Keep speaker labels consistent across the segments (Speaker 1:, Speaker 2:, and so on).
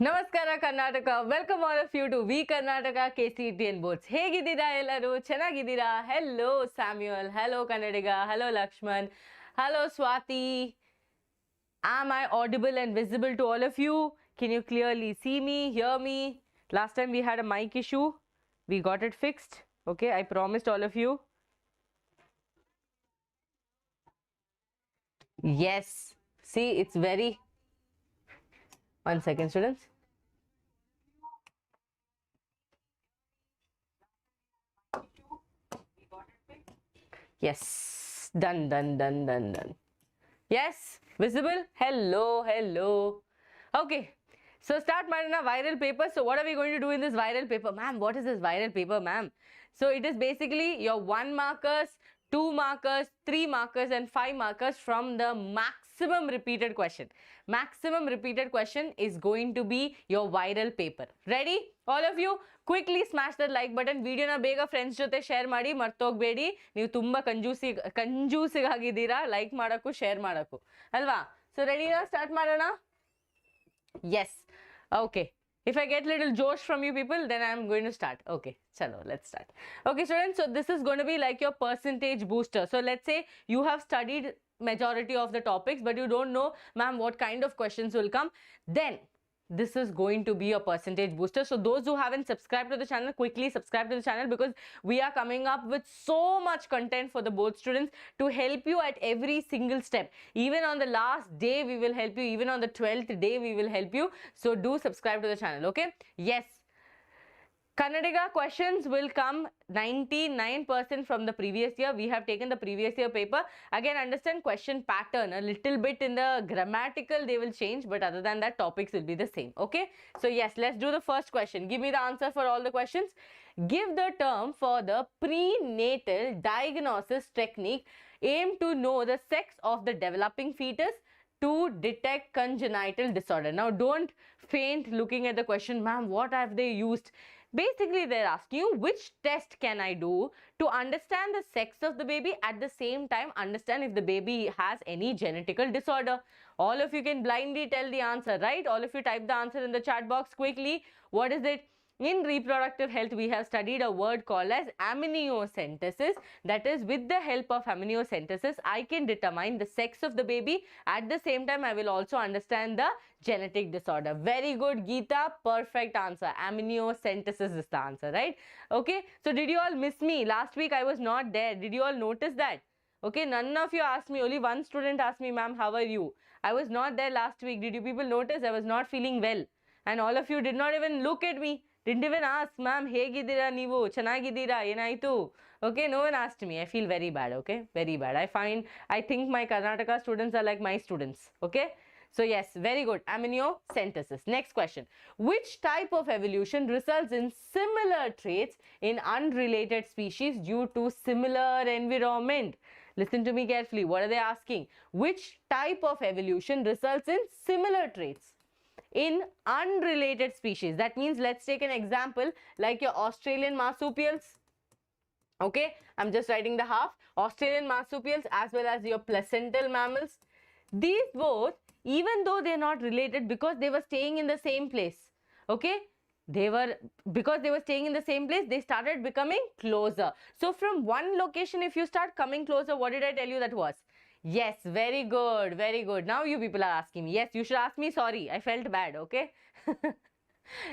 Speaker 1: ನಮಸ್ಕಾರ Karnataka. Welcome all of you to V Karnataka KCETN boards. ಹೇಗಿದ್ದೀರಾ ಎಲ್ಲರೂ? ಚೆನ್ನಾಗಿದ್ದೀರಾ? Hello Samuel, hello Kannadiga, hello Lakshman, hello Swati. Am I audible and visible to all of you? Can you clearly see me, hear me? Last time we had a mic issue. We got it fixed. Okay, I promised all of you. Yes. See, it's very... One second, students. Yes, done. Yes, visible. Hello. Okay, so start madana viral paper. So what are we going to do in this viral paper? Ma'am, what is this viral paper, ma'am? So it is basically your 1 markers, 2 markers, 3 markers and 5 markers from the maximum repeated question. Maximum repeated question is going to be your viral paper. Ready? All of you quickly smash that like button. Video na bega friends jote share ಮಾಡಿ ಮರ್ತೋಗ್ಬೇಡಿ. ನೀವು ತುಂಬಾ ಕಂಜೂಸಿಗಾಗಿದ್ದೀರಾ like ಮಾಡಕ್ಕೂ share ಮಾಡಕ್ಕೂ ಅಲ್ವಾ? So ರೆಡಿನಾ? Start ಮಾಡೋಣ. Yes. Okay. If I get little josh from you people, then I'm going to start. Okay, chalo, let's start. Okay, students, so this is going to be like your percentage booster. So let's say you have studied majority of the topics, but you don't know, ma'am, what kind of questions will come. Then this is going to be a percentage booster. So those who haven't subscribed to the channel, quickly subscribe to the channel, because we are coming up with so much content for the board students to help you at every single step. Even on the last day we will help you, even on the 12th day we will help you. So do subscribe to the channel. Okay, yes, Kannadiga questions will come 99% from the previous year. We have taken the previous year paper. Again, understand question pattern. A little bit in the grammatical they will change, but other than that, topics will be the same. Okay. So yes, let's do the first question. Give me the answer for all the questions. Give the term for the prenatal diagnosis technique aimed to know the sex of the developing fetus to detect congenital disorder. Now, don't faint looking at the question, ma'am, what have they used? Basically, they're asking you, which test can I do to understand the sex of the baby, at the same time understand if the baby has any genetical disorder? All of you can blindly tell the answer, right? All of you type the answer in the chat box quickly. What is it? In reproductive health, we have studied a word called as amniocentesis. That is, with the help of amniocentesis, I can determine the sex of the baby. At the same time, I will also understand the genetic disorder. Very good, Geeta. Perfect answer. Amniocentesis is the answer, right? Okay. So did you all miss me? Last week I was not there. Did you all notice that? Okay, none of you asked me. Only one student asked me, ma'am, how are you? I was not there last week. Did you people notice? I was not feeling well. And all of you did not even look at me. Didn't even ask, ma'am, ಹೇಗಿದ್ದೀರಾ ನೀವು? ಚೆನ್ನಾಗಿದ್ದೀರಾ? ಏನಾಯ್ತು? Okay, no one asked me. I feel very bad, okay? Very bad. I think my Karnataka students are like my students, okay? So yes, very good. Amniocentesis. Next question. Which type of evolution results in similar traits in unrelated species due to similar environment? Listen to me carefully. What are they asking? Which type of evolution results in similar traits in unrelated species? That means, let's take an example like your Australian marsupials. Okay, I'm just writing the half. Australian marsupials as well as your placental mammals. These both, even though they're not related, because they were staying in the same place. Okay, because they were staying in the same place, they started becoming closer. So from one location, if you start coming closer, what did I tell you that was? Yes, very good, very good. Now you people are asking me. Yes, you should ask me sorry. I felt bad, okay?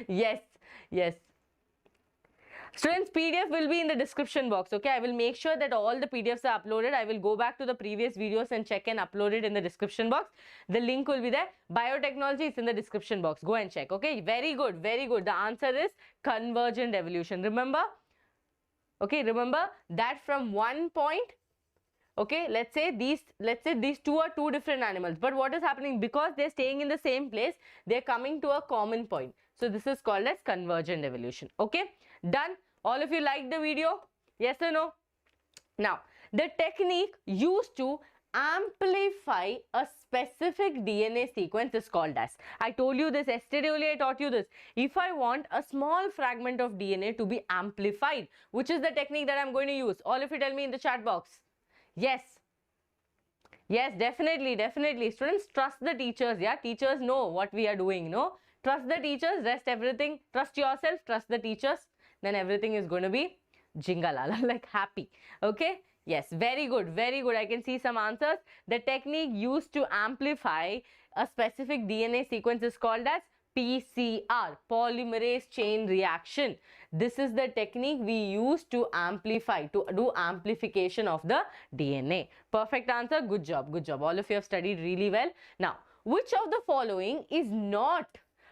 Speaker 1: Yes. Students, PDF will be in the description box, okay? I will make sure that all the PDFs are uploaded. I will go back to the previous videos and check and upload it in the description box. The link will be there. Biotechnology is in the description box. Go and check, okay? Very good, very good. The answer is convergent evolution. Remember? Okay, remember that from one point, okay, let's say these two are two different animals, but what is happening? Because they're staying in the same place, they're coming to a common point. So this is called as convergent evolution. Okay, done. All of you liked the video? Yes or no? Now, the technique used to amplify a specific DNA sequence is called as, I told you this yesterday only, I taught you this. If I want a small fragment of DNA to be amplified, which is the technique that I'm going to use? All of you tell me in the chat box. Yes, definitely. Students, trust the teachers. Yeah, teachers know what we are doing. No, Trust the teachers, rest everything. Trust yourself, trust the teachers. Then everything is going to be jingalala, like happy. Okay? Yes, very good, very good. I can see some answers. The technique used to amplify a specific DNA sequence is called as PCR, polymerase chain reaction. This is the technique we use to amplify, to do amplification of the DNA. Perfect answer. Good job, good job. All of you have studied really well. Now, which of the following is not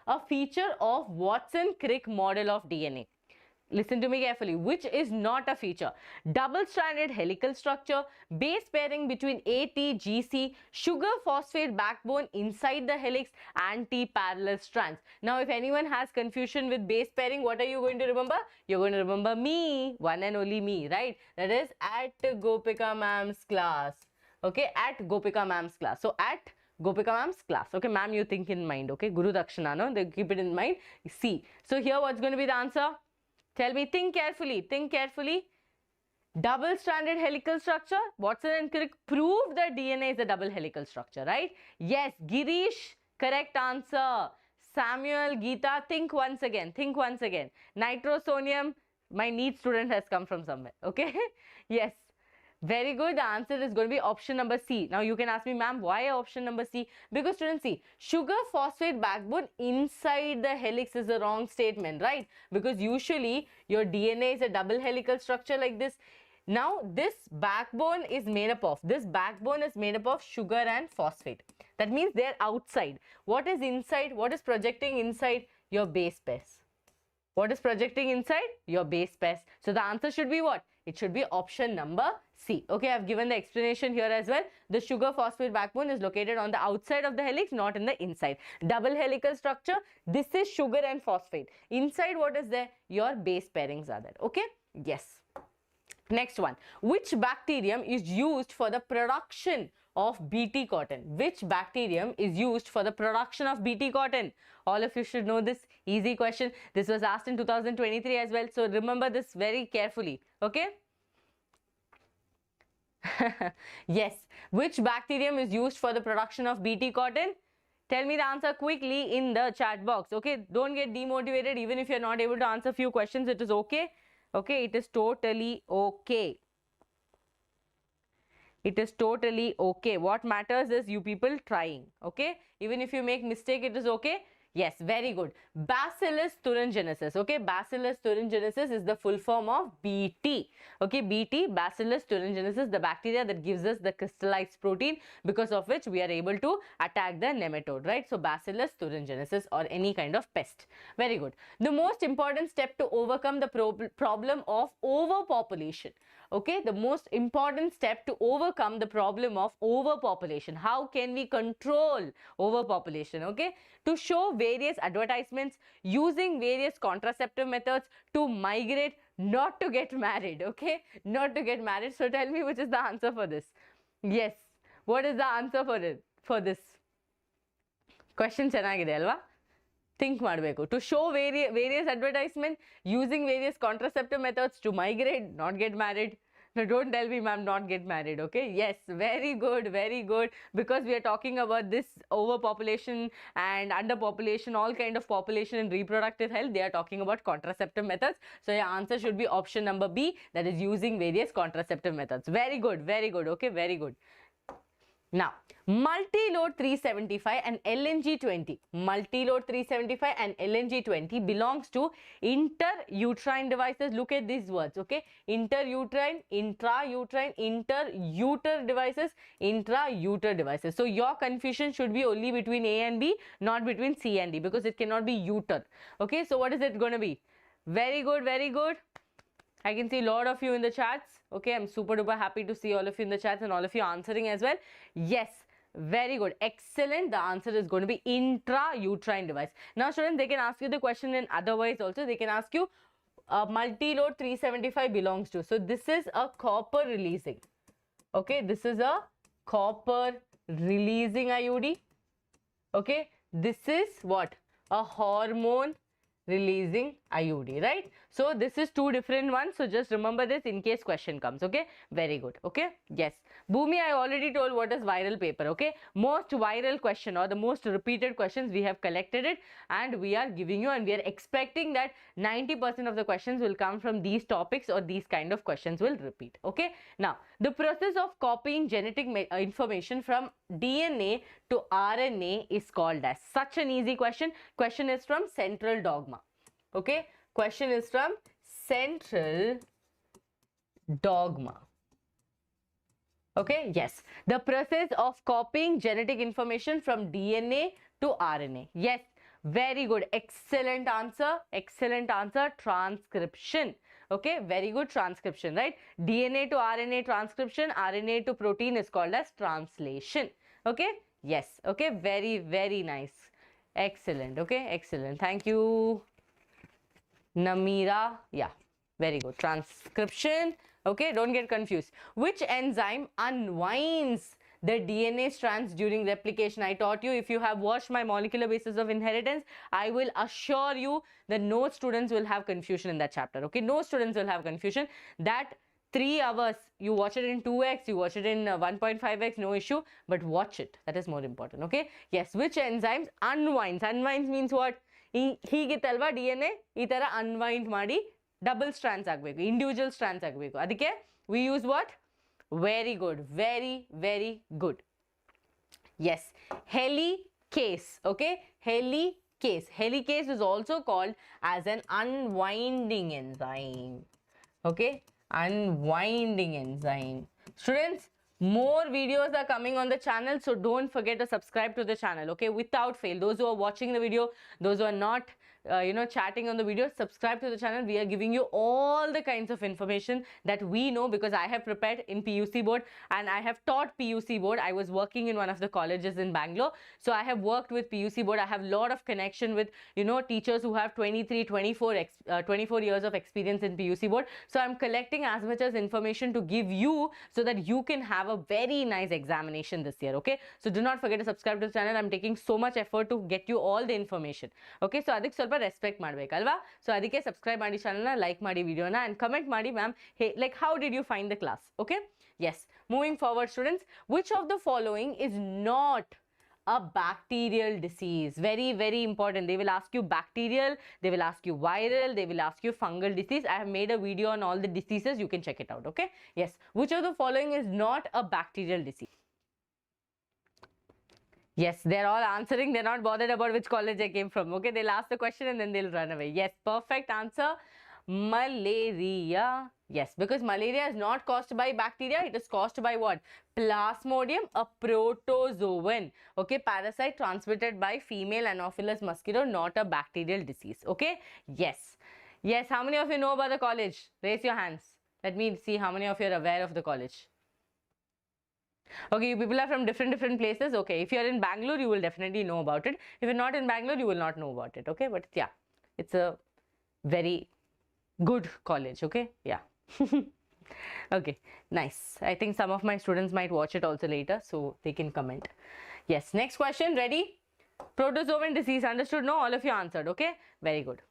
Speaker 1: a feature of Watson-Crick model of DNA? Listen to me carefully. Which is not a feature? Double-stranded helical structure, base pairing between ATGC, sugar phosphate backbone inside the helix, anti-parallel strands. Now, if anyone has confusion with base pairing, what are you going to remember? You're going to remember me, one and only me, right? That is at Gopika ma'am's class. Okay, at Gopika ma'am's class. So, at Gopika ma'am's class. Okay, ma'am, you think in mind. Okay, Guru Dakshana, no? They keep it in mind. See. So, here what's going to be the answer? Tell me, think carefully, think carefully. Double-stranded helical structure. Watson and Crick proved that DNA is a double helical structure, right? Yes, Girish, correct answer. Samuel, Geeta, think once again, think once again. Nitrosonium, my NEET student has come from somewhere, okay? Yes. Very good. The answer is going to be option number C. Now, you can ask me, ma'am, why option number C? Because students, see, sugar phosphate backbone inside the helix is a wrong statement, right? Because usually your DNA is a double helical structure like this. Now, this backbone is made up of, sugar and phosphate. That means they're outside. What is inside? What is projecting inside? Your base pairs. What is projecting inside? Your base pairs. So, the answer should be what? It should be option number C. Okay, I've given the explanation here as well. The sugar phosphate backbone is located on the outside of the helix, not in the inside. Double helical structure. This is sugar and phosphate. Inside, what is there? Your base pairings are there. Okay? Yes. Next one. Which bacterium is used for the production of BT cotton? Which bacterium is used for the production of BT cotton? All of you should know this. Easy question. This was asked in 2023 as well. So, remember this very carefully. Okay? Yes. Which bacterium is used for the production of BT cotton? Tell me the answer quickly in the chat box. Okay? Don't get demotivated. Even if you're not able to answer a few questions, it is okay. Okay? It is totally okay. It is totally okay. What matters is you people trying. Okay? Even if you make mistake, it is okay. Yes, very good. Bacillus thuringiensis. Okay, Bacillus thuringiensis is the full form of BT. Okay, BT, Bacillus thuringiensis, the bacteria that gives us the crystallized protein, because of which we are able to attack the nematode, right? So, Bacillus thuringiensis or any kind of pest. Very good. The most important step to overcome the problem of overpopulation. Okay, the most important step to overcome the problem of overpopulation. How can we control overpopulation? Okay, to show various advertisements using various contraceptive methods to migrate, not to get married. Okay, not to get married. So tell me which is the answer for this. Yes, what is the answer for it? For this question ಚೆನ್ನಾಗಿದೆ ಅಲ್ವಾ? Think ಮಾಡಬೇಕು. To show various advertisement using various contraceptive methods to migrate, not get married. No, don't tell me, ma'am, not get married. Okay? Yes, very good, very good. Because we are talking about this overpopulation and underpopulation, all kind of population and reproductive health. They are talking about contraceptive methods. So your answer should be option number B, that is using various contraceptive methods. Very good, very good. Okay, very good. Now, multi-load 375 and LNG20. Multi-load 375 and LNG20 belongs to interuterine devices. Look at these words, okay? Interuterine, intrauterine, inter-uter devices, intra-uter devices. So, your confusion should be only between A and B, not between C and D, because it cannot be uter. Okay, so what is it going to be? Very good, very good. I can see a lot of you in the chats. Okay, I'm super duper happy to see all of you in the chats and all of you answering as well. Yes, very good. Excellent. The answer is going to be intrauterine device. Now, students, they can ask you the question in other ways also. They can ask you, multi-load 375 belongs to. So, this is a copper releasing. Okay, this is a copper releasing IUD. Okay, this is what? A hormone releasing IUD, right? So this is two different ones. So just remember this in case question comes. Okay, very good. Okay, yes. Bhumi, I already told what is viral paper. Okay, most viral question or the most repeated questions we have collected it, and we are giving you, and we are expecting that 90% of the questions will come from these topics, or these kind of questions will repeat. Okay, now the process of copying genetic information from DNA to RNA is called as, such an easy question. Question is from Central Dogma. Okay, question is from Central Dogma. Okay, yes, the process of copying genetic information from DNA to RNA. Yes, very good, excellent answer, excellent answer. Transcription. Okay, very good, transcription, right? DNA to RNA transcription, RNA to protein is called as translation. Okay, yes, okay, very, very nice, excellent. Okay, excellent, thank you, Namira. Yeah, very good, transcription. Okay, don't get confused. Which enzyme unwinds the DNA strands during replication? I taught you. If you have watched my molecular basis of inheritance, I will assure you that no students will have confusion in that chapter. Okay, no students will have confusion. That 3 hours, you watch it in 2x, you watch it in 1.5x, no issue, but watch it. That is more important. Okay, yes, which enzymes unwinds? Unwinds means what? ಹೀಗಿತ್ತಲ್ವಾ DNA ಈ ತರ unwind ಮಾಡಿ double strands ಆಗಬೇಕು, individual strands ಆಗಬೇಕು. ಅದಕ್ಕೆ we use what? Very good, very, very good. Yes, helicase. Okay, helicase. Helicase is also called as an unwinding enzyme. Okay, unwinding enzyme. Students, more videos are coming on the channel, so don't forget to subscribe to the channel. Okay, without fail. Those who are watching the video, those who are not chatting on the video, subscribe to the channel. We are giving you all the kinds of information that we know, because I have prepared in PUC board and I have taught PUC board. I was working in one of the colleges in Bangalore, so I have worked with PUC board. I have a lot of connection with teachers who have 23 24 years of experience in PUC board. So I'm collecting as much as information to give you, so that you can have a very nice examination this year. Okay, so do not forget to subscribe to the channel. I'm taking so much effort to get you all the information. Okay, so ಅದಕ್ಕೆ ಸ್ವಲ್ಪ respect ಮಾಡಬೇಕಲ್ವಾ? So ಅದಕ್ಕೆ subscribe ಮಾಡಿ ಚಾನಲ್ನ, like ಮಾಡಿ ವಿಡಿಯೋನ, and comment ಮಾಡಿ ma'am, hey like how did you find the class? Okay, yes, moving forward students, which of the following is not a bacterial disease? Very, very important. They will ask you bacterial, they will ask you viral, they will ask you fungal disease. I have made a video on all the diseases, you can check it out. Okay, yes, which of the following is not a bacterial disease? Yes, they're all answering. They're not bothered about which college I came from. Okay, they'll ask the question and then they'll run away. Yes, perfect answer. Malaria. Yes, because malaria is not caused by bacteria. It is caused by what? Plasmodium, a protozoan. Okay, parasite transmitted by female Anopheles mosquito, not a bacterial disease. Okay, yes. Yes, how many of you know about the college? Raise your hands. Let me see how many of you are aware of the college. Okay, you people are from different places. Okay, if you are in Bangalore, you will definitely know about it. If you're not in Bangalore, you will not know about it. Okay, but yeah, it's a very good college. Okay, yeah. Okay, nice. I think some of my students might watch it also later, so they can comment. Yes, next question. Ready? Protozoan disease, understood? No, all of you answered. Okay, very good.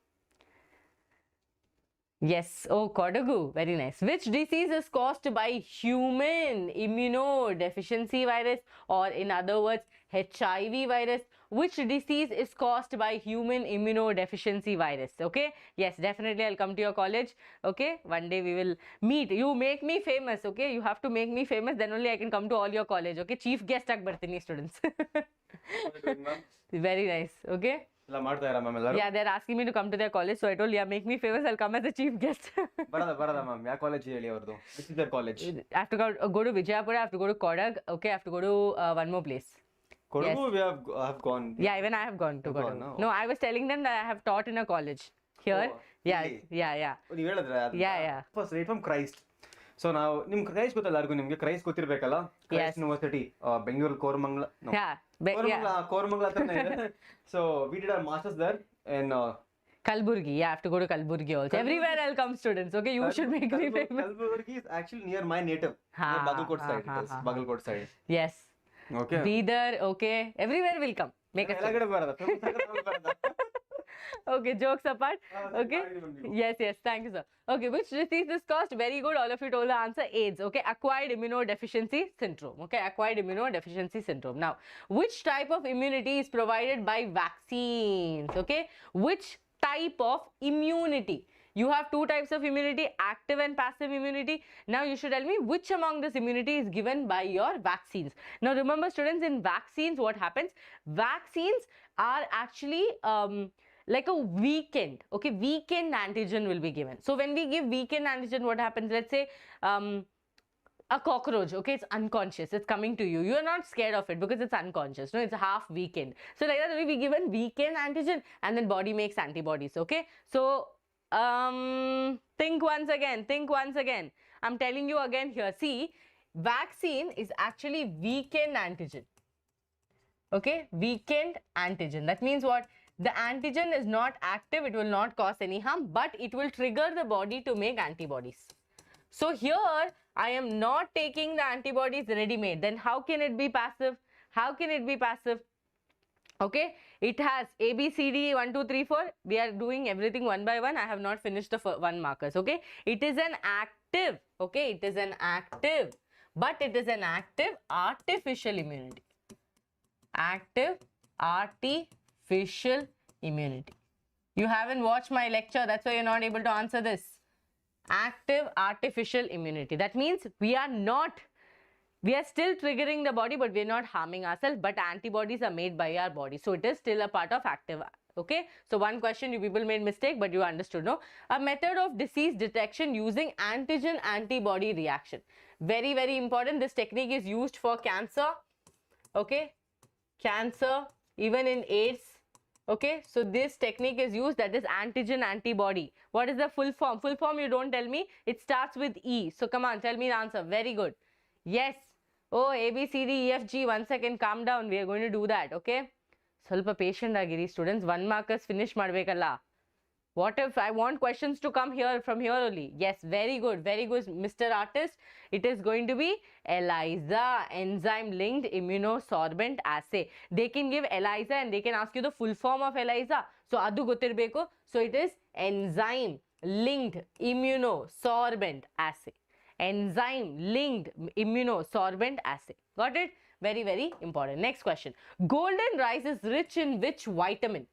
Speaker 1: Yes, oh, Kodagu, very nice. Which disease is caused by human immunodeficiency virus, or in other words, HIV virus? Which disease is caused by human immunodeficiency virus? Okay, yes, definitely I'll come to your college. Okay, one day we will meet. You make me famous. Okay, you have to make me famous, then only I can come to all your college. Okay, chief guest ag bartini students. Very nice. Okay, yeah, they're asking me to come to their college, so I told, yeah, make me famous, I'll come as a chief guest.
Speaker 2: Barada ma'am, ya college heli avardu? Which is their college?
Speaker 1: I have to go to Vijayapura, I have to go to Kodag. Okay, I have to go to one more place.
Speaker 2: Kodagu,
Speaker 1: Yes.
Speaker 2: we have gone.
Speaker 1: Yeah, even I have gone to
Speaker 2: You've
Speaker 1: Kodagu.
Speaker 2: gone, no?
Speaker 1: No, I was telling them that I have taught in a college here.
Speaker 2: Oh,
Speaker 1: Yeah,
Speaker 2: really?
Speaker 1: yeah.
Speaker 2: ನೀವು ಹೇಳಿದ್ರೆ
Speaker 1: Yeah.
Speaker 2: First right from Christ. So ನಾವು ನಿಮ್ಗೆ Christ ಗೊತ್ತಲ್ಲ, ಯಾರಿಗೂ ನಿಮ್ಗೆ Christ ಗೊತ್ತಿರ್ಬೇಕಲ್ಲ? Christ university Bengaluru Koramangala. Koramangala ಹತ್ರನೇ ಇದೆ. So we did our masters there in
Speaker 1: Kalburgi. Yeah, I have to go to Kalburgi also. Everywhere I'll come students. Okay, you should make me famous.
Speaker 2: Kalburgi is actually near my native. Near Bagalkot side it is. Bagalkot side.
Speaker 1: Yes.
Speaker 2: Okay.
Speaker 1: Bidar. Okay. Everywhere will come. Make a
Speaker 2: ಎಲ್ಲ ಕಡೆ ಬರಲ್ಲ.
Speaker 1: Okay, jokes apart. Okay. Yes, yes. Thank you, sir. Okay, which disease is caused? Very good. All of you told the answer. AIDS. Okay, acquired immunodeficiency syndrome. Okay, acquired immunodeficiency syndrome. Now, which type of immunity is provided by vaccines? Okay, which type of immunity? You have two types of immunity, active and passive immunity. Now you should tell me which among this immunity is given by your vaccines. Now remember students, in vaccines what happens? Vaccines are actually like a weakened, okay, weakened antigen will be given. So when we give weakened antigen, what happens? Let's say a cockroach, okay, it's unconscious, it's coming to you, you are not scared of it because it's unconscious, no, it's half weakened. So like that we given weakened antigen and then body makes antibodies. Okay, so think once again. I'm telling you again here. See, vaccine is actually weakened antigen. Okay, weakened antigen. That means what? The antigen is not active, it will not cause any harm, but it will trigger the body to make antibodies. So here, I am not taking the antibodies ready-made. Then how can it be passive? How can it be passive? Okay, it has A, B, C, D, 1, 2, 3, 4. We are doing everything one by one. I have not finished the one markers. Okay, it is an active. Okay, it is an active, but it is an active artificial immunity. Active artificial immunity. You haven't watched my lecture. That's why you're not able to answer this. Active artificial immunity. That means we are still triggering the body, but we are not harming ourselves, but antibodies are made by our body. So it is still a part of active. Okay, so one question, you people made mistake, but you understood, no? A method of disease detection using antigen antibody reaction. Very, very important. This technique is used for cancer. Okay, cancer, even in AIDS. Okay, so this technique is used, that is antigen antibody. What is the full form? Full form you don't tell me. It starts with E. So come on, tell me the answer. Very good. Yes. Oh, A, B, C, D, E, F, G. 1 second, calm down. We are going to do that. Okay. ಸ್ವಲ್ಪ patient agiri students. 1 markers finish ಮಾಡಬೇಕಲ್ಲ. What if I want questions to come here from here only? Yes, very good, Mr. Artist. It is going to be ELISA, enzyme linked immunosorbent assay. They can give ELISA and they can ask you the full form of ELISA. So adu ಗೊತ್ತಿರಬೇಕು. So it is enzyme linked immunosorbent assay. Enzyme linked immunosorbent assay. Got it? Very, very important. Next question. Golden rice is rich in which vitamin?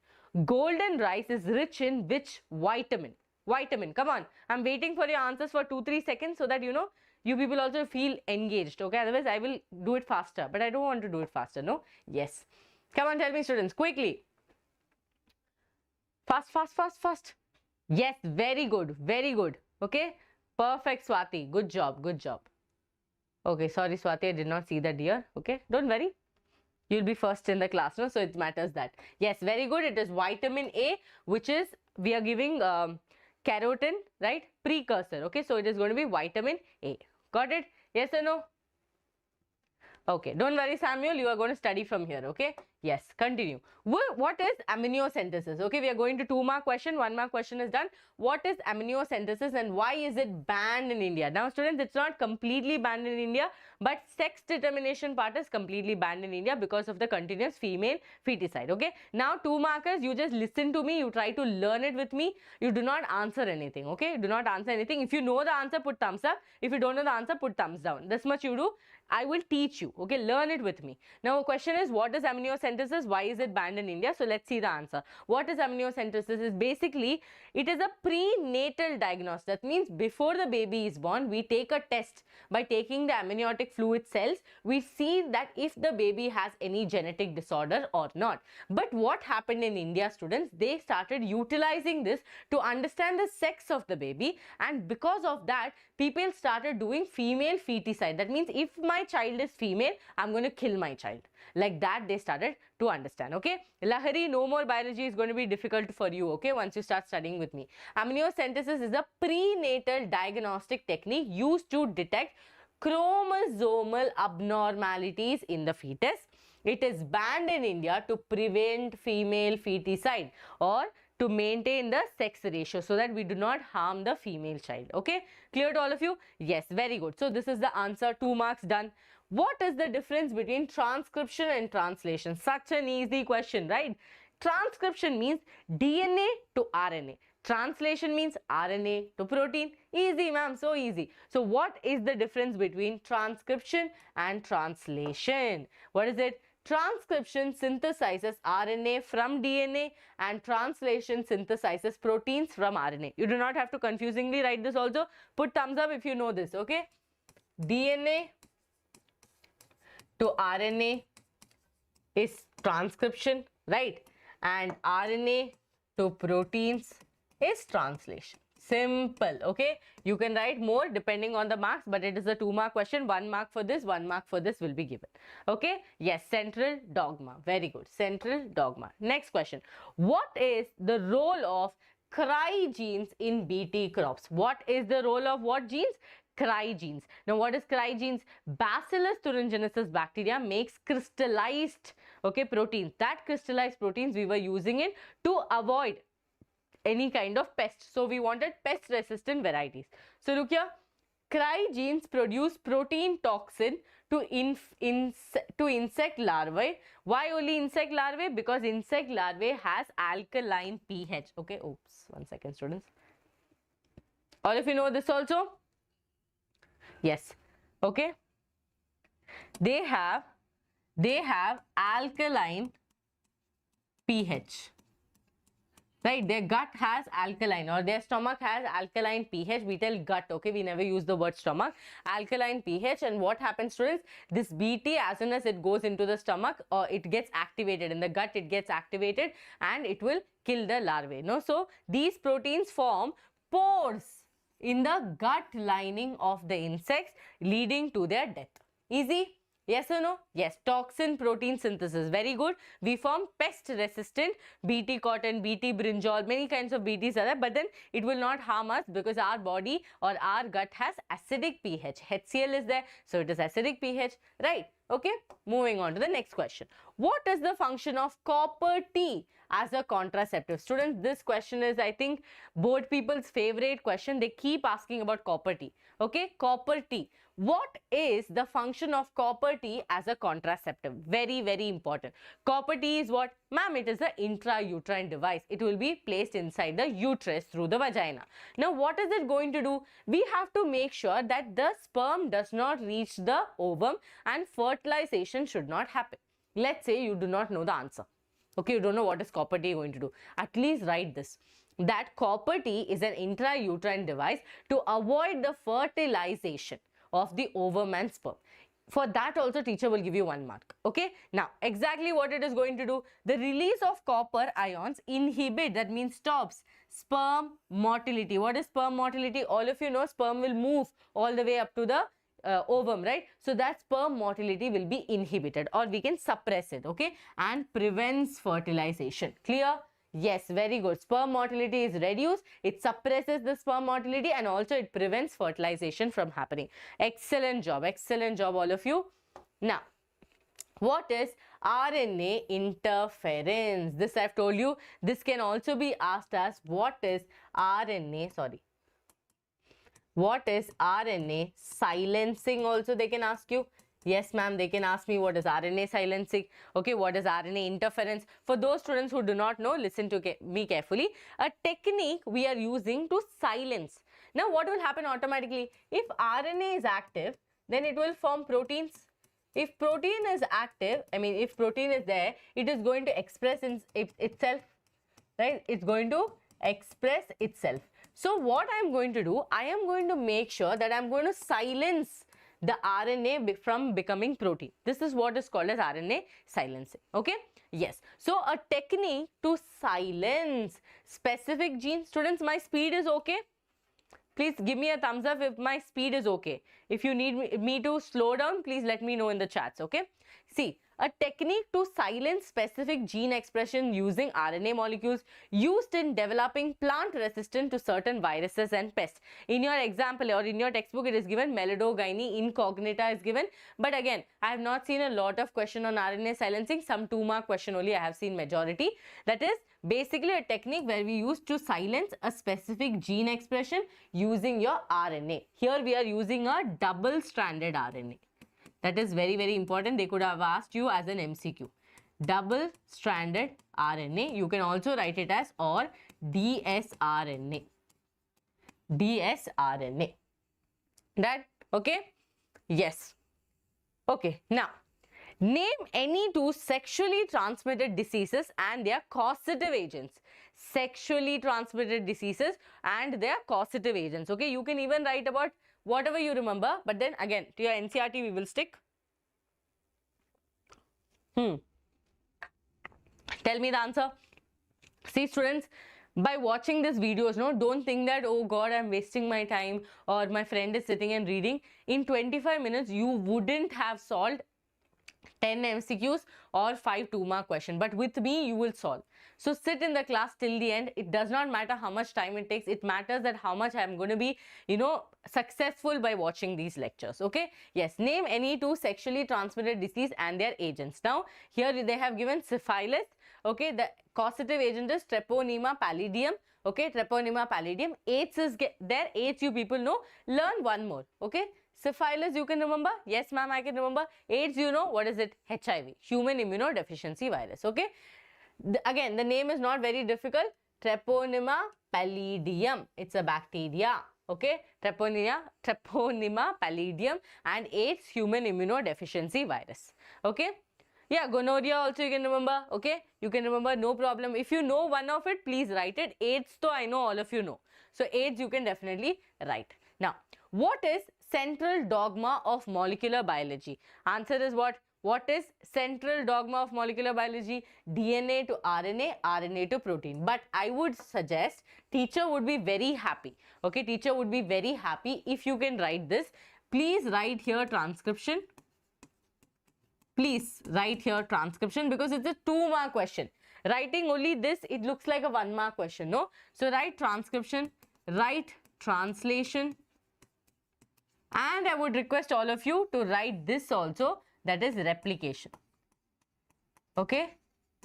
Speaker 1: Golden rice is rich in which vitamin? Vitamin. Come on. I'm waiting for your answers for 2-3 seconds so that you know you people also feel engaged. Okay. Otherwise, I will do it faster. But I don't want to do it faster. No? Yes. Come on. Tell me, students. Quickly. Fast. Yes. Very good. Very good. Okay. Perfect, Swati. Good job. Good job. Okay. Sorry, Swati. I did not see that dear. Okay. Don't worry. You'll be first in the class, no? So it matters that. Yes, very good. It is vitamin A, which is, we are giving keratin, right? Precursor, okay? So it is going to be vitamin A. Got it? Yes or no? Okay, don't worry, Samuel. You are going to study from here, okay? Yes, continue. What is amniocentesis? Okay, we are going to 2-mark question. 1-mark question is done. What is amniocentesis and why is it banned in India? Now, students, it's not completely banned in India, but sex determination part is completely banned in India because of the continuous female feticide, okay? Now, 2 markers, you just listen to me. You try to learn it with me. You do not answer anything, okay? Do not answer anything. If you know the answer, put thumbs up. If you don't know the answer, put thumbs down. This much you do. I will teach you, okay? Learn it with me. Now, the question is, what is amniocentesis? Why is it banned in India? So, let's see the answer. What is amniocentesis? Is basically, it is a prenatal diagnosis. That means before the baby is born, we take a test. By taking the amniotic fluid cells, we see that if the baby has any genetic disorder or not. But what happened in India, students? They started utilizing this to understand the sex of the baby, and because of that, people started doing female feticide. That means if my child is female, I'm going to kill my child. Like that, they started to understand, okay? Lahari, no more biology is going to be difficult for you, okay? Once you start studying with me. Amniocentesis is a prenatal diagnostic technique used to detect chromosomal abnormalities in the fetus. It is banned in India to prevent female feticide or to maintain the sex ratio so that we do not harm the female child. Okay, clear to all of you? Yes, very good. So this is the answer. 2 marks done. What is the difference between transcription and translation? Such an easy question, right? Transcription means DNA to RNA. Translation means RNA to protein. Easy, ma'am, so easy. So what is the difference between transcription and translation? What is it? Transcription synthesizes RNA from DNA and translation synthesizes proteins from RNA. You do not have to confusingly write this also. Put thumbs up if you know this, okay? DNA to RNA is transcription, right? And RNA to proteins is translation. Simple, okay? You can write more depending on the marks, but it is a 2-mark question. 1 mark for this, 1 mark for this will be given. Okay? Yes, central dogma. Very good. Central dogma. Next question. What is the role of cry genes in BT crops? What is the role of what genes? Cry genes. Now, what is cry genes? Bacillus thuringiensis bacteria makes crystallized, okay, proteins. That crystallized proteins we were using it to avoid any kind of pest. So we wanted pest resistant varieties. So look here, cry genes produce protein toxin to insect larvae. Why only insect larvae? Because insect larvae has alkaline pH. Okay, oops, 1 second students. All of you know this also? Yes, okay. They have alkaline pH. Right, their gut has alkaline or their stomach has alkaline pH. We tell gut, okay, we never use the word stomach. Alkaline pH, and what happens, students? This BT, as soon as it goes into the stomach, it gets activated. In the gut, it gets activated and it will kill the larvae. No? So, these proteins form pores in the gut lining of the insects, leading to their death. Easy? Yes or no? Yes. Toxin protein synthesis. Very good. We form pest resistant BT cotton, BT brinjal, many kinds of BTs are there, but then it will not harm us because our body or our gut has acidic pH. HCl is there, so it is acidic pH, right? Okay. Moving on to the next question. What is the function of copper T as a contraceptive? Students, this question is, I think, board people's favorite question. They keep asking about copper T. Okay, copper T. What is the function of copper T as a contraceptive? Very, very important. Copper T is what? Ma'am, it is the intrauterine device. It will be placed inside the uterus through the vagina. Now, what is it going to do? We have to make sure that the sperm does not reach the ovum and fertilization should not happen. Let's say you do not know the answer. Okay, you don't know what is copper T going to do. At least write this. That copper T is an intrauterine device to avoid the fertilization of the ovum and sperm. For that also teacher will give you 1 mark. Okay. Now, exactly what it is going to do, the release of copper ions inhibit, that means stops, sperm motility. What is sperm motility? All of you know sperm will move all the way up to the ovum, right? So that sperm motility will be inhibited, or we can suppress it, okay, and prevents fertilization. Clear? Yes, very good. Sperm motility is reduced. It suppresses the sperm motility and also it prevents fertilization from happening. Excellent job, all of you. Now, what is RNA interference? This I've told you. This can also be asked as what is RNA silencing also they can ask you. Yes, ma'am, they can ask me what is RNA silencing. Okay, what is RNA interference? For those students who do not know, listen to me carefully. A technique we are using to silence. Now, what will happen automatically? If RNA is active, then it will form proteins. If protein is active, if protein is there, it is going to express itself, right? It's going to express itself. So, what I am going to do, I am going to make sure that I am going to silence the RNA from becoming protein. This is what is called as RNA silencing. Okay? Yes. So, a technique to silence specific genes. Students, my speed is okay? Please give me a thumbs up if my speed is okay. If you need me to slow down, please let me know in the chats. Okay? See, a technique to silence specific gene expression using RNA molecules used in developing plant resistant to certain viruses and pests. In your example or in your textbook, it is given Melidogyne incognita is given. But again, I have not seen a lot of question on RNA silencing. Some 2-mark question only I have seen majority. That is basically a technique where we use to silence a specific gene expression using your RNA. Here we are using a double-stranded RNA. That is very, very important. They could have asked you as an MCQ. Double-stranded RNA. You can also write it as or dsRNA. dsRNA. That okay? Yes. Okay, now name any two sexually transmitted diseases and their causative agents. Sexually transmitted diseases and their causative agents. Okay, you can even write about whatever you remember, but then again to your NCERT we will stick. Tell me the answer. See students, by watching this videos, no, don't think that, oh God, I'm wasting my time or my friend is sitting and reading. In 25 minutes, you wouldn't have solved 10 MCQs or 5 2-mark question, but with me you will solve. So sit in the class till the end. It does not matter how much time it takes. It matters that how much I'm going to be, you know, successful by watching these lectures. Okay, yes, name any two sexually transmitted disease and their agents. Now here they have given syphilis. Okay, the causative agent is Treponema pallidum. Okay, Treponema pallidum. AIDS is there. AIDS you people know. Learn one more. Okay, syphilis you can remember. Yes ma'am, I can remember. AIDS you know. What is it? HIV, human immunodeficiency virus. Okay, again the name is not very difficult. Treponema pallidum. It's a bacteria. Okay, Treponema pallidum, and AIDS, human immunodeficiency virus. Okay. Yeah, gonorrhea also you can remember. Okay, you can remember, no problem. If you know one of it, please write it. AIDS, though I know all of you know. So AIDS you can definitely write. Now, what is central dogma of molecular biology? Answer is what? What is central dogma of molecular biology? DNA to RNA, RNA to protein. But I would suggest teacher would be very happy. Okay, teacher would be very happy if you can write this. Please write here transcription. Please write here transcription because it's a 2-mark question. Writing only this, it looks like a 1-mark question, no? So write transcription, write translation, and I would request all of you to write this also, that is replication. Okay,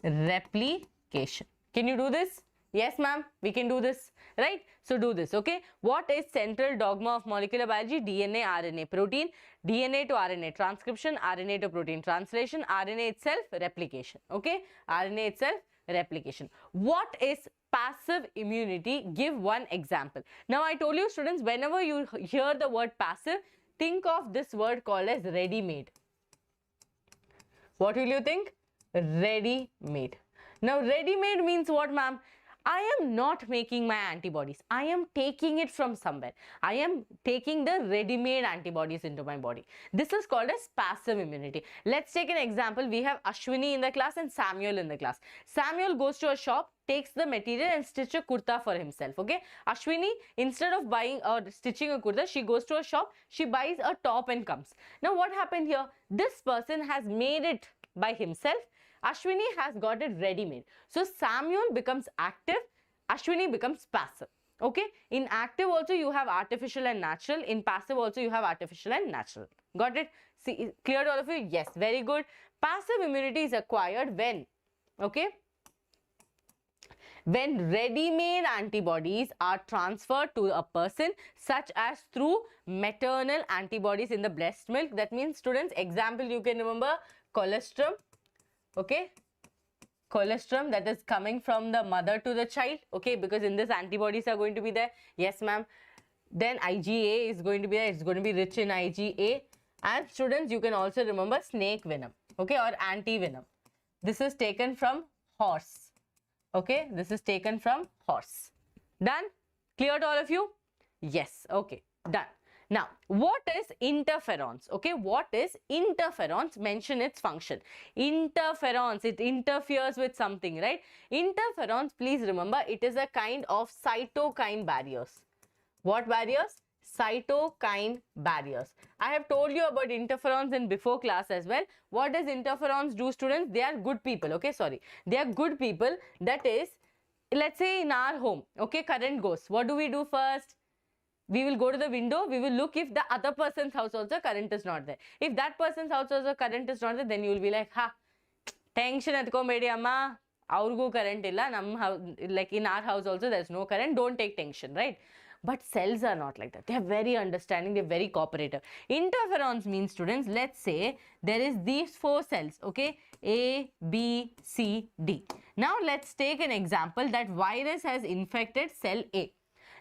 Speaker 1: replication. Can you do this? Yes ma'am, we can do this, right? So do this. Okay, what is central dogma of molecular biology? DNA, RNA, protein. DNA to RNA transcription, RNA to protein translation, RNA itself replication. Okay, RNA itself replication. What is passive immunity? Give one example. Now I told you students, whenever you hear the word passive, think of this word called as ready-made. What will you think? Ready-made. Now ready-made means what ma'am? I am not making my antibodies. I am taking it from somewhere. I am taking the ready-made antibodies into my body. This is called as passive immunity. Let's take an example. We have Ashwini in the class and Samuel in the class. Samuel goes to a shop, takes the material and stitch a kurta for himself. Okay. Ashwini, instead of buying or stitching a kurta, she goes to a shop, she buys a top and comes. Now what happened here? This person has made it by himself. Ashwini has got it ready-made. So Samuel becomes active, Ashwini becomes passive. Okay, in active also you have artificial and natural, in passive also you have artificial and natural. Got it? See, clear to all of you? Yes, very good. Passive immunity is acquired when, okay, when ready-made antibodies are transferred to a person, such as through maternal antibodies in the breast milk. That means students, example you can remember, colostrum. Okay, colostrum, that is coming from the mother to the child. Okay, because in this antibodies are going to be there. Yes ma'am. Then IgA is going to be there. It's going to be rich in IgA. And students, you can also remember snake venom. Okay, or anti-venom. This is taken from horse. Okay, this is taken from horse. Done? Clear to all of you? Yes. Okay, done. Now, what is interferons? Okay, what is interferons? Mention its function. Interferons, it interferes with something, right? Interferons, please remember, it is a kind of cytokine barriers. What barriers? Cytokine barriers. I have told you about interferons in before class as well. What does interferons do, students? They are good people. Okay, sorry. They are good people. That is, let's say in our home, okay, current goes. What do we do first? We will go to the window, we will look if the other person's house also current is not there. If that person's house also current is not there, then you will be like, ha, tension edkomedi amma, aurgu current illa, nam house, like in our house also there's no current, don't take tension, right? But cells are not like that. They are very understanding, they're very cooperative. Interferons means, students, let's say there is these 4 cells, okay, A, B, C, D. Now let's take an example that virus has infected cell A.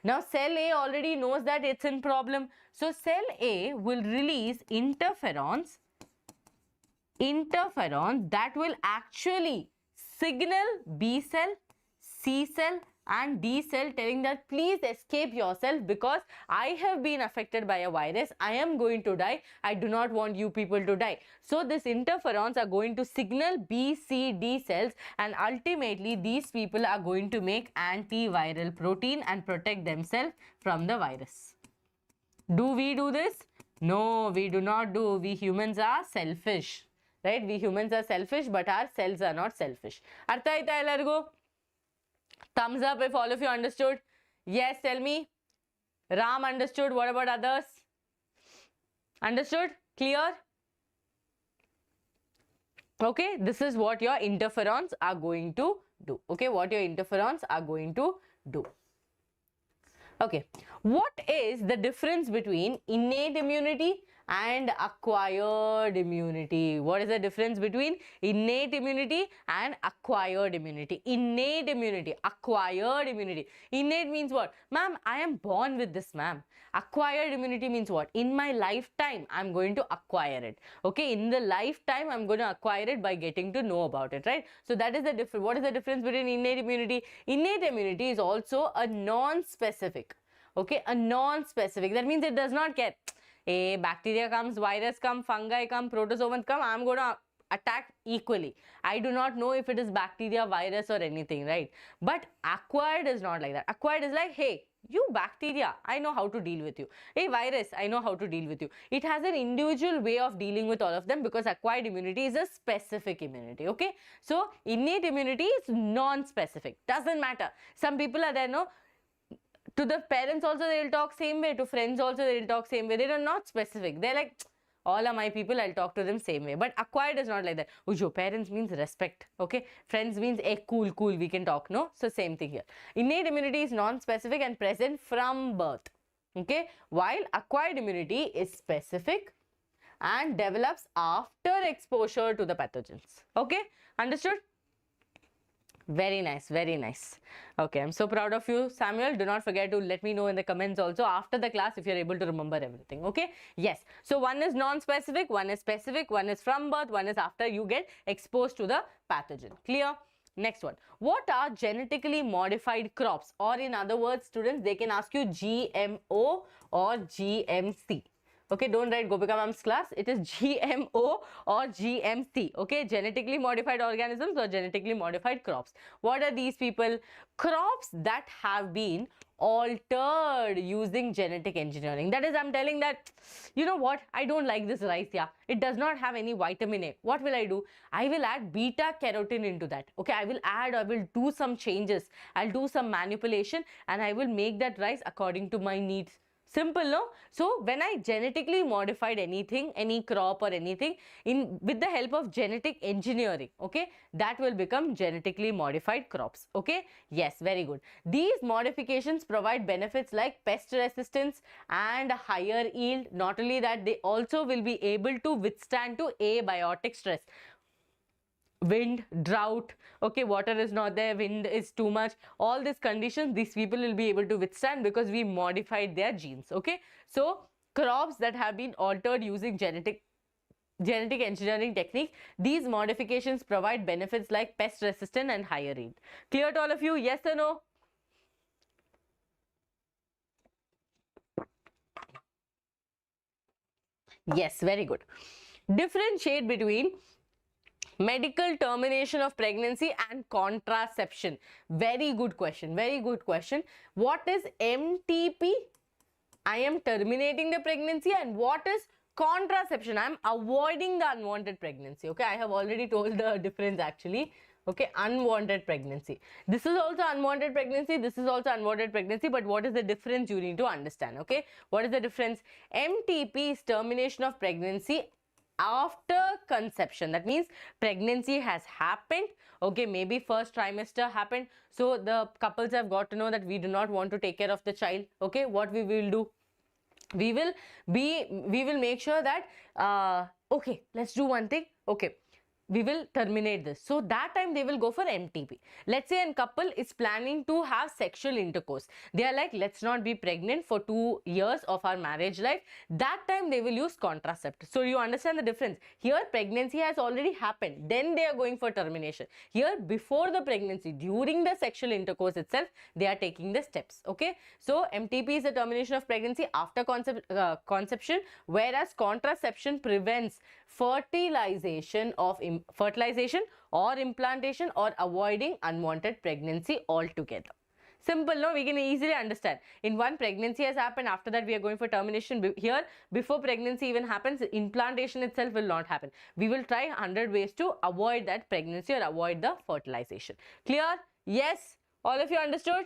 Speaker 1: Now cell A already knows that it's in problem. So cell A will release interferons that will actually signal B cell, C cell and D cell, telling that please escape yourself because I have been affected by a virus. I am going to die. I do not want you people to die. So these interferons are going to signal B, C, D cells, and ultimately these people are going to make antiviral protein and protect themselves from the virus. Do we do this? No, we do not do. We humans are selfish. Right? We humans are selfish, but our cells are not selfish. Artha aita ellargu? Thumbs up if all of you understood. Yes, tell me. Ram understood. What about others? Understood? Clear? Okay, this is what your interferons are going to do. Okay, what your interferons are going to do. Okay, what is the difference between innate immunity and acquired immunity? What is the difference between innate immunity and acquired immunity? Innate immunity, acquired immunity. Innate means what? Ma'am, I am born with this, ma'am. Acquired immunity means what? In my lifetime, I'm going to acquire it. Okay, in the lifetime, I'm going to acquire it by getting to know about it, right? So that is the difference. What is the difference between innate immunity? Innate immunity is also a non-specific. Okay, a non-specific. That means it does not care. A bacteria comes, virus come, fungi come, protozoans come, I'm going to attack equally. I do not know if it is bacteria, virus or anything, right? But acquired is not like that. Acquired is like, hey, you bacteria, I know how to deal with you. Hey, virus, I know how to deal with you. It has an individual way of dealing with all of them because acquired immunity is a specific immunity, okay? So, innate immunity is non-specific. Doesn't matter. Some people are there, no? To the parents also they will talk same way, to friends also they will talk same way. They are not specific. They're like, all are my people, I'll talk to them same way. But acquired is not like that. Ujo, parents means respect, okay? Friends means, hey, cool, we can talk, no? So same thing here. Innate immunity is non-specific and present from birth, okay? While acquired immunity is specific and develops after exposure to the pathogens, okay? Understood? Very nice, very nice. Okay, I'm so proud of you, Samuel. Do not forget to let me know in the comments also after the class if you're able to remember everything, okay? Yes, so one is non-specific, one is specific, one is from birth, one is after you get exposed to the pathogen. Clear? Next one. What are genetically modified crops? Or in other words, students, they can ask you GMO or GMC. Okay, don't write Gopika ma'am's class. It is GMO or GMC. Okay, genetically modified organisms or genetically modified crops. What are these people? Crops that have been altered using genetic engineering. That is, I'm telling that, you know what? I don't like this rice, yeah. It does not have any vitamin A. What will I do? I will add beta carotene into that. Okay, I will do some changes. I'll do some manipulation and I will make that rice according to my needs. Simple, no? So when I genetically modified anything, any crop or anything, with the help of genetic engineering, okay, that will become genetically modified crops, okay? Yes, very good. These modifications provide benefits like pest resistance and higher yield. Not only that, they also will be able to withstand to abiotic stress. Wind, drought, okay, water is not there, wind is too much, all these conditions these people will be able to withstand because we modified their genes, okay? So crops that have been altered using genetic engineering technique, these modifications provide benefits like pest resistant and higher yield. Clear to all of you? Yes or no? Yes, very good. Differentiate between medical termination of pregnancy and contraception. Very good question. Very good question. What is MTP? I am terminating the pregnancy. And what is contraception? I am avoiding the unwanted pregnancy. Okay, I have already told the difference actually. Okay, unwanted pregnancy. This is also unwanted pregnancy. This is also unwanted pregnancy. But what is the difference you need to understand? Okay, what is the difference? MTP is termination of pregnancy after conception. That means pregnancy has happened, okay, maybe first trimester happened, so the couples have got to know that we do not want to take care of the child. Okay, what we will do, we will make sure that okay, let's do one thing, okay, we will terminate this. So that time they will go for MTP. Let's say a couple is planning to have sexual intercourse. They are like, let's not be pregnant for 2 years of our marriage life. That time they will use contraceptive. So you understand the difference. Here pregnancy has already happened. Then they are going for termination. Here before the pregnancy, during the sexual intercourse itself, they are taking the steps. Okay. So MTP is the termination of pregnancy after conception, whereas contraception prevents fertilization or implantation or avoiding unwanted pregnancy altogether. Simple, no? We can easily understand. In one, pregnancy has happened. After that, we are going for termination. Here, before pregnancy even happens, implantation itself will not happen. We will try 100 ways to avoid that pregnancy or avoid the fertilization. Clear? Yes? All of you understood?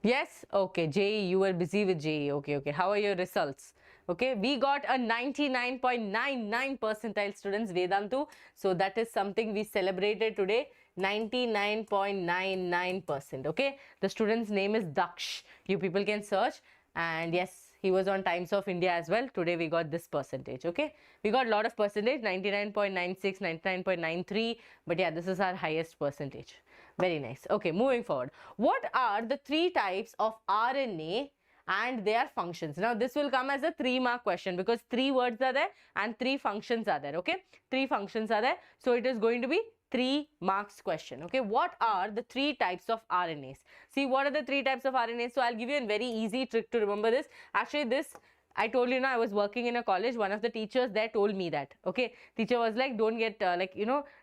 Speaker 1: Yes? Okay. JEE, you were busy with JEE. Okay. How are your results? Okay, we got a 99.99 percentile students, Vedantu. So that is something we celebrated today. 99.99%. Okay, the student's name is Daksh. You people can search, and yes, he was on Times of India as well. Today we got this percentage. Okay, we got a lot of percentage, 99.96, 99.93, but yeah, this is our highest percentage. Very nice. Okay, moving forward. What are the 3 types of RNA and their functions? Now this will come as a 3-mark question because 3 words are there and 3 functions are there. Okay, 3 functions are there, so it is going to be 3 marks question. Okay, what are the 3 types of RNAs? See, what are the 3 types of RNAs? So I'll give you a very easy trick to remember this. Actually, this I told you, I was working in a college. One of the teachers there told me that. Okay, teacher was like, don't get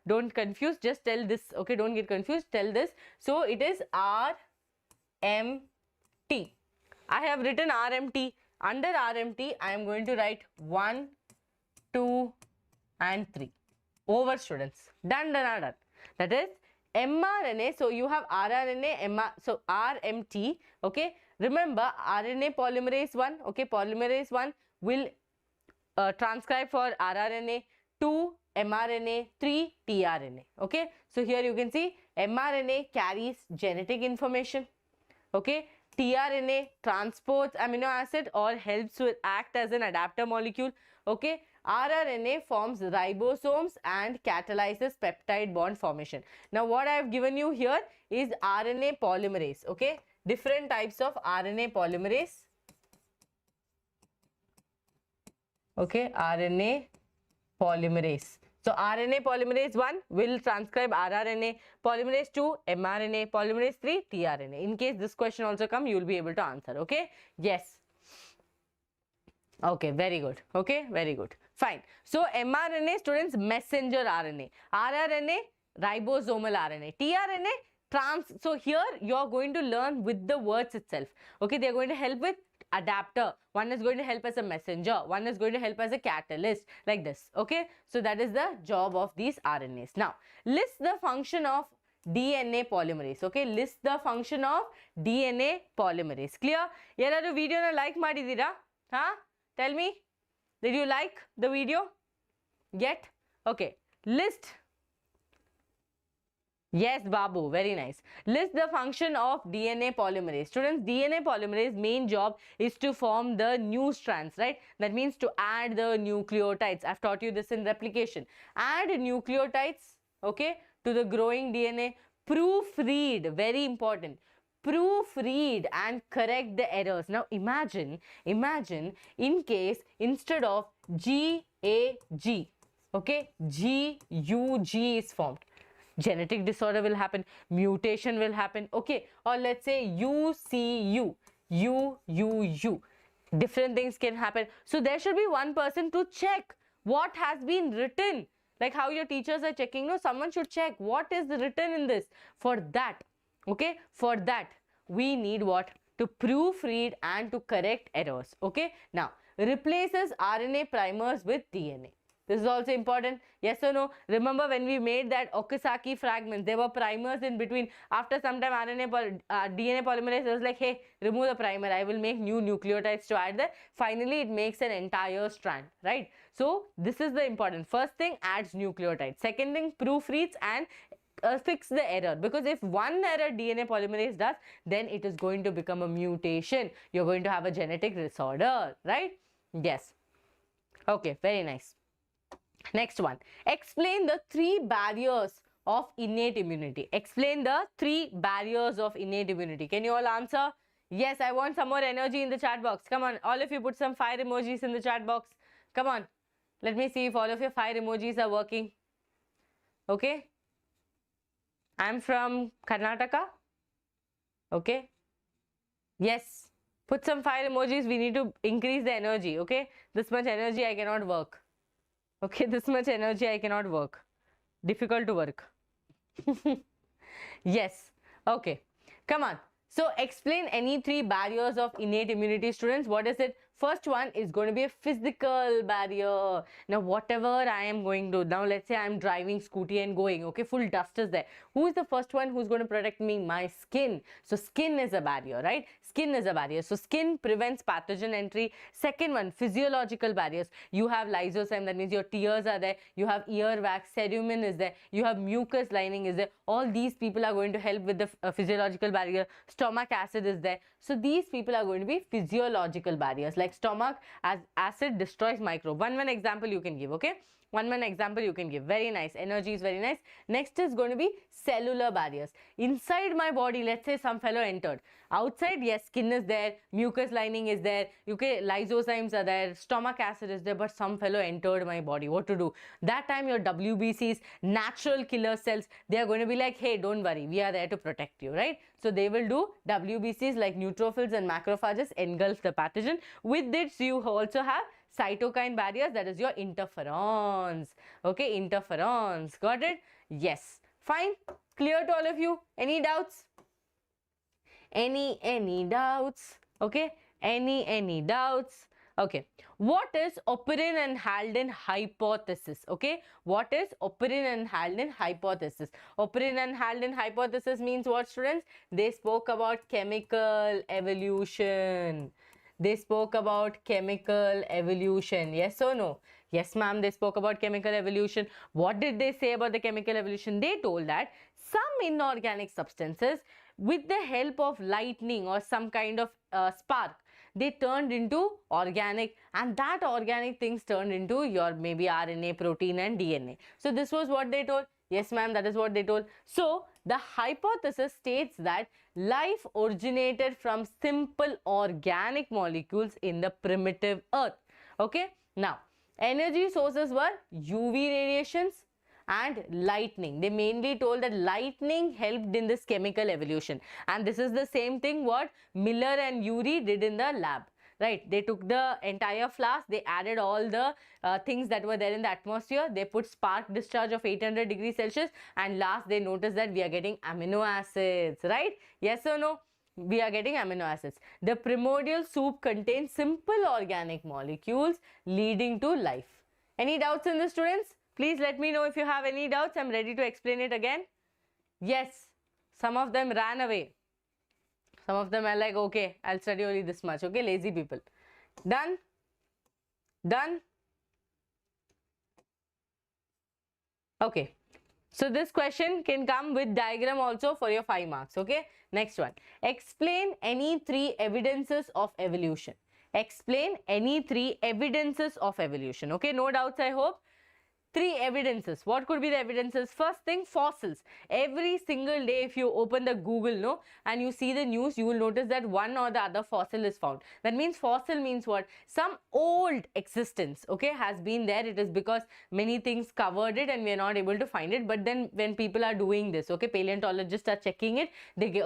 Speaker 1: don't confuse, just tell this. Okay, don't get confused, tell this. So it is RMT. I have written RMT. Under RMT, I am going to write 1, 2 and 3. Over, students. Done. That is mRNA. So you have rRNA, so RMT. Okay. Remember, RNA polymerase 1. Okay. Polymerase 1 will transcribe for rRNA, 2 mRNA, 3 tRNA. Okay. So here you can see mRNA carries genetic information. Okay. tRNA transports amino acid or helps to act as an adapter molecule. Okay. rRNA forms ribosomes and catalyzes peptide bond formation. Now what I have given you here is RNA polymerase. Okay. Different types of RNA polymerase. Okay. RNA polymerase. So RNA polymerase 1 will transcribe rRNA, polymerase 2 mRNA, polymerase 3 tRNA. In case this question also come, you will be able to answer. Okay. Yes. Okay, very good. Okay, very good. Fine. So mRNA, students, messenger RNA. rRNA, ribosomal RNA. tRNA, so here you are going to learn with the words itself. Okay, they are going to help with adapter. One is going to help as a messenger. One is going to help as a catalyst, like this. Okay, so that is the job of these RNAs. Now, list the function of DNA polymerase. Okay, list the function of DNA polymerase. Clear? Yelladu video na like madidira? Huh? Tell me, did you like the video? Yet? Okay, list. Yes, Babu, very nice. List the function of DNA polymerase. Students, DNA polymerase main job is to form the new strands, right? That means to add the nucleotides. I've taught you this in replication. Add nucleotides, okay, to the growing DNA. Proofread, very important. Proofread and correct the errors. Now imagine in case instead of GAG, okay, GUG is formed. Genetic disorder will happen, mutation will happen, okay, or let's say UCU, UUU, different things can happen. So there should be one person to check what has been written, like how your teachers are checking. No, someone should check what is written in this. For that, okay, for that we need what? To proofread and to correct errors. Okay, now replaces RNA primers with DNA. This is also important. Yes or no? Remember when we made that Okazaki fragments, there were primers in between. After some time, DNA polymerase was like, hey, remove the primer. I will make new nucleotides to add there. Finally, it makes an entire strand, right? So this is the important. First thing, adds nucleotides. Second thing, proofreads and fix the error, because if one error DNA polymerase does, then it is going to become a mutation. You're going to have a genetic disorder, right? Yes. Okay, very nice. Next one. Explain the 3 barriers of innate immunity. Explain the 3 barriers of innate immunity. Can you all answer? Yes, I want some more energy in the chat box. Come on, all of you put some fire emojis in the chat box. Come on. Let me see if all of your fire emojis are working. Okay. I'm from Karnataka. Okay. Yes. Put some fire emojis. We need to increase the energy. Okay. This much energy I cannot work. Okay. This much energy I cannot work. Difficult to work. Yes. Okay. Come on. So explain any 3 barriers of innate immunity, students. What is it? First one is going to be a physical barrier. Now, whatever I am going to, now let's say I'm driving scooty and going, okay, full dust is there. Who is the first one who's going to protect me? My skin. So skin is a barrier, right? Skin is a barrier. So skin prevents pathogen entry. Second one, physiological barriers. You have lysozyme, that means your tears are there. You have ear wax, cerumen is there. You have mucus lining is there. All these people are going to help with the physiological barrier. Stomach acid is there. So these people are going to be physiological barriers, like stomach as acid destroys microbe. One example you can give, okay? One example you can give. Very nice. Energy is very nice. Next is going to be cellular barriers. Inside my body, let's say some fellow entered. Outside, yes, skin is there, mucus lining is there, okay, lysozymes are there, stomach acid is there, but some fellow entered my body. What to do? That time your WBCs, natural killer cells, they are going to be like, hey, don't worry, we are there to protect you, right? So they will do WBCs like neutrophils and macrophages engulf the pathogen. With this, you also have cytokine barriers, that is your interferons. Okay, interferons. Got it? Yes. Fine. Clear to all of you? Any doubts? Any doubts? Okay. Any doubts? Okay. What is Operin and Halden hypothesis? Okay. What is Operin and Halden hypothesis? Operin and Halden hypothesis means what, students? They spoke about chemical evolution. They spoke about chemical evolution. Yes or no? Yes, ma'am. They spoke about chemical evolution. What did they say about the chemical evolution? They told that some inorganic substances, with the help of lightning or some kind of spark, they turned into organic, and that organic things turned into your maybe RNA, protein and DNA. So this was what they told. Yes, ma'am, that is what they told. So the hypothesis states that life originated from simple organic molecules in the primitive earth. Okay. Now, energy sources were UV radiations and lightning. They mainly told that lightning helped in this chemical evolution, and this is the same thing what Miller and Urey did in the lab, right? They took the entire flask, they added all the things that were there in the atmosphere, they put spark discharge of 800 degrees Celsius, and last they noticed that we are getting amino acids, right? Yes or no? We are getting amino acids. The primordial soup contains simple organic molecules leading to life. Any doubts in this, students? Please let me know if you have any doubts. I'm ready to explain it again. Yes, some of them ran away. Some of them are like, okay, I'll study only this much. Okay, lazy people. Done? Done? Okay. So this question can come with diagram also for your 5 marks. Okay. Next one. Explain any 3 evidences of evolution. Explain any 3 evidences of evolution. Okay. No doubts, I hope. 3 evidences. What could be the evidences? First thing, fossils. Every single day if you open the Google, no, and you see the news, you will notice that one or the other fossil is found. That means fossil means what? Some old existence, okay, has been there. It is because many things covered it and we are not able to find it. But then when people are doing this, okay, paleontologists are checking it, they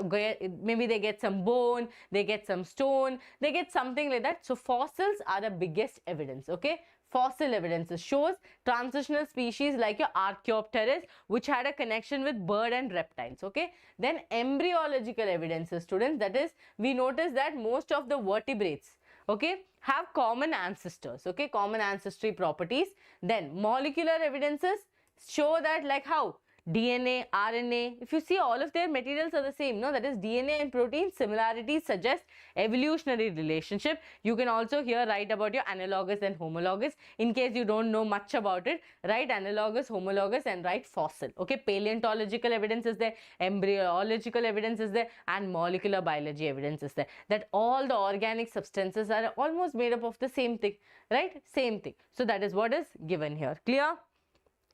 Speaker 1: maybe they get some bone, they get some stone, they get something like that. So fossils are the biggest evidence, okay. Fossil evidences shows transitional species like your Archaeopteryx, which had a connection with bird and reptiles, okay. Then embryological evidences, students, that is, we notice that most of the vertebrates, okay, have common ancestors, okay, common ancestry properties. Then molecular evidences show that, like how DNA, RNA, if you see, all of their materials are the same, no? That is, DNA and protein similarities suggest evolutionary relationship. You can also here write about your analogous and homologous. In case you don't know much about it, write analogous, homologous, and write fossil. Okay, paleontological evidence is there, embryological evidence is there, and molecular biology evidence is there. That all the organic substances are almost made up of the same thing, right? Same thing. So that is what is given here. Clear?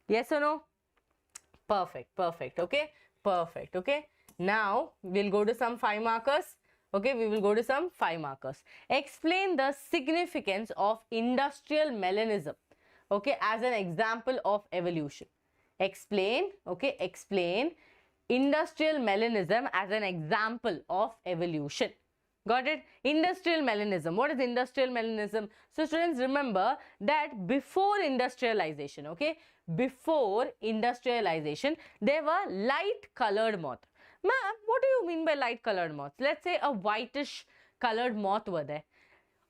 Speaker 1: Yes or no? Perfect, perfect, okay, perfect, okay. Now, we'll go to some 5 markers, okay, we will go to some 5 markers. Explain the significance of industrial melanism, okay, as an example of evolution. Explain, okay, explain industrial melanism as an example of evolution. Got it? Industrial melanism. What is industrial melanism? So students, remember that before industrialization, okay, before industrialization, there were light colored moths. Ma'am, what do you mean by light colored moths? Let's say a whitish colored moth were there.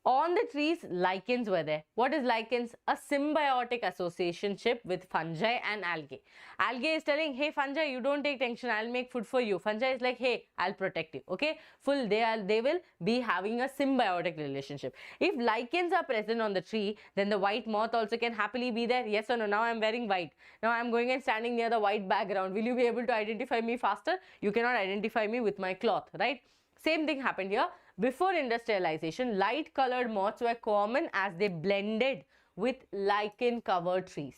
Speaker 1: On the trees, lichens were there. What is lichens? A symbiotic associationship with fungi and algae. Algae is telling, hey fungi, you don't take tension, I'll make food for you. Fungi is like, hey, I'll protect you. Okay, they will be having a symbiotic relationship. If lichens are present on the tree, then the white moth also can happily be there. Yes or no? Now I'm wearing white. Now I'm going and standing near the white background. Will you be able to identify me faster? You cannot identify me with my cloth, right? Same thing happened here. Before industrialization, light colored moths were common as they blended with lichen covered trees.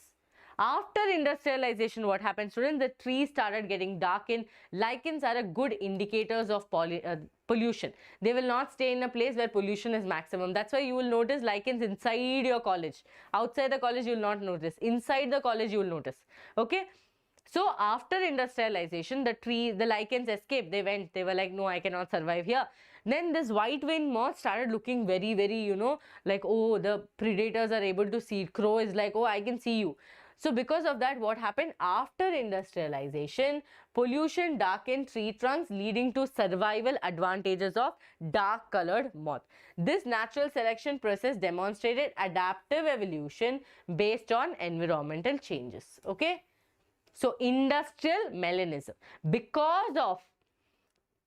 Speaker 1: After industrialization, what happened, students? The trees started getting darkened. Lichens are a good indicators of pollution. They will not stay in a place where pollution is maximum. That's why you will notice lichens inside your college. Outside the college, you will not notice. Inside the college, you will notice. Okay. So after industrialization, the lichens escaped. They were like, no, I cannot survive here. Then this white-winged moth started looking very, very, you know, like, oh, the predators are able to see. Crow is like, oh, I can see you. So because of that, what happened? After industrialization, pollution darkened tree trunks, leading to survival advantages of dark colored moth. This natural selection process demonstrated adaptive evolution based on environmental changes. Okay. So industrial melanism, because of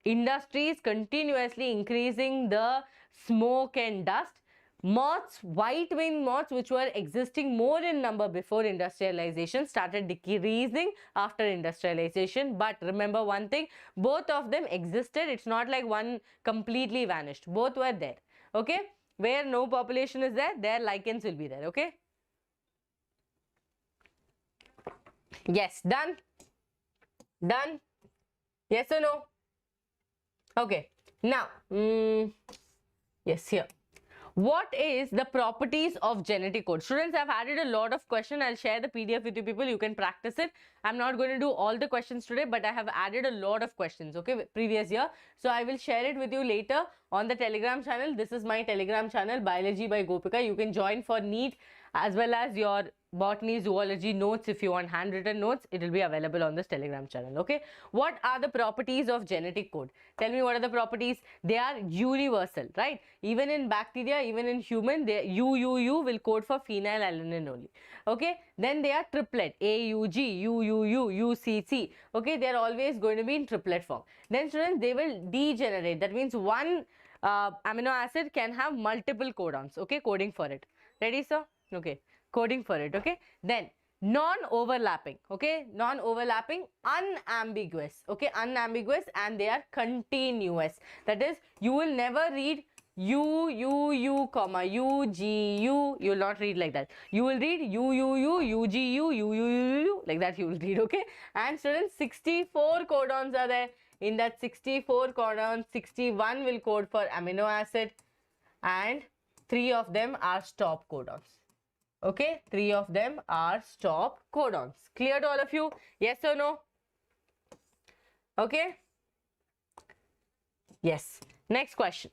Speaker 1: industries continuously increasing the smoke and dust, moths, white-winged moths, which were existing more in number before industrialization, started decreasing after industrialization. But remember one thing, both of them existed. It's not like one completely vanished. Both were there. Okay. Where no population is there lichens will be there. Okay. Yes, done? Done? Yes or no? Okay. Now, yes, here. What is the properties of genetic code? Students, I've added a lot of questions. I'll share the PDF with you people. You can practice it. I'm not going to do all the questions today, but I have added a lot of questions, okay, previous year. So I will share it with you later on the Telegram channel. This is my Telegram channel, Biology by Gopika. You can join for NEET as well as your botany, zoology notes. If you want handwritten notes, it will be available on this Telegram channel. Okay. What are the properties of genetic code? Tell me, what are the properties? They are universal, right? Even in bacteria, even in human, they UUU will code for phenylalanine only. Okay. Then they are triplet, AUG, UUU, UCC. Okay. They are always going to be in triplet form. Then students, they will degenerate. That means one amino acid can have multiple codons. Okay. Coding for it. Ready, sir? Okay. Coding for it. Okay. Then non-overlapping. Okay. Non-overlapping, unambiguous. Okay. Unambiguous, and they are continuous. That is, you will never read U, comma, UGU. You will not read like that. You will read UUU, UGU, UUU, like that you will read. Okay. And students, 64 codons are there. In that 64 codons, 61 will code for amino acid, and 3 of them are stop codons. Okay, 3 of them are stop codons. Clear to all of you? Yes or no? Okay. Yes. Next question.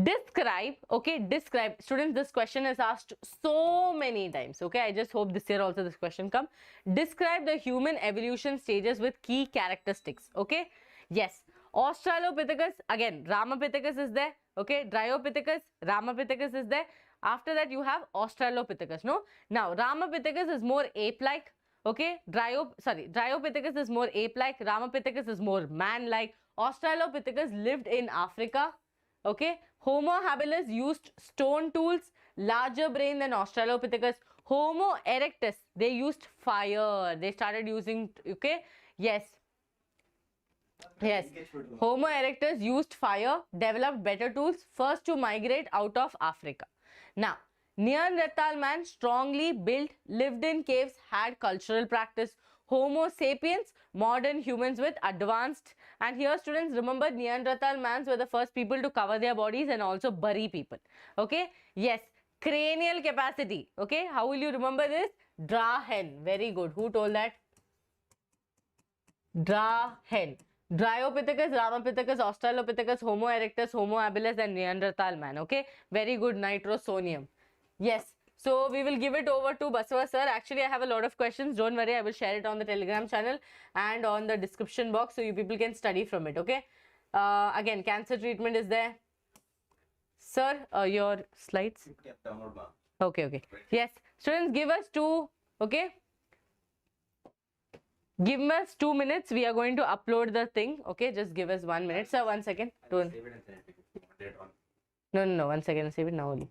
Speaker 1: Describe, okay, describe. Students, this question is asked so many times. Okay, I just hope this year also this question come. Describe the human evolution stages with key characteristics. Okay. Yes. Australopithecus, again, Ramapithecus is there. Okay, Dryopithecus, Ramapithecus is there. After that, you have Australopithecus. No, now Ramapithecus is more ape-like. Okay, Dryopithecus is more ape-like. Ramapithecus is more man-like. Australopithecus lived in Africa. Okay, Homo habilis used stone tools, larger brain than Australopithecus. Homo erectus, they used fire. They started using, okay, yes. Yes, Homo erectus used fire, developed better tools, first to migrate out of Africa. Now, Neanderthal man, strongly built, lived in caves, had cultural practice. Homo sapiens, modern humans with advanced. And here students, remember Neanderthal mans were the first people to cover their bodies and also bury people. Okay, yes, cranial capacity. Okay, how will you remember this? Drahen. Very good. Who told that? Drahen. Dryopithecus, Ramapithecus, Australopithecus, Homo erectus, Homo habilis and Neanderthal man. Okay, very good. Nitrosonium. Yes. So we will give it over to Basava sir. Actually, I have a lot of questions. Don't worry, I will share it on the Telegram channel and on the description box so you people can study from it. Okay. Again, cancer treatment is there. Sir, your slides. Okay, okay. Yes, students, give us two. Okay. Give us 2 minutes. We are going to upload the thing. Okay, just give us 1 minute. Sir, 1 second. No, no, no. 1 second. Save it now only.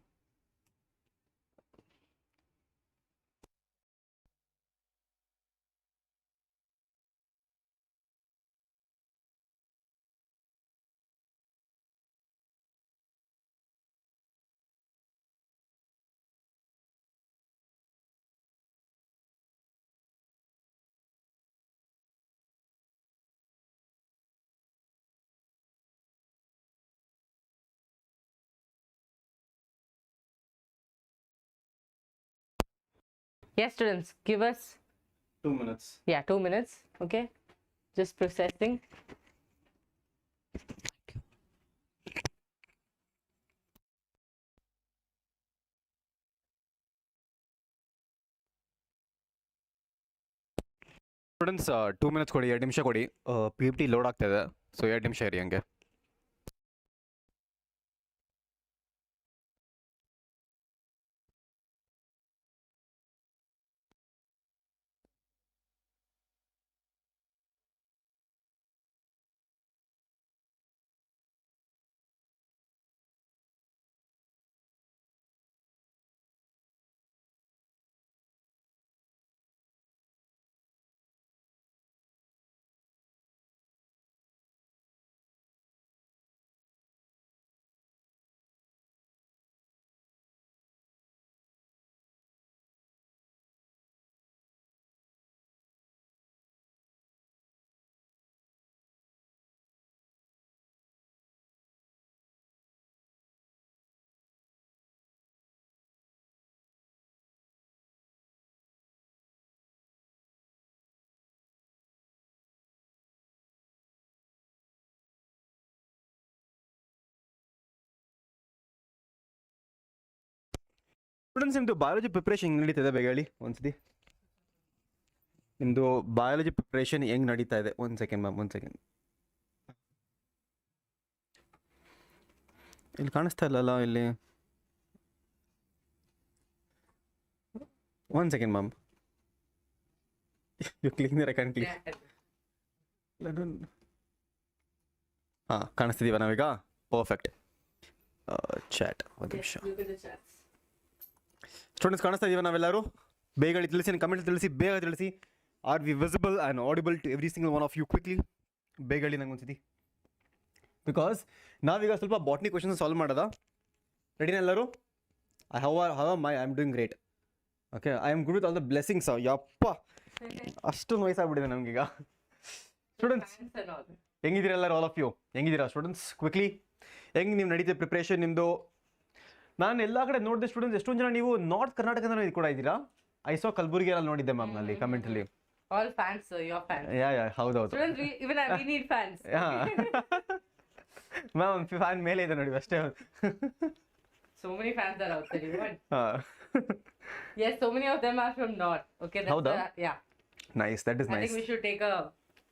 Speaker 1: Yes, students, give us
Speaker 2: 2 minutes.
Speaker 1: Yeah, 2 minutes. Okay, just processing.
Speaker 2: Students 2 minutes ಕೊಡಿ, 2 ನಿಮಿಷ ಕೊಡಿ. PPT load ಆಗ್ತಾ ಇದೆ, so 2 ನಿಮಿಷ ಇರಿ ಹಂಗೆ. Students, ನಿಮ್ಮದು biology preparation ಹೆಂಗೆ ನಡೀತಾ ಇದೆ ಬೇಗ ಹೇಳಿ ಒಂದ್ಸತಿ. ನಿಮ್ಮದು ಬಯಾಲಜಿ ಪ್ರಿಪ್ರೇಷನ್ ಹೆಂಗೆ ನಡೀತಾ ಇದೆ? 1 ಸೆಕೆಂಡ್ ಮ್ಯಾಮ್, 1 ಸೆಕೆಂಡ್. ಇಲ್ಲಿ ಕಾಣಿಸ್ತಾ ಇಲ್ಲಲ್ಲ ಇಲ್ಲಿ. 1 second ma'am. You click I can click. ಹಾಂ, ಕಾಣಿಸ್ತಿದ್ದೀವ ನಾವೀಗ? ಪರ್ಫೆಕ್ಟ್. ಚಾಟ್ 1 ನಿಮಿಷ. ಸ್ಟೂಡೆಂಟ್ಸ್, ಕಾಣಿಸ್ತಾ ಇದೀವ ನಾವೆಲ್ಲರೂ? ಬೇಗ ತಿಳಿಸಿ, ಕಮೆಂಟ್ ತಿಳಿಸಿ, ಬೇಗ ತಿಳಿಸಿ. Are we visible and audible to every single one of you? Quickly ಬೇಗ ಹೇಳಿ ನಂಗೆ ಒಂದ್ಸತಿ. ಬಿಕಾಸ್ ನಾವೀಗ ಸ್ವಲ್ಪ ಬಾಟ್ನಿ ಕ್ವೆಶನ್ಸ್ ಸಾಲ್ವ್ ಮಾಡೋದ. ರೆಡಿನ ಎಲ್ಲರೂ? I am doing great. Okay, I am good with all the blessings. ಯಪ್ಪ, ಅಷ್ಟೊಂದು ವಯಸ್ಸಾಗ್ಬಿಟ್ಟಿದೆ ನಮಗೀಗ. ಸ್ಟೂಡೆಂಟ್ಸ್, ಹೆಂಗಿದ್ದೀರಾ ಎಲ್ಲರೂ? ಆಲ್ ಆಫ್ ಯು ಹೆಂಗಿದ್ದೀರಾ ಸ್ಟೂಡೆಂಟ್ಸ್? ಕ್ವಿಕ್ಲಿ ಹೆಂಗೆ ನೀವು ನಡೀತಿದೆ ಪ್ರಿಪ್ರೇಷನ್ ನಿಮ್ಮದು? ನಾನು ಎಲ್ಲ ಕಡೆ ನೋಡಿದೆ ಸ್ಟೂಡೆಂಟ್ಸ್, ಎಷ್ಟೊಂದು ಜನ ನೀವು ನಾರ್ತ್ ಕರ್ನಾಟಕದ ಕೂಡ ಇದ್ದೀರಾ. ಐ ಸೋ ಕಲಬುರಗಿಯಲ್ಲಿ ನೋಡಿದ್ದೆ ಮ್ಯಾಮ್ ನಲ್ಲಿ ಕಮೆಂಟಲ್ಲಿ.
Speaker 1: All fans, sir, your fans.
Speaker 2: ಯಾ ಹೌದೌದು.
Speaker 1: Students, even we need fans.
Speaker 2: Ma'am fan ಮೇಲೆ ಇದೆ ನೋಡಿ ಅಷ್ಟೇ.
Speaker 1: So many fans are out there, even. Yes, so many of them are from north. Okay, that's
Speaker 2: Howda?
Speaker 1: yeah.
Speaker 2: Nice, that is nice.
Speaker 1: I think we should take a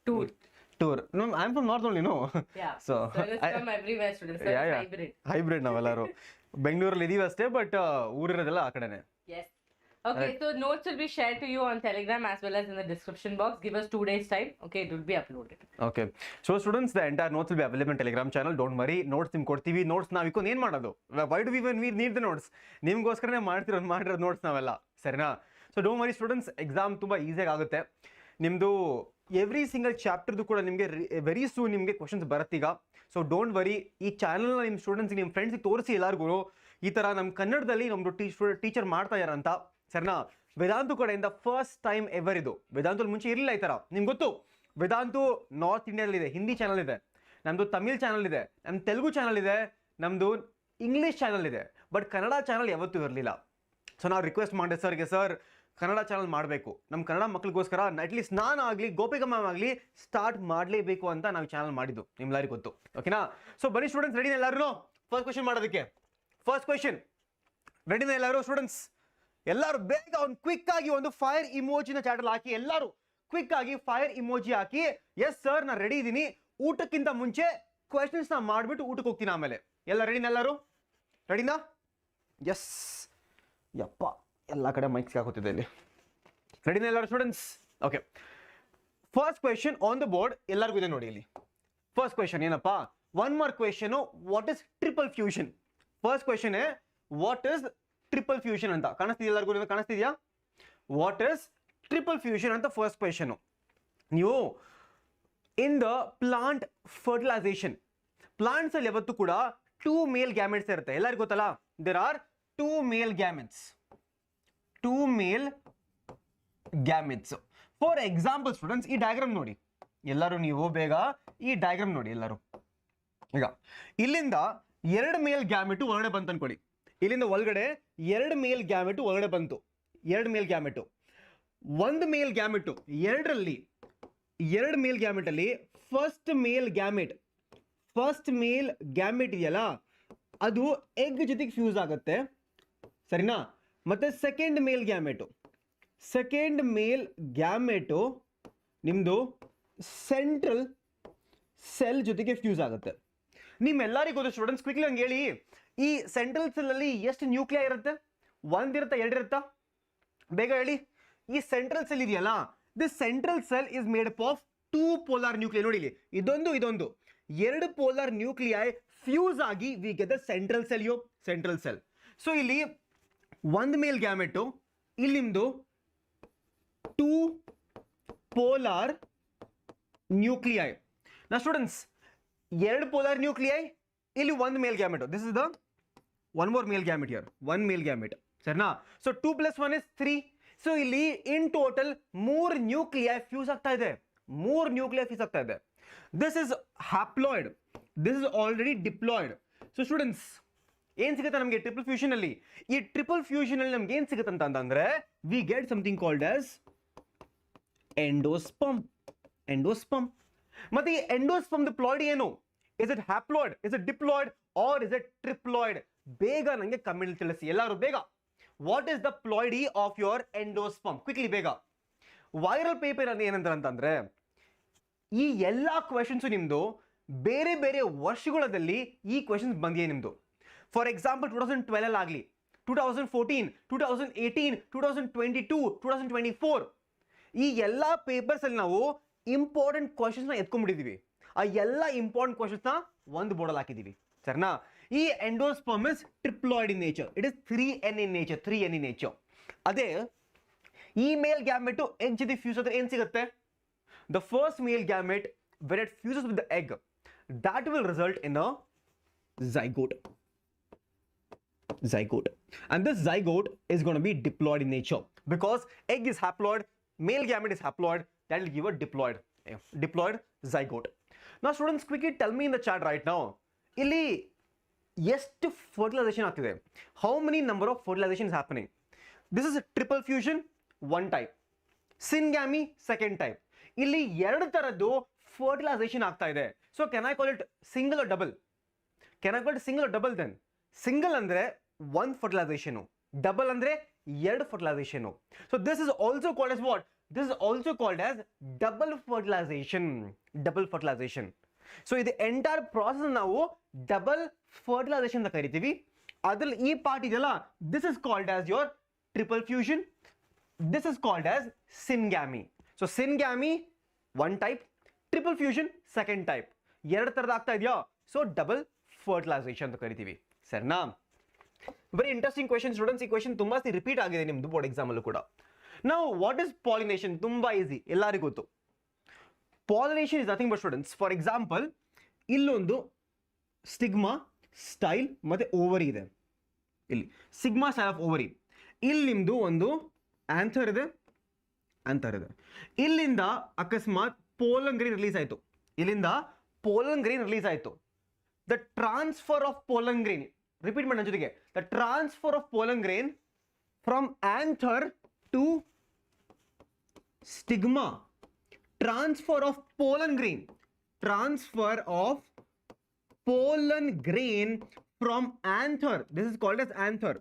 Speaker 1: tour.
Speaker 2: tour. No, I'm from North only, no.
Speaker 1: Yeah.
Speaker 2: So
Speaker 1: So it's from everywhere, students. So
Speaker 2: yeah,
Speaker 1: it's
Speaker 2: yeah.
Speaker 1: hybrid.
Speaker 2: Hybrid ನಾವೆಲ್ಲರೂ ಬೆಂಗಳೂರಲ್ಲಿ ಇದೀವಿ ಅಷ್ಟೇ, but ಊರಿರೋದೆಲ್ಲ ಆ ಕಡೆನೆ.
Speaker 1: Yes. Okay, so notes will be shared to you on Telegram as well as in the description box. Give us 2 days time. Okay, it will be uploaded.
Speaker 2: Okay. So students, the entire notes will be available on Telegram channel. Don't worry. Notes ನಿಮ್ಗೆ ಕೊಡ್ತೀವಿ. Notes ನಾವು ಇಕ್ಕೊಂಡು ಏನು ಮಾಡೋದು? Why do we even need the notes? ನಿಮ್ಗೋಸ್ಕರನೇ ಮಾಡಿರೋ notes ನಾವೆಲ್ಲ, ಸರಿನಾ? So don't worry students, exam ತುಂಬ ಈಸಿಯಾಗಿ ಆಗುತ್ತೆ. ನಿಮ್ಮದು ಎವ್ರಿ ಸಿಂಗಲ್ ಚಾಪ್ಟರ್ದು ಕೂಡ ನಿಮಗೆ ವೆರಿ ಸೂನ್ ನಿಮಗೆ ಕ್ವಶನ್ಸ್ ಬರುತ್ತೀಗ. ಸೊ ಡೋಂಟ್ ವರಿ, ಈ ಚಾನಲ್ನ ನಿಮ್ಮ ಸ್ಟೂಡೆಂಟ್ಸ್ಗೆ, ನಿಮ್ಮ ಫ್ರೆಂಡ್ಸ್ಗೆ ತೋರಿಸಿ ಎಲ್ಲರಿಗೂ ಈ ಥರ ನಮ್ಮ ಕನ್ನಡದಲ್ಲಿ ನಮ್ಮದು ಟೀಚರ್ ಮಾಡ್ತಾ ಇದ್ದಾರಂತ, ಸರಿನಾ? ವೇದಾಂತು ಕಡೆಯಿಂದ ಫಸ್ಟ್ ಟೈಮ್ ಎವರ್ ಇದು. ವೇದಾಂತಲ್ಲಿ ಮುಂಚೆ ಇರಲಿಲ್ಲ ಈ ಥರ. ನಿಮ್ಗೆ ಗೊತ್ತು, ವೇದಾಂತು ನಾರ್ತ್ ಇಂಡಿಯಾದಲ್ಲಿದೆ, ಹಿಂದಿ ಚಾನಲ್ ಇದೆ, ನಮ್ಮದು ತಮಿಳ್ ಚಾನಲ್ ಇದೆ, ನಮ್ಮ ತೆಲುಗು ಚಾನಲ್ ಇದೆ, ನಮ್ಮದು ಇಂಗ್ಲೀಷ್ ಚಾನಲ್ ಇದೆ, ಬಟ್ ಕನ್ನಡ ಚಾನಲ್ ಯಾವತ್ತೂ ಇರಲಿಲ್ಲ. ಸೊ ನಾವು ರಿಕ್ವೆಸ್ಟ್ ಮಾಡಿದೆ ಸರ್ಗೆ, ಸರ್ ಕನ್ನಡ ಚಾನಲ್ ಮಾಡಬೇಕು, ನಮ್ಮ ಕನ್ನಡ ಮಕ್ಕಳಿಗೋಸ್ಕರ ಅಟ್ಲೀಸ್ಟ್ ನಾನು ಆಗಲಿ ಗೋಪಿಕಾ ಮ್ಯಾಮ್ ಆಗಲಿ ಸ್ಟಾರ್ಟ್ ಮಾಡಲೇಬೇಕು ಅಂತ ನಾವು ಚಾನಲ್ ಮಾಡಿದ್ದು, ನಿಮ್ಮೆಲ್ಲರಿಗೂ ಗೊತ್ತು. ಓಕೆನಾ? ಸೊ ಬನ್ನಿ ಸ್ಟೂಡೆಂಟ್ಸ್, ರೆಡಿನ ಎಲ್ಲರೂ ಫಸ್ಟ್ ಕ್ವೆಶನ್ ಮಾಡೋದಕ್ಕೆ? ಫಸ್ಟ್ ಕ್ವೆಶನ್ ರೆಡಿನ ಎಲ್ಲರೂ ಸ್ಟೂಡೆಂಟ್ಸ್? ಎಲ್ಲರೂ ಬೇಗ ಒಂದು ಕ್ವಿಕ್ ಆಗಿ ಒಂದು ಫೈರ್ ಇಮೋಜಿನ ಚಾಟಲ್ ಹಾಕಿ, ಎಲ್ಲರೂ ಕ್ವಿಕ್ ಆಗಿ ಫೈರ್ ಇಮೋಜಿ ಹಾಕಿ. ಎಸ್ ಸರ್ ನಾನು ರೆಡಿ ಇದ್ದೀನಿ, ಊಟಕ್ಕಿಂತ ಮುಂಚೆ ಕ್ವೆಶನ್ಸ್ ನ ಮಾಡಿಬಿಟ್ಟು ಊಟಕ್ಕೆ ಹೋಗ್ತೀನಿ ಆಮೇಲೆ. ಎಲ್ಲ ರೆಡಿನ ಎಲ್ಲರೂ? ರೆಡಿನಾ? ಎಸ್. ಯಪ್ಪ, ಎಲ್ಲ ಕಡೆ ಮೈಕ್ಸ್ ಹಾಕೋತಿದೆ ಇಲ್ಲಿ. ರೆಡಿನ ಎಲ್ಲರೂ students? Okay, first question on the board ಎಲ್ಲರಿಗೂ ಇದೆ ನೋಡಿ ಇಲ್ಲಿ. ಫಸ್ಟ್ ಕ್ವೆಶನ್ ಏನಪ್ಪ? One mark question. What is triple fusion? First question what is triple fusion ಅಂತ ಕಾಣಿಸ್ತಿದೆಯಾ ಎಲ್ಲರಿಗೂ? ಕಾಣಿಸ್ತಿದ್ಯಾ? ವಾಟ್ ಇಸ್ ಟ್ರಿಪಲ್ ಫ್ಯೂಷನ್ ಅಂತ ಫಸ್ಟ್ ಕ್ವೆಶನ್. ನೀವು in the plant fertilization, plants ಅಲ್ಲಿ ಯಾವತ್ತೂ ಕೂಡ 2 ಮೇಲ್ ಗ್ಯಾಮೆಟ್ಸ್ ಇರುತ್ತೆ, ಎಲ್ಲರಿಗೂ ಗೊತ್ತಲ್ಲ? There are 2 male gametes. 2 male gametes. For example students, ಈ ಡಯಾಗ್ರಾಮ್ ನೋಡಿ ಎಲ್ಲರೂ, ನೀವು ಬೇಗ ಈ ಡಯಾಗ್ರಾಮ್ ನೋಡಿ ಎಲ್ಲರೂ. ಈಗ ಇಲ್ಲಿಂದ 2 ಮೇಲ್ ಗ್ಯಾಮೆಟ್ ಹೊರಗಡೆ ಬಂತು ಅನ್ಕೊಳ್ಳಿ. ಇಲ್ಲಿಂದ ಒಳಗಡೆ 2 ಮೇಲ್ ಗ್ಯಾಮೆಟ್ ಹೊರಗಡೆ ಬಂತು. 2 ಮೇಲ್ ಗ್ಯಾಮೆಟ್, 1 ಮೇಲ್ ಗ್ಯಾಮೆಟ್, 2 ಮೇಲ್ ಗ್ಯಾಮೆಟ್ ಅಲ್ಲಿ ಫಸ್ಟ್ ಮೇಲ್ ಗ್ಯಾಮೆಟ್ ಇದೆಯಲ್ಲ, ಅದು ಎಗ್ ಜೊತೆಗೆ ಫ್ಯೂಸ್ ಆಗುತ್ತೆ, ಸರಿನಾ? ಮತ್ತೆ ಸೆಕೆಂಡ್ ಮೇಲ್ ಗ್ಯಾಮೆಟು ನಿಮ್ದು ಸೆಂಟ್ರಲ್ ಸೆಲ್ ಜೊತೆಗೆ ಫ್ಯೂಸ್ ಆಗುತ್ತೆ. ನಿಮ್ಮೆಲ್ಲರಿಗೂ ಗೊತ್ತು ಸ್ಟೂಡೆಂಟ್ಸ್, ಕ್ವಿಕ್ಲಿ ಹಂಗೆ ಹೇಳಿ, ಈ ಸೆಂಟ್ರಲ್ ಸೆಲ್ ಅಲ್ಲಿ ಎಷ್ಟು ನ್ಯೂಕ್ಲಿಯಾ ಇರುತ್ತೆ? 1 ಇರುತ್ತಾ, 2 ಇರುತ್ತಾ? ಬೇಗ ಹೇಳಿ. ಈ ಸೆಂಟ್ರಲ್ ಸೆಲ್ ಇದೆಯಲ್ಲ, this central cell is made up of 2 polar nuclei. ನೋಡಿ ಇಲ್ಲಿ, ಇದೊಂದು 2 ಪೋಲಾರ್ ನ್ಯೂಕ್ಲಿಯೈ ಫ್ಯೂಸ್ ಆಗಿ we get the central cell. So ಇಲ್ಲಿ 1 ಮೇಲ್ ಗ್ಯಾಮೆಟ್, ಇಲ್ಲಿ ನಿಮ್ದು 2 ಪೋಲಾರ್ ನ್ಯೂಕ್ಲಿಯೈ. ನಾ ಸ್ಟೂಡೆಂಟ್ಸ್, 2 ಪೋಲಾರ್ ನ್ಯೂಕ್ಲಿಯೈ, ಇಲ್ಲಿ 1 male gamete. This is the 1 more male gamete here, 1 male gamete, ಸರಿನಾ? So 2 + 1 is 3. ಸೊ ಇಲ್ಲಿ ಇನ್ ಟೋಟಲ್ 3 ನ್ಯೂಕ್ಲಿಯೈ ಫ್ಯೂಸ್ ಆಗ್ತಾ ಇದೆ. This is haploid, this is already diploid. So students, ಏನ್ ಸಿಗುತ್ತೆ ನಮಗೆ triple fusion ಅಲ್ಲಿ? ಈ ಟ್ರಿಪಲ್ ಫ್ಯೂಷನ್ ಅಲ್ಲಿ ನಮ್ಗೆ ಏನ್ ಸಿಗುತ್ತೆ ಅಂತಂದ್ರೆ, we get something called as endosperm. ಮತ್ತೆ ಈ ಎಂಡೋಸ್ಪರ್ಮ್ ಪ್ಲಾಯ್ಡ್ ಏನು? Is it haploid, is it diploid, or is it triploid? ಬೇಗ ನನಗೆ ಕಮೆಂಟ್ ತಿಳಿಸಿ ಎಲ್ಲರೂ ಬೇಗ. What is the ploidy of your endosperm? Quickly ಬೇಗ. ವೈರಲ್ ಪೇಪರ್ ಅಲ್ಲಿ ಏನಂತಂದ್ರೆ, ಈ ಎಲ್ಲಾ ಕ್ವೆಶನ್ಸ್ ನಿಮ್ದು ಬೇರೆ ಬೇರೆ ವರ್ಷಗಳಲ್ಲಿ ಈ ಕ್ವೆಶನ್ಸ್ ಬಂದಿದೆ ನಿಮ್ದು. ಫಾರ್ ಎಕ್ಸಾಂಪಲ್ 2012 ಆಗಲಿ, 2014, 2018, 2022, 2024, ಈ ಎಲ್ಲಾ ಪೇಪರ್ಸ್ ಅಲ್ಲಿ ನಾವು ಇಂಪಾರ್ಟೆಂಟ್ ಕ್ವೆಶನ್ಸ್ ನ ಎತ್ಕೊಂಡ್ಬಿಟ್ಟಿದೀವಿ. ಆ ಎಲ್ಲ ಇಂಪಾರ್ಟೆಂಟ್ ಕ್ವೆಶನ್ಸ್ ನ ಒಂದು ಬೋರ್ಡಲ್ಲಿ ಹಾಕಿದೀವಿ, ಸರಿನಾ? ಈ endosperm is triploid in nature, it is 3n in nature. ಅದೇ ಈ ಮೇಲ್ ಗ್ಯಾಮೆಟ್ ಎಗ್ ಜೊತೆ ಫ್ಯೂಸ್ ಆದ್ರೆ ಏನ್ ಸಿಗುತ್ತೆ? The first male gamete when it fuses with the egg, that will result in a zygote. And this zygote is going to be diploid in nature, because egg is haploid, male gamete is haploid, that will give a diploid zygote. Now students, quickly tell me in the chat right now, illi ಎಷ್ಟು fertilization ಆಗ್ತಿದೆ? How many number of fertilization is happening? This is a triple fusion, one type. Syngamy, second type. ಇಲ್ಲಿ 2 ತರದ್ದು fertilization ಆಗ್ತಾ ಇದೆ. So can I call it single or double? Then single ಅಂದ್ರೆ 1 fertilization, double ಅಂದ್ರೆ 2 fertilization. So this is also called as what? this is also called as double fertilization. Double fertilization. So ಇದು entire process ನಾವು double fertilisation ಅಂತ ಕರಿತೀವಿ. ಅದ್ರಲ್ಲಿ ಈ part ಇದೆಯಲ್ಲ, this is called as your triple fusion. This is called as ಸಿನ್ಗ್ಯಾಮಿ. So ಸಿನ್ಗ್ಯಾಮಿ one type, triple fusion second type. ಎರಡು ಥರದ ಆಗ್ತಾ ಇದೆಯಾ? ಸೊ ಡಬಲ್ ಫರ್ಟಿಲೈಸೇಷನ್ ಅಂತ ಕರಿತೀವಿ. ಸರಿನಾ? Very interesting question students. ಈ ಕ್ವೆಶನ್ ತುಂಬಾ ರಿಪೀಟ್ ಆಗಿದೆ ನಿಮ್ದು ಬೋರ್ಡ್ ಎಕ್ಸಾಮ್ ಅಲ್ಲೂ ಕೂಡ. ನಾವು ವಾಟ್ ಇಸ್ ಪಾಲಿನೇಷನ್? ತುಂಬಾ ಈಸಿ, ಎಲ್ಲರಿಗೂ ಗೊತ್ತು. Pollination is nothing but students, for example ಇಲ್ಲೊಂದು ಸ್ಟಿಗ್ಮಾ, ಸ್ಟೈಲ್ ಮತ್ತೆ ಓವರಿ ಇದೆ. ಇಲ್ಲಿ ಸಿಗ್ಮಾ ಸ್ಟೈಲ್ ಆಫ್ ಓವರಿ. ಇಲ್ಲಿ ನಿಮ್ದು ಒಂದು ಆಂಥರ್ ಇದೆ, ಆಂಥರ್ ಇದೆ. ಇಲ್ಲಿಂದ ಅಕಸ್ಮಾತ್ ಪೋಲನ್ ಗ್ರೇನ್ ರಿಲೀಸ್ ಆಯಿತು. ಇಲ್ಲಿಂದ ಪೋಲನ್ ಗ್ರೇನ್ ರಿಲೀಸ್ ಆಯಿತು. The transfer of pollen grain, repeat ಮಾಡಿ ನನ್ನ ಜೊತೆಗೆ, the transfer of pollen grain from anther to stigma. Transfer of pollen grain, transfer of pollen grain from anther, this is called as anther,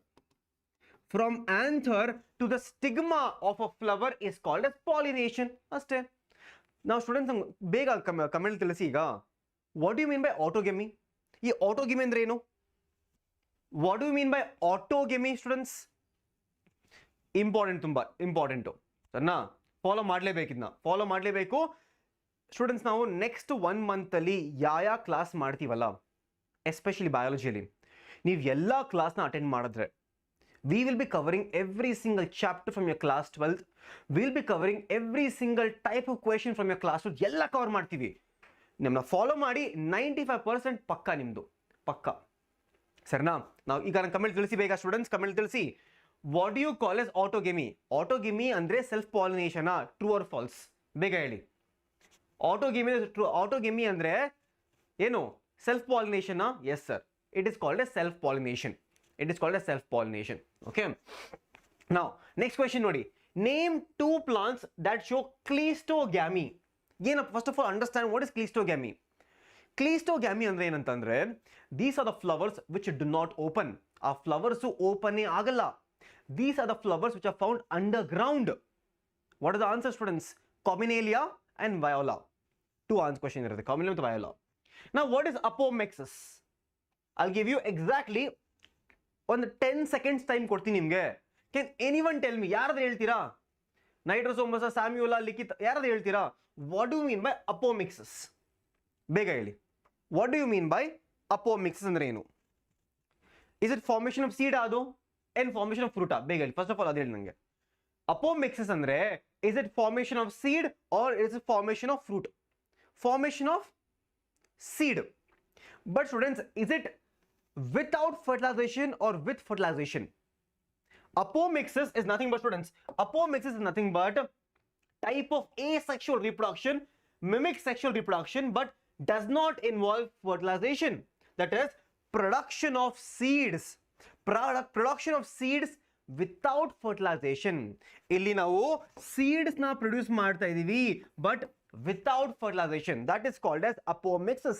Speaker 2: from anther to the stigma of a flower is called as pollination. ಅಷ್ಟೇ. ನಾವು students ಬೇಗ comment ತಿಳಿಸಿ. ಈಗ what you mean by autogamy? ಈ autogamy ಅಂದ್ರೆ ಏನು? What you mean by autogamy students? Important, ತುಂಬಾ important. ಸರಿನಾ? ಫಾಲೋ ಮಾಡಲೇಬೇಕು, ಇದನ್ನ ಫಾಲೋ ಮಾಡಲೇಬೇಕು ಸ್ಟೂಡೆಂಟ್ಸ್. ನಾವು ನೆಕ್ಸ್ಟ್ 1 ಮಂತಲ್ಲಿ ಯಾವ ಕ್ಲಾಸ್ ಮಾಡ್ತೀವಲ್ಲ, ಎಸ್ಪೆಷಲಿ ಬಯಾಲಜಿಯಲ್ಲಿ, ನೀವು ಎಲ್ಲ ಕ್ಲಾಸ್ನ ಅಟೆಂಡ್ ಮಾಡಿದ್ರೆ we will be covering every single chapter from your class 12th. Will be covering every single type of question from your class 12th. ಎಲ್ಲ ಕವರ್ ಮಾಡ್ತೀವಿ. ನಿಮ್ಮನ್ನ ಫಾಲೋ ಮಾಡಿ 95% ಪಕ್ಕ ನಿಮ್ಮದು, ಪಕ್ಕ. ಸರಿನಾ? ನಾವು ಈಗ ನಾನು ಕಮೆಂಟ್ ತಿಳಿಸಿ ಬೇಗ ಸ್ಟೂಡೆಂಟ್ಸ್, ಕಮೆಂಟ್ ತಿಳಿಸಿ. What you call as autogamy? Autogamy ಅಂದ್ರೆ self pollination, true or false? ಬೇಗ ಹೇಳಿ. ಆಟೋಗೆಮಿ ಅಂದ್ರೆ ಏನು? Self pollination? Yes sir, it is called as self pollination. It is called as self pollination. Okay. Now next question ನೋಡಿ. Name 2 plants that show cleistogamy. ಏನು? First of all understand what is cleistogamy. Cleistogamy ಅಂದ್ರೆ ಏನಂತಂದ್ರೆ, these are the flowers which do not open. ಆ flowers open ಆಗಲ್ಲ. These are the flowers which are found underground. What are the answers students? Comminalia and Viola. 2 answer question iruthe, Comminalia and Viola. Now what is apomixis? I'll give you exactly on the 10 seconds time ಕೊಡ್ತೀನಿ ನಿಮಗೆ. Can anyone tell me? ಯಾರಾದ್ರೂ ಹೇಳ್ತೀರಾ? ನೈಟ್ರೋಸೋಮಸ್, ಸ್ಯಾಮ್ಯುಲಾ, ಲಿಖಿತ್, ಯಾರಾದ್ರೂ ಹೇಳ್ತೀರಾ? What do you mean by apomixis? ಬೇಗ ಹೇಳಿ. What do you mean by apomixis ಅಂದ್ರೆ ಏನು? Is it formation of seed ಅದು? and formation of fruit? ಬೇಗ ಹೇಳಿ. ಫಸ್ಟ್ ಆಫ್ ಆಲ್ ಅದು ಹೇಳಿ ನನಗೆ. apomixis ಅಂದ್ರೆ is it formation of seed or is it formation of fruit? Formation of seed. But students, is it without fertilization or with fertilization? Apomixis is nothing but students, apomixis is nothing but type of asexual reproduction, mimics sexual reproduction but does not involve fertilization. That is production of seeds. Production of seeds without fertilization. ಇಲ್ಲಿ ನಾವು seeds ನ produce ಮಾಡ್ತಾ ಇದೀವಿ but without fertilization. That is called as apomixis.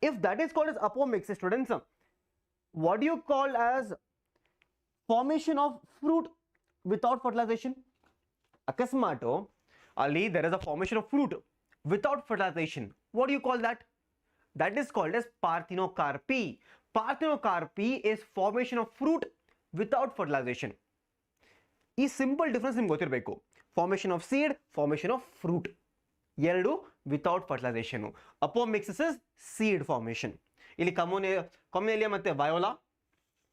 Speaker 2: If that is called as apomixis students, what do you call as formation of fruit without fertilization? ಅಕಸ್ಮಾತು ಅಲ್ಲಿ there is a formation of fruit without fertilization. What do you call that? That is called as parthenocarpy. Parthenocarpy is formation of fruit without fertilization. ಈ simple difference ನಿಮ್ಗೆ ಗೊತ್ತಿರಬೇಕು. Formation of seed, formation of fruit, ಎರಡು without fertilization. Apomixis is seed formation. ಇಲ್ಲಿ Commelina ಮತ್ತೆ Viola,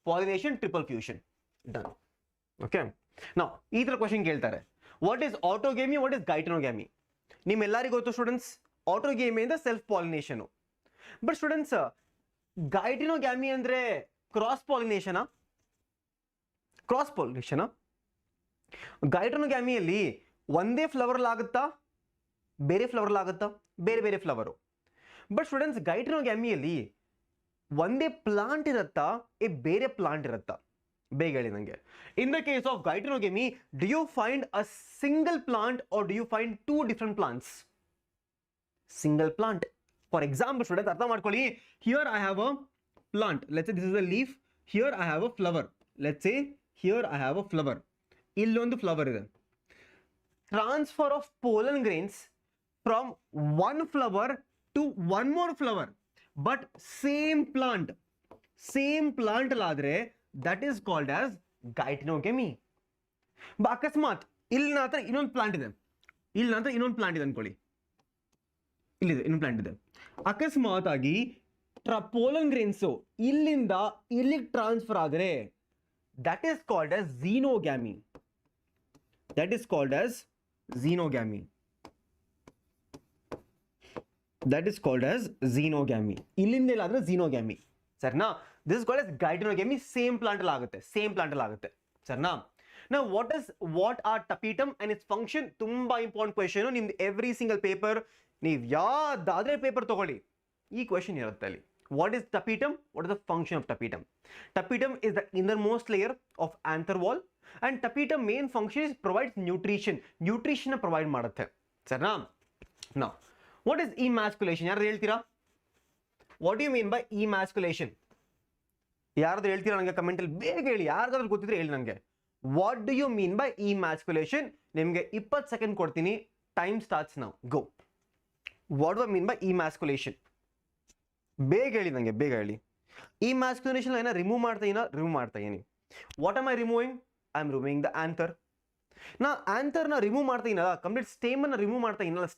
Speaker 2: pollination, triple fusion. Done. Okay. ನಾವು ಈ ಥರ question ಕೇಳ್ತಾರೆ. What is autogamy, what is geitonogamy? ನಿಮ್ಮೆಲ್ಲರಿಗೂ ಗೊತ್ತು ಸ್ಟೂಡೆಂಟ್ಸ್, ಆಟೋಗೇಮಿ ಅಂದ್ರೆ self pollination. But students, geitonogamy ಅಂದ್ರೆ ಕ್ರಾಸ್ ಪಾಲಿನೇಷನ್. ಕ್ರಾಸ್ ಪಾಲಿನೇಷನ್ ಗೈಟನೋಗ್ಯಾಮಿಯಲ್ಲಿ ಒಂದೇ ಫ್ಲವರ್ ಆಗುತ್ತಾ, ಬೇರೆ ಫ್ಲವರ್ ಆಗುತ್ತಾ? ಬೇರೆ ಬೇರೆ ಫ್ಲವರು. ಬಟ್ ಸ್ಟೂಡೆಂಟ್ಸ್, ಗೈಟನೋಗ್ಯಾಮಿಯಲ್ಲಿ ಒಂದೇ ಪ್ಲಾಂಟ್ ಇರುತ್ತಾ, ಬೇರೆ ಪ್ಲಾಂಟ್ ಇರುತ್ತಾ? ಬೇಗ ಹೇಳಿ ನನಗೆ. In the case of geitonogamy, do you find a single plant or do you find 2 different plants? Single plant. For example students, ಅರ್ಥ ಮಾಡ್ಕೊಳ್ಳಿ. Here I have a plant. Let's say this is a leaf. Here I have a flower. Let's say here I have a flower. ಇಲ್ಲೊಂದು flower ಇದೆ. transfer of pollen grains from one flower to one more flower, but same plant ಲಾದ್ರೆ that is called as geitonogamy. ಅಕಸ್ಮಾತ್ ಇಲ್ಲಿ ನನ್ನ ಹತ್ರ ಇನ್ನೊಂದು plant ಇದೆ ಅನ್ಕೊಳ್ಳಿ, ಇಲ್ಲಿದೆ ಇನ್ನೊಂದು ಪ್ಲಾಂಟ್ ಇದೆ. ಅಕಸ್ಮಾತ್ ಆಗಿ ಪೋಲನ್ ಗ್ರೇನ್ಸ್ ಇಲ್ಲಿಂದ ಇಲ್ಲಿಗೆ ಟ್ರಾನ್ಸ್ಫರ್ ಆದರೆ that is called as xenogamy. ಇಲ್ಲಿಂದ ಎಲ್ಲಾದ್ರೆ xenogamy. ಸರ್ನಾ? This is called as geitonogamy. Same plant ಅಲ್ಲಿ ಆಗುತ್ತೆ. ಸರ್ನಾ? Now what are tapetum and its function? ತುಂಬಾ ಇಂಪಾರ್ಟೆಂಟ್ ಕ್ವೆಶ್ಚನ್. ನಿಮ್ದು ಎವ್ರಿ ಸಿಂಗಲ್ ಪೇಪರ್ ನೀವು ಯಾವ್ದಾದ್ರೆ ಪೇಪರ್ ತಗೊಳ್ಳಿ ಈ ಕ್ವೆಶ್ಚನ್ ಇರುತ್ತೆ ಅಲ್ಲಿ. What is tapetum? What is the function of tapetum? Tapetum is the innermost layer of anther wall, and tapetum main function is provides nutrition provide ಮಾಡುತ್ತೆ. ಸರಿನಾ? Now what is emasculation? ಯಾರು ಹೇಳ್ತೀರಾ? What do you mean by emasculation? ಯಾರಾದ್ರೂ ಹೇಳ್ತೀರಾ ನನಗೆ comment ಅಲ್ಲಿ ಬೇಗ ಹೇಳಿ. ಯಾರಿಗಾದ್ರೂ ಗೊತ್ತಿದ್ರೆ ಹೇಳಿ ನನಗೆ. What do you mean by emasculation? ನಿಮಗೆ 20 ಸೆಕೆಂಡ್ ಕೊಡ್ತೀನಿ. Time starts now. Go. What do I mean by emasculation? ಬೇಗ ಹೇಳಿ ನನಗೆ, ಬೇಗ ಹೇಳಿ. emasculation ಏನೋ ರಿಮೂವ್ ಮಾಡ್ತಾ ಇದೀನಿ. What am I removing? I am removing the anther. ನಾ ಆಂಥರ್ನ ರಿಮೂವ್ ಮಾಡ್ತಾ ಇದೀನಲ್ಲ, ಕಂಪ್ಲೀಟ್ ಸ್ಟೇಮನ್ ರಿಮೂವ್ ಮಾಡ್ತಾ ಇದೀನಲ್ಲ.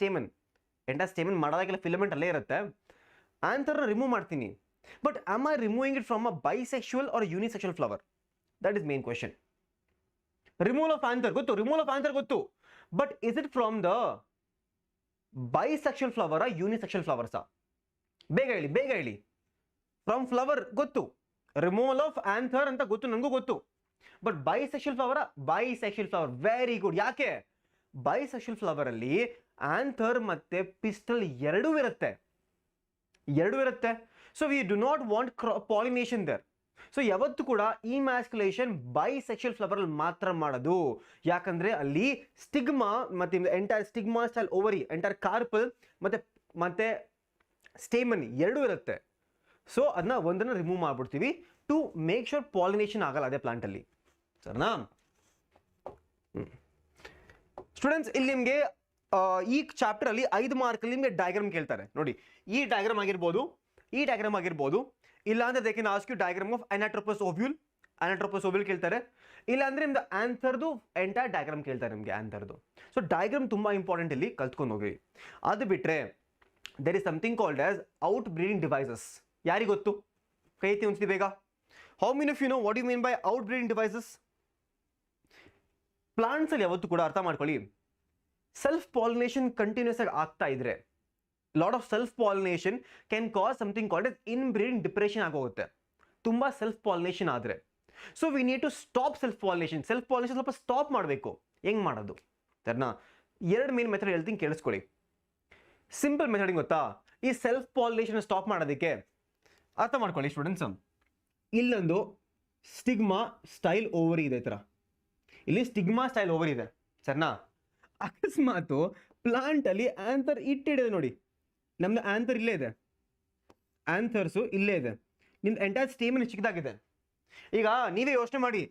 Speaker 2: ಸ್ಟೇಮನ್ ಮಾಡೋದಾಗೆಲ್ಲ ಫಿಲಮೆಂಟ್ ಅಲ್ಲೇ ಇರುತ್ತೆ. ಆಂಥರ್ನ ರಿಮೂವ್ ಮಾಡ್ತೀನಿ. But am I removing it from a bisexual or a unisexual flower? That is main question. Removal of anther ಗೊತ್ತು. But is it from the bisexual flower or unisexual flowers? ಬೇಗ ಹೇಳಿ. From flower ಗೊತ್ತು. Removal of anther ಅಂತ ಗೊತ್ತು, ನನಗೂ ಗೊತ್ತು. But bisexual flower very good. ಯಾಕೆ? bisexual flower ಅಲ್ಲಿ ಆಂಥರ್ ಮತ್ತೆ ಪಿಸ್ಟಲ್ ಎರಡೂ ಇರುತ್ತೆ. So we do not want pollination there. So ಯಾವತ್ತು ಕೂಡ emasculation bisexual ಫ್ಲವರ್ ಅಲ್ಲಿ ಮಾತ್ರ ಮಾಡೋದು. ಯಾಕಂದ್ರೆ ಅಲ್ಲಿ ಸ್ಟಿಗ್ಮಾ ಮತ್ತೆ entire stigma style ovary, entire carpel ಮತ್ತೆ ಸ್ಟೇಮನ್ ಎರಡೂ ಇರುತ್ತೆ. ಸೊ ಅದನ್ನ ಒಂದನ್ನ ರಿಮೂವ್ ಮಾಡ್ಬಿಡ್ತೀವಿ ಟು ಮೇಕ್ ಶೋರ್ ಪಾಲಿನೇಷನ್ ಆಗಲ್ಲ ಅದೇ ಪ್ಲಾಂಟ್ ಅಲ್ಲಿ. ಸರಿನಾ? ಸ್ಟೂಡೆಂಟ್ಸ್, ಇಲ್ಲಿ ನಿಮಗೆ ಈ ಚಾಪ್ಟರ್ ಅಲ್ಲಿ 5 ಮಾರ್ಕ್ ಅಲ್ಲಿ ನಿಮಗೆ ಡಯಾಗ್ರಾಮ್ ಕೇಳ್ತಾರೆ ನೋಡಿ. ಈ ಡಯಾಗ್ರಾಮ್ ಆಗಿರ್ಬೋದು, ಇಲ್ಲ ಅಂದ್ರೆ they can ask you diagram of anatropous ovule ಕೇಳ್ತಾರೆ. ಇಲ್ಲ ಅಂದ್ರೆ ನಿಮ್ದು ಆನ್ಸರ್ದು ಎಂಟೈರ್ ಡಯಾಗ್ರಾಮ್ ಕೇಳ್ತಾರೆ ನಿಮಗೆ ಆನ್ಸರ್ದು. ಸೊ ಡಯಾಗ್ರಾಮ್ ತುಂಬಾ ಇಂಪಾರ್ಟೆಂಟ್, ಇಲ್ಲಿ ಕಲ್ತ್ಕೊಂಡು ಹೋಗಿ. ಅದು ಬಿಟ್ರೆ there is something called as outbreeding devices. ಯಾರಿಗೆ ಗೊತ್ತು? ಕೈ ಎತ್ತಿ ಒಂದ್ಸತಿ ಬೇಗ. How many of you know what you mean by outbreeding devices? Plants ಅಲ್ಲಿ ಯಾವತ್ತು ಕೂಡ ಅರ್ಥ ಮಾಡ್ಕೊಳ್ಳಿ, ಸೆಲ್ಫ್ ಪಾಲಿನೇಷನ್ ಕಂಟಿನ್ಯೂಸ್ ಆಗಿ ಆಗ್ತಾ ಇದ್ರೆ, lot of self pollination can cause something called as inbreeding depression ಆಗೋಗುತ್ತೆ ತುಂಬಾ ಸೆಲ್ಫ್ ಪಾಲಿನೇಷನ್ ಆದ್ರೆ. So we need to stop self pollination ಸ್ವಲ್ಪ ಸ್ಟಾಪ್ ಮಾಡಬೇಕು. ಹೆಂಗ್ ಮಾಡೋದು? ಸರಿನಾ? 2 ಮೇನ್ ಮೆಥಡ್ ಹೇಳ್ತೀನಿ, ಕೇಳಿಸ್ಕೊಳ್ಳಿ. ಸಿಂಪಲ್ ಮೆಥಡ್ ಗೊತ್ತಾ? ಈ ಸೆಲ್ಫ್ ಪಾಲಿನೇಷನ್ ಸ್ಟಾಪ್ ಮಾಡೋದಕ್ಕೆ ಅರ್ಥ ಮಾಡ್ಕೊಳ್ಳಿ ಸ್ಟೂಡೆಂಟ್ಸ್. ಇಲ್ಲೊಂದು ಸ್ಟಿಗ್ಮಾ ಸ್ಟೈಲ್ ಓವರಿ ಇದೆ, ಈ ತರ ಇಲ್ಲಿ ಸ್ಟಿಗ್ಮಾ ಸ್ಟೈಲ್ ಓವರಿ ಇದೆ. ಸರಿನಾ? ಅಕಸ್ಮಾತ್ ಪ್ಲಾಂಟ್ ಅಲ್ಲಿ ಆಂಥರ್ ಇಟ್ಟಿದೆ ನೋಡಿ, ನಮ್ದು ಆಂಥರ್ ಇಲ್ಲೇ ಇದೆ, ಆಂಥರ್ಸು ಇಲ್ಲೇ ಇದೆ, ನಿಮ್ದು ಎಂಟೈರ್ ಸ್ಟೇಮನ್ ಚಿಕ್ಕದಾಗಿದೆ. ಈಗ ನೀವೇ ಯೋಚನೆ ಮಾಡಿ,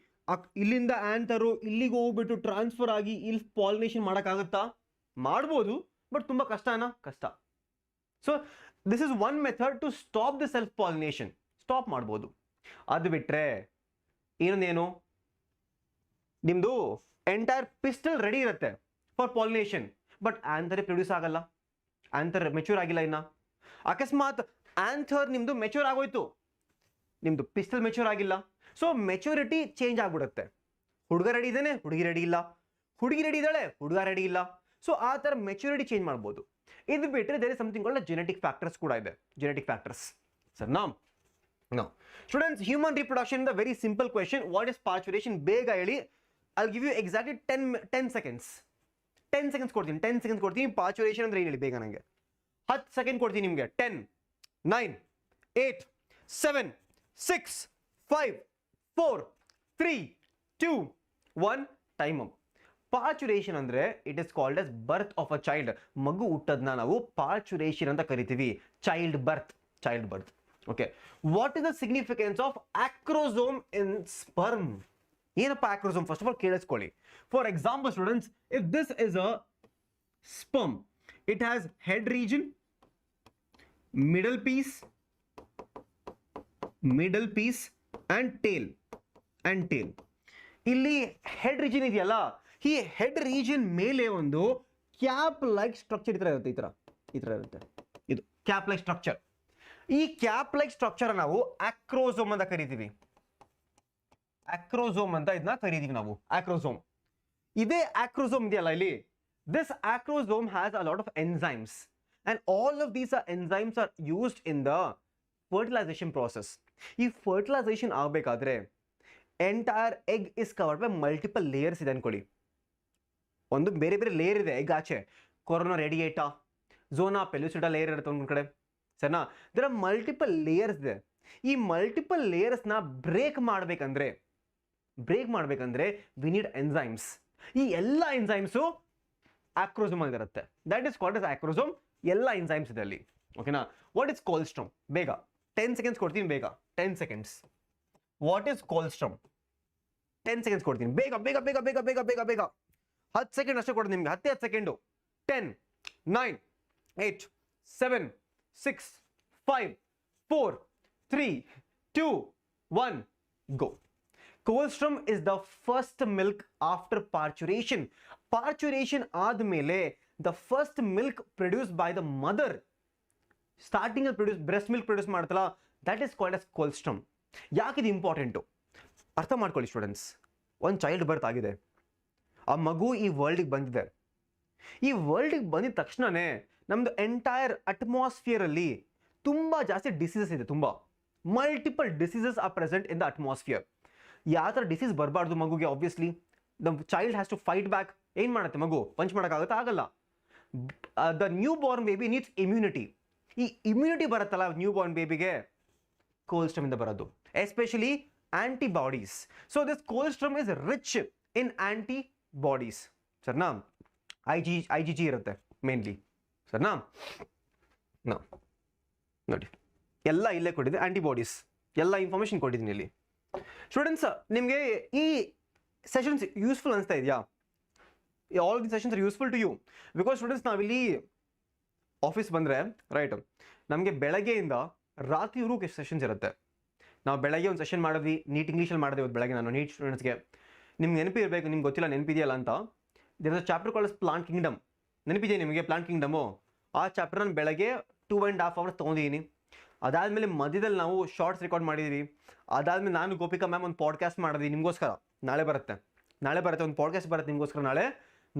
Speaker 2: ಇಲ್ಲಿಂದ ಆಂಥರು ಇಲ್ಲಿಗೆ ಹೋಗ್ಬಿಟ್ಟು ಟ್ರಾನ್ಸ್ಫರ್ ಆಗಿ ಇಲ್ಲಿ ಪಾಲಿನೇಷನ್ ಮಾಡೋಕ್ಕಾಗುತ್ತಾ? ಮಾಡ್ಬೋದು, ಬಟ್ ತುಂಬಾ ಕಷ್ಟ. So this is one method to stop the self pollination. Stop ಮಾಡ್ಬೋದು. ಅದು ಬಿಟ್ರೆ ಇನ್ನೊಂದೇನು, ನಿಮ್ದು ಎಂಟೈರ್ ಪಿಸ್ಟಲ್ ರೆಡಿ ಇರುತ್ತೆ for pollination, but anther produce ಆಗಲ್ಲ, ಆಂಥರ್ ಮೆಚೂರ್ ಆಗಿಲ್ಲ ಇನ್ನ. ಅಕಸ್ಮಾತ್ ಆಂಥರ್ ನಿಮ್ದು ಮೆಚೂರ್ ಆಗೋಯ್ತು, ನಿಮ್ದು ಪಿಸ್ಟಲ್ ಮೆಚೂರ್ ಆಗಿಲ್ಲ. ಸೊ ಮೆಚೂರಿಟಿ ಚೇಂಜ್ ಆಗ್ಬಿಡುತ್ತೆ. ಹುಡುಗ ರೆಡಿ ಇದ್ದಾನೆ, ಹುಡುಗಿ ರೆಡಿ ಇಲ್ಲ, ಹುಡುಗಿ ರೆಡಿ ಇದ್ದಾಳೆ, ಹುಡುಗ ರೆಡಿ ಇಲ್ಲ. ಸೊ ಆ ಥರ ಮೆಚೂರಿಟಿ ಚೇಂಜ್ ಮಾಡ್ಬೋದು. ಇದು ಬಿಟ್ಟರೆ there is something called genetic factors ಕೂಡ ಇದೆ. Genetic factors. Sir no students, human reproduction the very simple question, what is parturition? ಬೇಗ ಹೇಳಿ. I'll give you exactly 10 seconds. 10 seconds ಕೊಡ್ತೀನಿ. ಪಾರ್ಚುರೇಷನ್ ಅಂದ್ರೆ ಹೇಳಿ ಬೇಗ ನನಗೆ. 10 ಸೆಕೆಂಡ್ ಕೊಡ್ತೀನಿ ನಿಮಗೆ. 10, 9, 8, 7, 6, 5, 4, 3, 2, 1 ಟೈಮ್ ಅಪ್. ಪಾರ್ಚುರೇಷನ್ ಅಂದ್ರೆ it is called as birth of a child. ಮಗು ಹುಟ್ಟದ್ನ ನಾವು ಪಾರ್ಚುರೇಷನ್ ಅಂತ ಕರಿತೀವಿ. Child birth. Okay, what is the significance of acrosome in sperm? ಏನಪ್ಪ acrosome? First of all, ಕೇಳಿಸ್ಕೊಳ್ಳಿ. For example, students, if this is a sperm, it has head region, middle piece, and tail. ಇಲ್ಲಿ head region ಇದೆಯಲ್ಲ, ಈ head region ಮೇಲೆ ಒಂದು cap like structure ಈ ತರ ಇರುತ್ತೆ. ಇದು ಕ್ಯಾಪ್ ಲೈಕ್ ಸ್ಟ್ರಕ್ಚರ್. ಈ ಕ್ಯಾಪ್ ಲೈಕ್ ಸ್ಟ್ರಕ್ಚರ್ ನಾವು acrosome ಅಂತ ಕರಿತೀವಿ. acrosome ಅಂತ ಇದನ್ನ ಕರಿತೀವಿ ನಾವು. acrosome. ಇದೇ acrosome ಇದೆಯಲ್ಲ ಇಲ್ಲಿ, this acrosome has a lot of enzymes, and all of these enzymes are used in the fertilization process. ಈ fertilization ಆಗಬೇಕಾದ್ರೆ entire egg is covered by multiple layers ಇದೆ ಅನ್ಕೊಳ್ಳಿ. ಒಂದು ಬೇರೆ ಬೇರೆ ಲೇಯರ್ ಇದೆ ಎಗ್ ಆಚೆ. Corona radiata, zona pellucida layer ಇರುತ್ತೆ ಒಂದು ಕಡೆ, ಸರಿನಾ? ಇದರ ಮಲ್ಟಿಪಲ್ ಲೇಯರ್ಸ್ ಇದೆ. ಈ ಮಲ್ಟಿಪಲ್ ಲೇಯರ್ಸ್ನ ಬ್ರೇಕ್ ಮಾಡಬೇಕಂದ್ರೆ ವಿ ನೀಡ್ ಎನ್ಸೈಮ್ಸ್. ಈ ಎಲ್ಲ ಎನ್ಸೈಮ್ಸು acrosome ಆಗಿರುತ್ತೆ. That is called as acrosome. ಎಲ್ಲ ಎನ್ಸೈಮ್ಸ್ ಇದೆ ಅಲ್ಲಿ. ಓಕೆನಾ? What is colostrum? ಬೇಗ 10 ಸೆಕೆಂಡ್ಸ್ ಕೊಡ್ತೀನಿ, ಬೇಗ 10 seconds. What is colostrum? 10 seconds ಕೊಡ್ತೀನಿ, ಬೇಗ 10 ಸೆಕೆಂಡ್ ಅಷ್ಟೇ ಕೊಡೋದು ನಿಮ್ಗೆ. 10 second. 10, 9, 8, 7, 6, 5, 4, 3, 2, 1, go. Colostrum is the first milk after parturition. Parturition ಆದ್ಮೇಲೆ the first milk produced by the mother, starting to produce breast milk produce ಮಾಡ್ತಲ್ಲ, that is called as colostrum. ಯಾಕೆ ಇದು important ಅರ್ಥ ಮಾಡ್ಕೊಳ್ಳಿ ಸ್ಟೂಡೆಂಟ್ಸ್. ಒಂದು child birth ಆಗಿದೆ, ಆ ಮಗು ಈ ವರ್ಲ್ಡಿಗೆ ಬಂದಿದೆ. ಈ ವರ್ಲ್ಡಿಗೆ ಬಂದಿದ ತಕ್ಷಣನೇ ನಮ್ದು ಎಂಟೈರ್ ಅಟ್ಮಾಸ್ಫಿಯರಲ್ಲಿ ತುಂಬ ಜಾಸ್ತಿ ಡಿಸೀಸಸ್ ಇದೆ. ತುಂಬ multiple diseases are present in the atmosphere. ಯಾವ ಥರ ಡಿಸೀಸ್ ಬರಬಾರ್ದು ಮಗುಗೆ, obviously the child has to fight back. ಏನು ಮಾಡುತ್ತೆ ಮಗು? ಪಂಚ್ ಮಾಡೋಕ್ಕಾಗುತ್ತೆ? ಆಗಲ್ಲ. The new born baby needs immunity. ಈ ಇಮ್ಯುನಿಟಿ ಬರುತ್ತಲ್ಲ ನ್ಯೂ ಬಾರ್ನ್ ಬೇಬಿಗೆ, colostrum ಇಂದ ಬರೋದು, especially antibodies. So this colostrum is rich in antibodies. ಸರ್ನಾ? IgG ಇರುತ್ತೆ ಮೇನ್ಲಿ. ಸರ್ನಾ? ನೋಡಿ ಎಲ್ಲ ಇಲ್ಲೇ ಕೊಟ್ಟಿದೆ, ಆಂಟಿಬಾಡೀಸ್ ಎಲ್ಲ ಇನ್ಫಾರ್ಮೇಶನ್ ಕೊಟ್ಟಿದ್ದೀನಿ ಇಲ್ಲಿ. ಸ್ಟೂಡೆಂಟ್ಸ್, ನಿಮಗೆ ಈ ಸೆಷನ್ಸ್ ಯೂಸ್ಫುಲ್ ಅನಿಸ್ತಾ ಇದೆಯಾ? All the sessions are useful to you? Because students, ನಾವಿಲ್ಲಿ ಆಫೀಸ್ ಬಂದರೆ ರೈಟ್, ನಮಗೆ ಬೆಳಗ್ಗೆಯಿಂದ ರಾತ್ರಿವರೆಗೂ ಎಷ್ಟು ಸೆಷನ್ಸ್ ಇರುತ್ತೆ. ನಾವು ಬೆಳಗ್ಗೆ ಒಂದು ಸೆಷನ್ ಮಾಡಿದ್ವಿ, ನೀಟ್ ಇಂಗ್ಲೀಷಲ್ಲಿ ಮಾಡಿದೆ ಇವತ್ತು ಬೆಳಗ್ಗೆ ನಾನು ನೀಟ್ ಸ್ಟೂಡೆಂಟ್ಸ್ಗೆ. ನಿಮ್ಗೆ ನೆನಪಿರಬೇಕು, ನಿಮ್ಗೆ ಗೊತ್ತಿಲ್ಲ ನೆನಪಿದೆಯಲ್ಲ ಅಂತ. There is a chapter called plant kingdom. ನೆನಪಿದೆಯಾ ನಿಮಗೆ ಪ್ಲಾಂಟ್ ಕಿಂಗ್ಡಮು? ಆ ಚಾಪ್ಟರ್ ನಾನು ಬೆಳಗ್ಗೆ 2.5 hours ತೊಗೊಂಡಿದ್ದೀನಿ. ಅದಾದಮೇಲೆ ಮಧ್ಯದಲ್ಲಿ ನಾವು ಶಾರ್ಟ್ಸ್ ರೆಕಾರ್ಡ್ ಮಾಡಿದ್ದೀವಿ. ಅದಾದಮೇಲೆ ನಾನು ಗೋಪಿಕಾ ಮ್ಯಾಮ್ ಒಂದು ಪಾಡ್ಕಾಸ್ಟ್ ಮಾಡಿದ್ವಿ ನಿಮಗೋಸ್ಕರ. ನಾಳೆ ಬರುತ್ತೆ ಒಂದು ಪಾಡ್ಕಾಸ್ಟ್ ಬರುತ್ತೆ ನಿಮಗೋಸ್ಕರ ನಾಳೆ.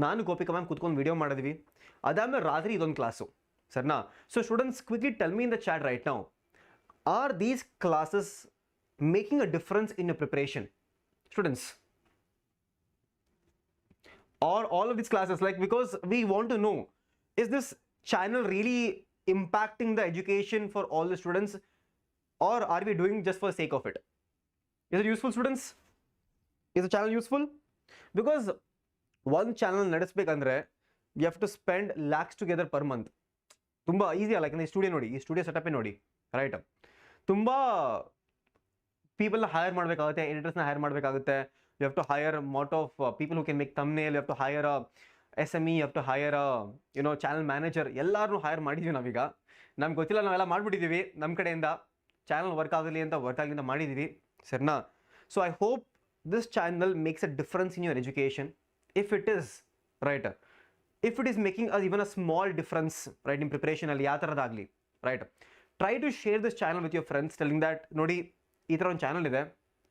Speaker 2: ನಾನು ಗೋಪಿಕಾ ಮ್ಯಾಮ್ ಕೂತ್ಕೊಂಡು ವಿಡಿಯೋ ಮಾಡಿದ್ವಿ. ಅದಾದಮೇಲೆ ರಾತ್ರಿ ಇದೊಂದು ಕ್ಲಾಸು, ಸರ್ನಾ? So students, quickly tell me in the chat right now, are these classes making a difference in your preparation? Students, or all of these classes, like, because we want to know, is this channel really impacting the education for all the students, or are we doing just for the sake of it? Is it useful, students? Is the channel useful? Because one channel ನಡೆಸಬೇಕಂದ್ರೆ we have to spend lakhs together per month. ತುಂಬ easy ಅಲ್ಲ, ಯಾಕಂದರೆ ಈ studio ನೋಡಿ, ಈ studio ಸೆಟಪ್ಪೇ ನೋಡಿ, right? ತುಂಬ ಪೀಪಲ್ನ hire ಮಾಡಬೇಕಾಗುತ್ತೆ, ಎಡಿಟರ್ಸ್ನ ಹೈರ್ ಮಾಡಬೇಕಾಗುತ್ತೆ. You have to hire lot of people who can make thumbnail, you have to hire SME, you have to hire channel manager. ಎಲ್ಲರೂ ಹೈರ್ ಮಾಡಿದ್ದೀವಿ ನಾವೀಗ. ನಮ್ಗೆ ಗೊತ್ತಿಲ್ಲ, ನಾವೆಲ್ಲ ಮಾಡಿಬಿಟ್ಟಿದ್ದೀವಿ ನಮ್ಮ ಕಡೆಯಿಂದ. ಚಾನಲ್ ವರ್ಕ್ ಆಗಲಿ ಅಂತ ಮಾಡಿದ್ದೀವಿ, ಸರ್ನಾ? So I hope this channel makes a difference in your education. If it is right, if it is making us even a small difference, right, in preparation ಅಲ್ಲಿ ಯಾವ ಥರದಾಗಲಿ, right, try to share this channel with your friends, telling that ನೋಡಿ ಈ ಥರ ಒಂದು channel ಇದೆ,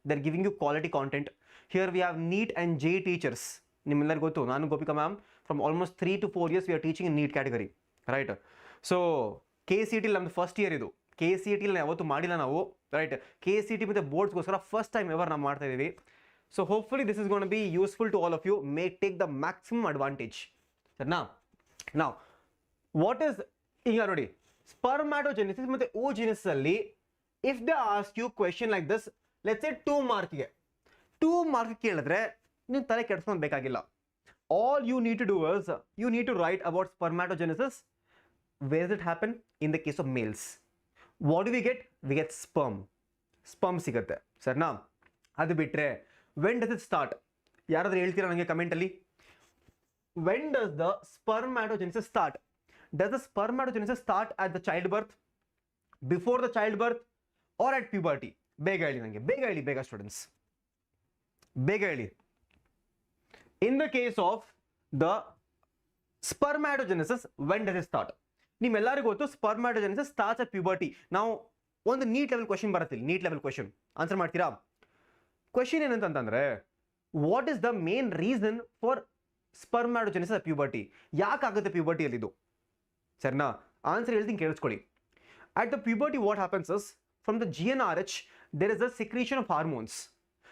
Speaker 2: they're giving you quality content. Here we have NEET and JEE teachers. ನಿಮ್ಮೆಲ್ಲರಿಗೂ ಗೊತ್ತು, ನಾನು Gopika ma'am from almost 3 to 4 years we are teaching in NEET category, right? So KCET ನಮ್ಮದು first year ಇದು. KCET ಯಾವತ್ತೂ ಮಾಡಿಲ್ಲ ನಾವು, ರೈಟ್? KCET ಮತ್ತು ಬೋರ್ಡ್ಸ್ಗೋಸ್ಕರ first time ever ನಾವು ಮಾಡ್ತಾ ಇದ್ದೀವಿ. So hopefully this is gonna be useful to all of you. Take the maximum advantage. ನಾವು ವಾಟ್ ಇಸ್, ಈಗ ನೋಡಿ, ಸ್ಪರ್ಮ್ಯಾಟೋಜೆನಿಸಿಸ್ ಮತ್ತು ಓಜೆನಿಸಿಸ್ ಅಲ್ಲಿ if they ask you question like this, let's say 2 ಮಾರ್ಕ್ಗೆ ಕೇಳಿದ್ರೆ ನೀವು ತಲೆ ಕೆಡಿಸ್ಕೊಂಡು ಬೇಕಾಗಿಲ್ಲ. All you need to do is you need to write about spermatogenesis. Where does it happen in the case of males? What do we get? We get sperm ಸಿಗುತ್ತೆ, ಸರ್ನಾ? ಅದು ಬಿಟ್ಟರೆ when does it start? ಯಾರಾದ್ರೂ ಹೇಳ್ತೀರಾ ನನಗೆ ಕಮೆಂಟಲ್ಲಿ? When does the spermatogenesis start? Does the spermatogenesis start at the child birth, before the child birth, or at puberty? ಬೇಗ ಹೇಳಿ ನನಗೆ, ಬೇಗ ಹೇಳಿ, ಬೇಗ ಸ್ಟೂಡೆಂಟ್ಸ್, ಬೇಗ ಹೇಳಿ. In the case of the spermatogenesis, when does it start? ನಿಮ್ಮೆಲ್ಲರಿಗೂ ಗೊತ್ತು ಸ್ಪರ್ಮ್ಯಾಟೋಜೆನಿಸಿಸ್ ಸ್ಟಾರ್ಟ್ಸ್ ಅಟ್ ಪ್ಯೂಬರ್ಟಿ. ನಾವು ಒಂದು ನೀಟ್ ಲೆವೆಲ್ ಕ್ವಶನ್ ಬರುತ್ತಿಲ್ಲ, ನೀಟ್ ಲೆವೆಲ್ ಕ್ವಶನ್ ಆನ್ಸರ್ ಮಾಡ್ತೀರಾ? ಕ್ವಶನ್ ಏನಂತಂದ್ರೆ, what is the main reason for spermatogenesis at puberty? ಯಾಕಾಗುತ್ತೆ ಪ್ಯೂಬರ್ಟಿಯಲ್ಲಿ ಇದು? ಸರಿನಾ? Answer ಹೇಳ್ತೀನಿ, ಕೇಳಿಸ್ಕೊಳ್ಳಿ. At the puberty, what happens is, from the GnRH, there is a secretion of hormones.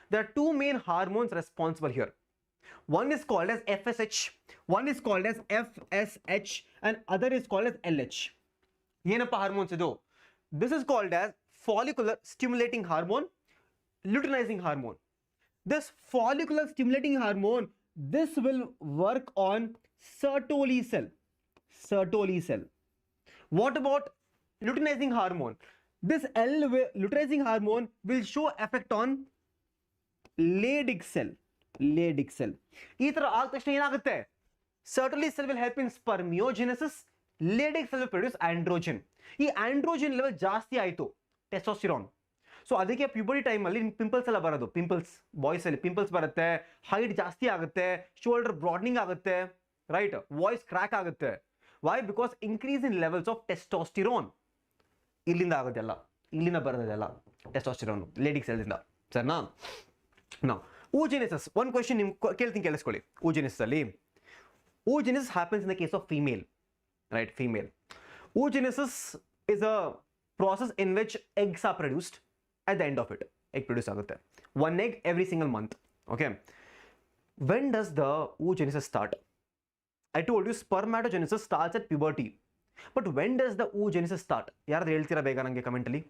Speaker 2: There are two main hormones responsible here. One is called as FSH, one is called as FSH, and other is called as LH. Yenappa hormones idu? This is called as follicular stimulating hormone, luteinizing hormone. This follicular stimulating hormone, this will work on Sertoli cell. Sertoli cell. What about luteinizing hormone? This luteinizing hormone will show effect on Leydig cell. Leydig cell. ಈ ತರ ಆದ ತಕ್ಷಣ ಏನಾಗುತ್ತೆ? Sertoli cell will help in spermiogenesis. Leydig cell will produce androgen. ಈ androgen level ಜಾಸ್ತಿ ಆಯಿತು, testosterone. So ಅದಕ್ಕೆ puberty ಟೈಮಲ್ಲಿ ಪಿಂಪಲ್ಸ್ ಎಲ್ಲ ಬರೋದು. ಪಿಂಪಲ್ಸ್, ಬಾಯ್ಸ್ ಅಲ್ಲಿ ಪಿಂಪಲ್ಸ್ ಬರುತ್ತೆ, ಹೈಟ್ ಜಾಸ್ತಿ ಆಗುತ್ತೆ, ಶೋಲ್ಡರ್ ಬ್ರಾಡ್ನಿಂಗ್ ಆಗುತ್ತೆ, ರೈಟ್, ವಾಯ್ಸ್ ಕ್ರ್ಯಾಕ್ ಆಗುತ್ತೆ. Why? Because increase in levels of testosterone. ಇಲ್ಲಿಂದ ಆಗೋದೆಲ್ಲ, ಇಲ್ಲಿಂದ ಬರೋದೆಲ್ಲ ಟೆಸ್ಟೋಸ್ಟಿರಾನ್ ಲೇಡಿಕ್ ಸೆಲ್ಸಿಂದ. ಸರಿನಾ? ನಾವು oogenesis, ಒಂದು ಕ್ವೆಶ್ಚನ್ ನಿಮ್ಗೆ ಕೇಳ್ತೀನಿ, ಕೇಳಿಸ್ಕೊಳ್ಳಿ. oogenesis ಅಲ್ಲಿ, oogenesis happens in the case of female, right? Female. Oogenesis is a process in which eggs are produced. At the end of it, egg produce ಆಗುತ್ತೆ. One egg every single month. Okay. When does the oogenesis start? I told you spermatogenesis starts at puberty. But when does the oogenesis start? ಯಾರು ಹೇಳ್ತೀರಾ ಬೇಗ ನನಗೆ ಕಮೆಂಟಲ್ಲಿ?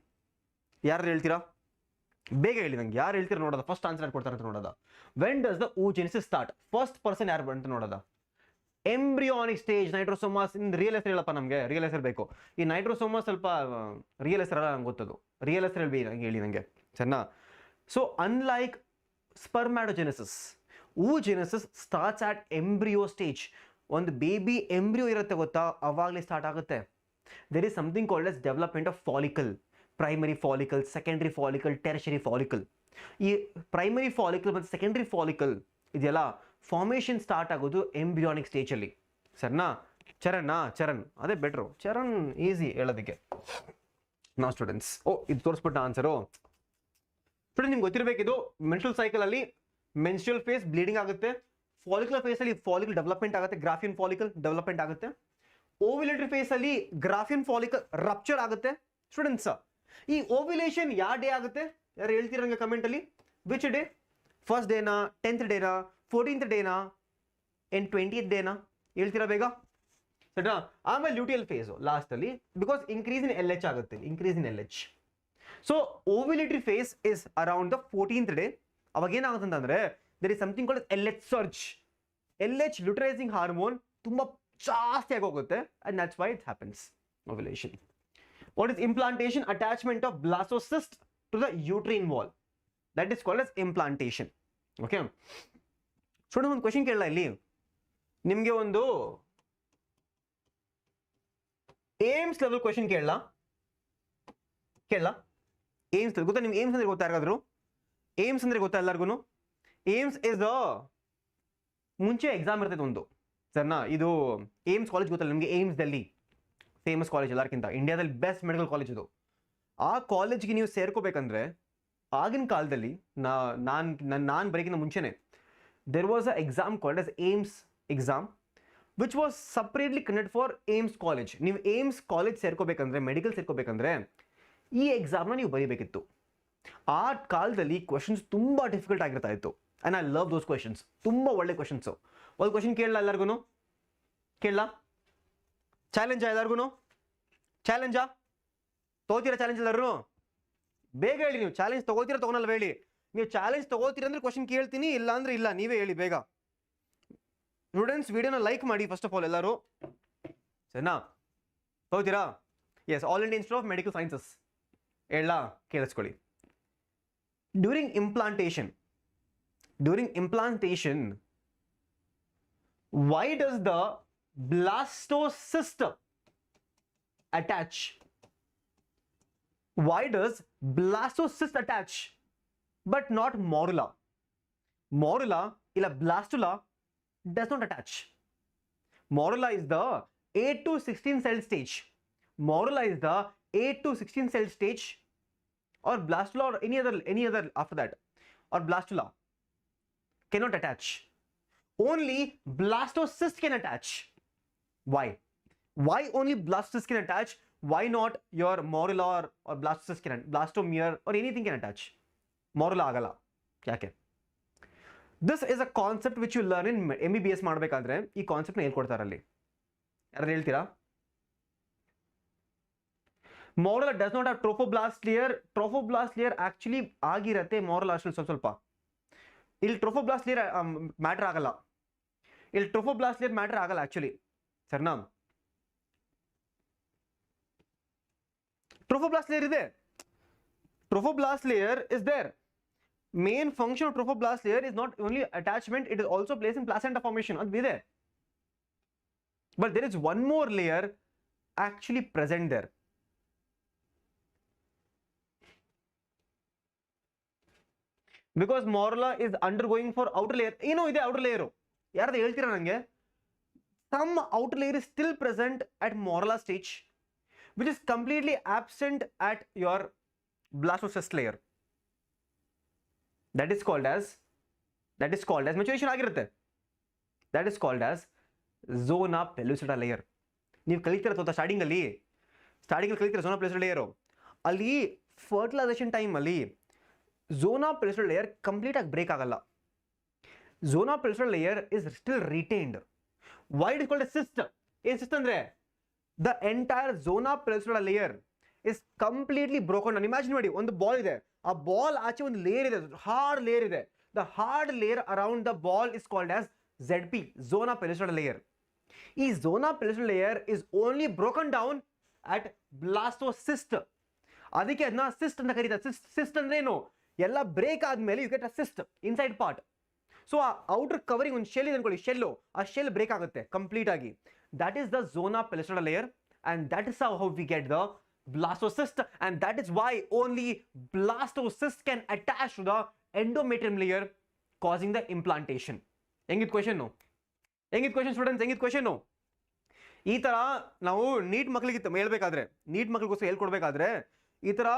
Speaker 2: ಯಾರು ಹೇಳ್ತೀರಾ? ಬೇಗ ಹೇಳಿ ನಂಗೆ, ಯಾರು ಹೇಳ್ತೀರಾ ನೋಡೋದ? ಫಸ್ಟ್ ಆನ್ಸರ್ ಕೊಡ್ತಾರೆ ಅಂತ ನೋಡೋದ. When does the oogenesis start? First person ಯಾರು ಅಂತ ನೋಡೋದ? ಎಂಬ್ರಿಯಾನಿಕ್ ಸ್ಟೇಜ್, ನೈಟ್ರೋಸೋಮಾಸ್. ಇನ್ ರಿಯಲ್ ಹೆಸರು ಹೇಳಪ್ಪ ನಮಗೆ, ರಿಯಲ್ ಹೆಸರು ಬೇಕು. ಈ ನೈಟ್ರೋಸೋಮಾಸ್ ಸ್ವಲ್ಪ ರಿಯಲ್ ಹೆಸರಲ್ಲ ನಂಗೆ ಗೊತ್ತದು, ರಿಯಲ್ ಹೆಸರು ಹೇಳಿ ನನಗೆ, ಸರಿನಾ? So unlike spermatogenesis, oogenesis starts at embryo stage. ಒಂದು ಬೇಬಿ ಎಂಬ್ರಿಯೋ ಇರುತ್ತೆ ಗೊತ್ತಾ, ಅವಾಗಲೇ ಸ್ಟಾರ್ಟ್ ಆಗುತ್ತೆ. There is something called as development of follicle. Primary follicle, secondary follicle, tertiary follicle. ಈ ಪ್ರೈಮರಿ ಫಾಲಿಕಲ್ ಮತ್ತು ಸೆಕೆಂಡ್ರಿ ಫಾಲಿಕಲ್ ಇದೆಯಲ್ಲ, ಫಾರ್ಮೇಷನ್ ಸ್ಟಾರ್ಟ್ ಆಗೋದು embryonic ಸ್ಟೇಜಲ್ಲಿ. ಸರಿನಾ? ಚರಣ್ ಅದೇ ಬೆಟ್ರು, ಚರಣ್ ಈಸಿ ಹೇಳೋದಕ್ಕೆ. ನಾ ಸ್ಟೂಡೆಂಟ್ಸ್, ಇದು ತೋರಿಸ್ಬಿಟ್ಟ ಆನ್ಸರು. ಸ್ಟೂಡೆಂಟ್ ನಿಮ್ಗೆ ಗೊತ್ತಿರಬೇಕಿದು, ಮೆನ್ಸ್ಟ್ರಲ್ ಸೈಕಲಲ್ಲಿ ಮೆನ್ಸ್ಟ್ರಲ್ ಫೇಸ್ ಬ್ಲೀಡಿಂಗ್ ಆಗುತ್ತೆ, ಫಾಲಿಕ್ಯುಲರ್ ಫೇಸಲ್ಲಿ ಫಾಲಿಕಲ್ ಡೆವಲಪ್ಮೆಂಟ್ ಆಗುತ್ತೆ, ಗ್ರಾಫಿಯನ್ ಫಾಲಿಕಲ್ ಡೆವಲಪ್ಮೆಂಟ್ ಆಗುತ್ತೆ. ಓವ್ಯುಲೇಟರಿ ಫೇಸಲ್ಲಿ ಗ್ರಾಫಿಯನ್ ಫಾಲಿಕಲ್ ರಪ್ಚರ್ ಆಗುತ್ತೆ. ಸ್ಟೂಡೆಂಟ್ಸ್, ಈ ಓವ್ಯುಲೇಷನ್ ಯಾವ ಡೇ ಆಗುತ್ತೆ? ಯಾರು ಹೇಳ್ತೀರ ನಂಗೆ ಕಮೆಂಟಲ್ಲಿ? Which day? ಫಸ್ಟ್ ಡೇನಾ, 10th ಡೇನಾ, 14th ಡೇನಾ, 20th ಡೇನಾ? ಹೇಳ್ತೀರಾ ಬೇಗ? ಸರಿನಾ? ಆಮೇಲೆ ಲ್ಯೂಟಿಯಲ್ ಫೇಸು ಲಾಸ್ಟಲ್ಲಿ, ಬಿಕಾಸ್ ಇನ್ಕ್ರೀಸ್ ಇನ್ LH ಆಗುತ್ತೆ, increase in LH. So ovulatory phase is around the 14th day. ಅವಾಗ ಏನಾಗುತ್ತೆ ಅಂತಂದ್ರೆ, there is something called LH surge. LH luteinizing hormone ತುಂಬಾ ಜಾಸ್ತಿ ಆಗಿ ಹೋಗುತ್ತೆ, and that's why it happens ovulation. What is implantation? Attachment of blastocyst to the uterine wall. That is called as implantation. Okay. Student ಒಂದು question ಕೇಳಲ್ಲ ಇಲ್ಲಿ ನಿಮಗೆ, ಒಂದು AIIMS level question ಕೇಳಲ್ಲ? ಏಮ್ಸ್ ಗೊತ್ತಾ ನಿಮ್ಗೆ? ಏಮ್ಸ್ ಅಂದ್ರೆ ಗೊತ್ತಾ ಯಾರಿಗಾದ್ರು? ಏಮ್ಸ್ ಅಂದ್ರೆ ಗೊತ್ತಾ ಎಲ್ಲರಿಗೂ? ಏಮ್ಸ್ ಇಸ್ ಮುಂಚೆ ಎಕ್ಸಾಮ್ ಇರ್ತೈತೆ ಒಂದು, ಸರಿನಾ? ಇದು ಏಮ್ಸ್ ಕಾಲೇಜ್ ಗೊತ್ತಲ್ಲ ನಿಮಗೆ? ಏಮ್ಸ್ ದಲ್ಲಿ ಫೇಮಸ್ ಕಾಲೇಜ್, ಎಲ್ಲರಿಗಿಂತ ಇಂಡಿಯಾದಲ್ಲಿ ಬೆಸ್ಟ್ ಮೆಡಿಕಲ್ ಕಾಲೇಜ್ ಇದು. ಆ ಕಾಲೇಜ್ಗೆ ನೀವು ಸೇರ್ಕೋಬೇಕಂದ್ರೆ ಆಗಿನ ಕಾಲದಲ್ಲಿ, ನಾನು ಬರೀಕಿಂತ ಮುಂಚೆನೆ, there was an exam called as AIMS exam which was separately conducted for AIMS college. ನೀವು AIMS ಕಾಲೇಜ್ ಸೇರ್ಕೋಬೇಕಂದ್ರೆ, ಮೆಡಿಕಲ್ ಸೇರ್ಕೋಬೇಕಂದ್ರೆ ಈ ಎಕ್ಸಾಮ್ನ ನೀವು ಬರೀಬೇಕಿತ್ತು. ಆ ಕಾಲದಲ್ಲಿ ಕ್ವಶನ್ಸ್ ತುಂಬ ಡಿಫಿಕಲ್ಟ್ ಆಗಿರ್ತಾ ಇತ್ತು, and I love those questions. ತುಂಬ ಒಳ್ಳೆ ಕ್ವಶನ್ಸು. ಒಂದು ಕ್ವಶನ್ ಕೇಳಲ್ಲ ಎಲ್ಲರಿಗೂ? ಕೇಳಲ್ಲ? ಚಾಲೆಂಜಾ ಎಲ್ಲರಿಗೂ? ಚಾಲೆಂಜಾ? ತಗೋತೀರಾ ಚಾಲೆಂಜ್ ಎಲ್ಲರೂ? ಬೇಗ ಹೇಳಿ, ನೀವು ಚಾಲೆಂಜ್ ತಗೋತೀರಾ ತಗೊಳಲ್ವ ಹೇಳಿ. ನೀವು ಚಾಲೆಂಜ್ ತಗೋತೀರ ಅಂದ್ರೆ ಕ್ವಶನ್ ಕೇಳ್ತೀನಿ, ಇಲ್ಲ ಅಂದ್ರೆ ಇಲ್ಲ, ನೀವೇ ಹೇಳಿ ಬೇಗ. ಸ್ಟೂಡೆಂಟ್ಸ್ ವಿಡಿಯೋನ ಲೈಕ್ ಮಾಡಿ ಫಸ್ಟ್ ಆಫ್ ಆಲ್ ಎಲ್ಲರೂ, ಸರಿನಾ? ತಗೋತೀರಾ? Yes, all India Institute of Medical Sciences. ಹೇಳ ಕೇಳಿಸ್ಕೊಳ್ಳಿ. During implantation during implantation why does the blastocyst attach? Why does blastocyst attach but not morula? Morula illa blastula does not attach. Morula is the 8 to 16 cell stage. Morula is the 8 to 16 cell stage, or blastula or any other after that, or blastula cannot attach. Only blastocyst can attach. Why? Why only blastocyst can attach? Why not your morula or blastocyst can, blastomere or anything can attach? Morula agala. Yake? This is a concept which you learn in MBBS ಮಾಡಬೇಕಾದ್ರೆ ಈ concept ನ ಹೇಳ್ಕೊಡ್ತಾರೆ ಅಲ್ಲಿ. ಯಾರು ಹೇಳ್ತೀರಾ? Morula does not have trophoblast layer. Trophoblast layer actually ಆಗಿರತ್ತೆ morula ಅಷ್ಟಲ್ಲಿ ಸ್ವಲ್ಪ. ಇಲ್ಲಿ ಟ್ರೋಫೋಬ್ಲಾಸ್ಟ್ ಲೇಯರ್ ಮ್ಯಾಟರ್ ಆಗಲ್ಲ. ಇಲ್ಲಿ ಟ್ರೋಫೋಬ್ಲಾಸ್ಟ್ ಲೇಯರ್ ಮ್ಯಾಟರ್ ಆಗಲ್ಲ ಆಕ್ಚುಲಿ. ಸರ್ನಾ ಟ್ರೋಫೋಬ್ಲಾಸ್ಟ್ ಲೇಯರ್ ಇದೆ. Trophoblast layer is there. Main function of trophoblast layer is not only attachment, it is also plays in placenta formation. ಅದು ಇದೆ. But there is one more layer actually present there. Because morula is undergoing for outer layer. ಏನೋ ಇದೆ outer layer. ಯಾರ್ದು ಹೇಳ್ತೀರಾ ನನಗೆ? Some outer layer is still present at morula stage, which is completely absent at your blastocyst layer. That is called as maturation ಆಗಿರುತ್ತೆ. That is called as zona pellucida layer. ನೀವು ಕಲಿತೀರ starting ಅಲ್ಲಿ ಕಲಿತೀರ zona pellucida layer. ಅಲ್ಲಿ fertilisation time ಅಲ್ಲಿ zona pellucida layer complete ಆಗಿ break ಆಗಲ್ಲ. zona pellucida layer is still retained. Why it is called a cyst? ಏನ್ cyst ಅಂದ್ರೆ the entire zona pellucida layer is completely broken down. Imagine ಮಾಡಿ, ಒಂದು ball ಇದೆ, ಆ ball ಆಚೆ ಒಂದು ಲೇಯರ್ ಇದೆ, ಹಾರ್ಡ್ ಲೇಯರ್ ಇದೆ. The hard layer around the ball is called as ZP, zona pellucida layer. ಈ zona pellucida layer is only broken down at blastocyst. ಅದಕ್ಕೆ ಅದನ್ನ cyst ಅಂತ ಕರೀತಾರೆ. cyst ಅಂದ್ರೆ ಏನು? ಎಲ್ಲ ಬ್ರೇಕ್ ಆದ್ಮೇಲೆ you get a cyst inside part. So ಆ ಔಟರ್ ಕವರಿಂಗ್ ಒಂದು ಶೆಲ್ ಇದೆ ಅನ್ಕೊಳ್ಳಿ, ಶೆಲ್ಲು, ಆ ಶೆಲ್ ಬ್ರೇಕ್ ಆಗುತ್ತೆ ಕಂಪ್ಲೀಟ್ ಆಗಿ. That is the zona pellucida layer, and that is how we get the blastocyst, and that is why only blastocyst can attach to the endometrium layer, causing the implantation. ಹೆಂಗಿದ್ question students? ಹೆಂಗಿದ್ question? ಈ ತರ ನಾವು neat ಮಕ್ಕಳಿಗೆ ಹೇಳ್ಬೇಕಾದ್ರೆ, neat ಮಕ್ಕಳಿಗೋಸ್ಕರ ಹೇಳ್ಕೊಡ್ಬೇಕಾದ್ರೆ ಈ ತರ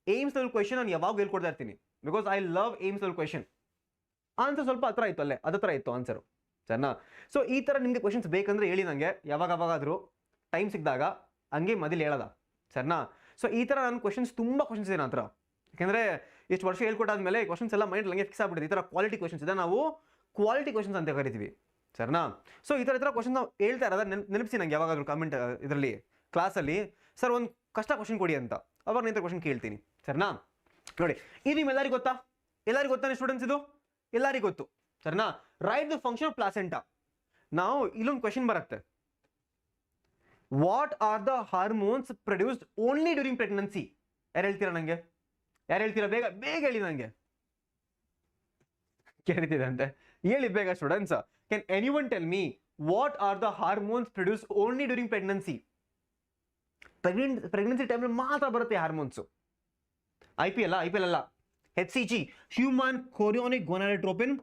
Speaker 2: ಏಮ್ಸ್ ಲೆವೆಲ್ ಕ್ವೆಶನ್ ನಾನು ಯಾವಾಗ ಹೇಳ್ಕೊಡ್ತಾ ಇರ್ತೀನಿ. Because I love AIIMS level question. Answer ಸ್ವಲ್ಪ ಹತ್ರ ಇತ್ತು, ಅಲ್ಲೇ ಅದತ್ರ ಇತ್ತು ಆನ್ಸರು. ಸರಿನಾ? ಸೊ ಈ ಥರ ನಿಮಗೆ ಕ್ವೆಶನ್ಸ್ ಬೇಕಂದ್ರೆ ಹೇಳಿ ನನಗೆ, ಯಾವಾಗಾದ್ರೂ ಟೈಮ್ ಸಿಕ್ಕಿದಾಗ ಹಂಗೆ ಮೊದಲು ಹೇಳೋದ. ಸರಿನಾ? ಸೊ ಈ ಥರ ನನ್ನ ಕ್ವೆಶನ್ಸ್ ತುಂಬ ಕ್ವೆಶನ್ಸ್ ಇದೆ ನನ್ನ ಹತ್ರ. ಯಾಕೆಂದರೆ ಇಷ್ಟು ವರ್ಷ ಹೇಳ್ಕೊಟ್ಟಾದ್ಮೇಲೆ ಕ್ವೆಶನ್ಸ್ ಎಲ್ಲ ಮೈಂಡ್ ಹಂಗೆ ಫಿಕ್ಸ್ ಆಗ್ಬಿಟ್ಟಿದೆ. ಈ ಥರ ಕ್ವಾಲಿಟಿ ಕ್ವೆಶನ್ಸ್ ಇದೆ, ನಾವು ಕ್ವಾಲಿಟಿ ಕ್ವೆಶನ್ಸ್ ಅಂತ ಕರಿತೀವಿ. ಸರಿನಾ? ಸೊ ಈ ಥರ ಕ್ವೆಶನ್ಸ್ ನಾವು ಹೇಳ್ತಾ ಇರೋದ ನೆನಪಿಸಿ ನಂಗೆ ಯಾವಾಗಾದ್ರೂ ಕಮೆಂಟ್ ಇದರಲ್ಲಿ ಕ್ಲಾಸಲ್ಲಿ, ಸರ್ ಒಂದು ಕಷ್ಟ ಕ್ವೆಶನ್ ಕೊಡಿ ಅಂತ. ಅವಾಗ ನಿಂತ ಕ್ವೆಶನ್ ಕೇಳ್ತೀನಿ. ಸರಿನಾ? ನೋಡಿ, ಇದು ನಿಮ್ಮೆಲ್ಲರಿಗೂ ಗೊತ್ತಾ? ಎಲ್ಲರಿಗೂ ಗೊತ್ತಾನೆ ಸ್ಟೂಡೆಂಟ್ಸ್? ಇದು ಎಲ್ಲರಿಗೂ ಗೊತ್ತು. ಸರಿನಾ? Right the function of placenta. ನಾವು ಇಲ್ಲೊಂದು ಕ್ವೆಶನ್ ಬರುತ್ತೆ. What are the hormones produced only during pregnancy? ಯಾರು ಹೇಳ್ತೀರಾ ನಂಗೆ? ಯಾರು ಹೇಳ್ತೀರಾ? ಬೇಗ ಬೇಗ ಹೇಳಿ ನಂಗೆ. ಕೇಳ್ತಿದೆ ಅಂತೆ, ಹೇಳಿ ಬೇಗ students. Can anyone tell me what are the hormones produce only during pregnancy? Pregnancy ಟೈಮಲ್ಲಿ ಮಾತ್ರ ಬರುತ್ತೆ ಹಾರ್ಮೋನ್ಸು. IPL ಅಲ್ಲ, HCG human chorionic gonadotropin,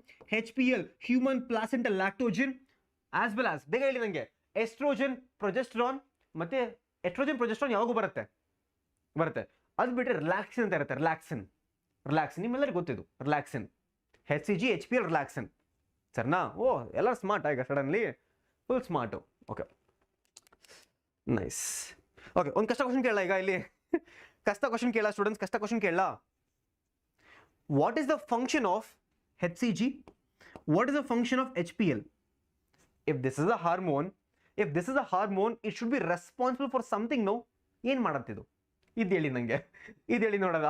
Speaker 2: HPL human placental lactogen, as well as ಬೇಗ ಹೇಳಿ ನನಗೆ ಎಸ್ಟ್ರೋಜನ್, ಪ್ರೊಜೆಸ್ಟ್ರಾನ್. ಮತ್ತೆ ಎಸ್ಟ್ರೋಜನ್ ಪ್ರೊಜೆಸ್ಟ್ರಾನ್ ಯಾವಾಗೂ ಬರುತ್ತೆ. ಅದು ಬಿಟ್ಟರೆ ರಿಲ್ಯಾಕ್ಸಿನ್ ಅಂತ ಇರುತ್ತೆ. ರಿಲ್ಯಾಕ್ಸಿನ್ ನಿಮ್ಮೆಲ್ಲರಿಗೂ ಗೊತ್ತಿದ್ದು. ರಿಲ್ಯಾಕ್ಸಿನ್, HCG, HPL, ರಿಲ್ಯಾಕ್ಸಿನ್. ಸರಿನಾ? ಓ, ಎಲ್ಲರೂ ಸ್ಮಾರ್ಟ್ ಈಗ suddenly, full smart. Okay, nice. Okay, ಒಂದು ಕಷ್ಟ ಕ್ವಶನ್ ಕೇಳಲ್ಲ ಈಗ ಇಲ್ಲಿ. ಕಷ್ಟ ಕ್ವಶನ್ ಕೇಳ ಸ್ಟೂಡೆಂಟ್ಸ್, ಕಷ್ಟ ಕ್ವಶನ್ ಕೇಳಲ್ಲ. What is the function of HCG? What is the function of HPL? If this is a hormone, it should be responsible for something. No, ಏನು ಮಾಡತ್ತಿದು? ಇದು ಹೇಳಿ ನನಗೆ, ಇದು ಹೇಳಿ ನೋಡೋದ.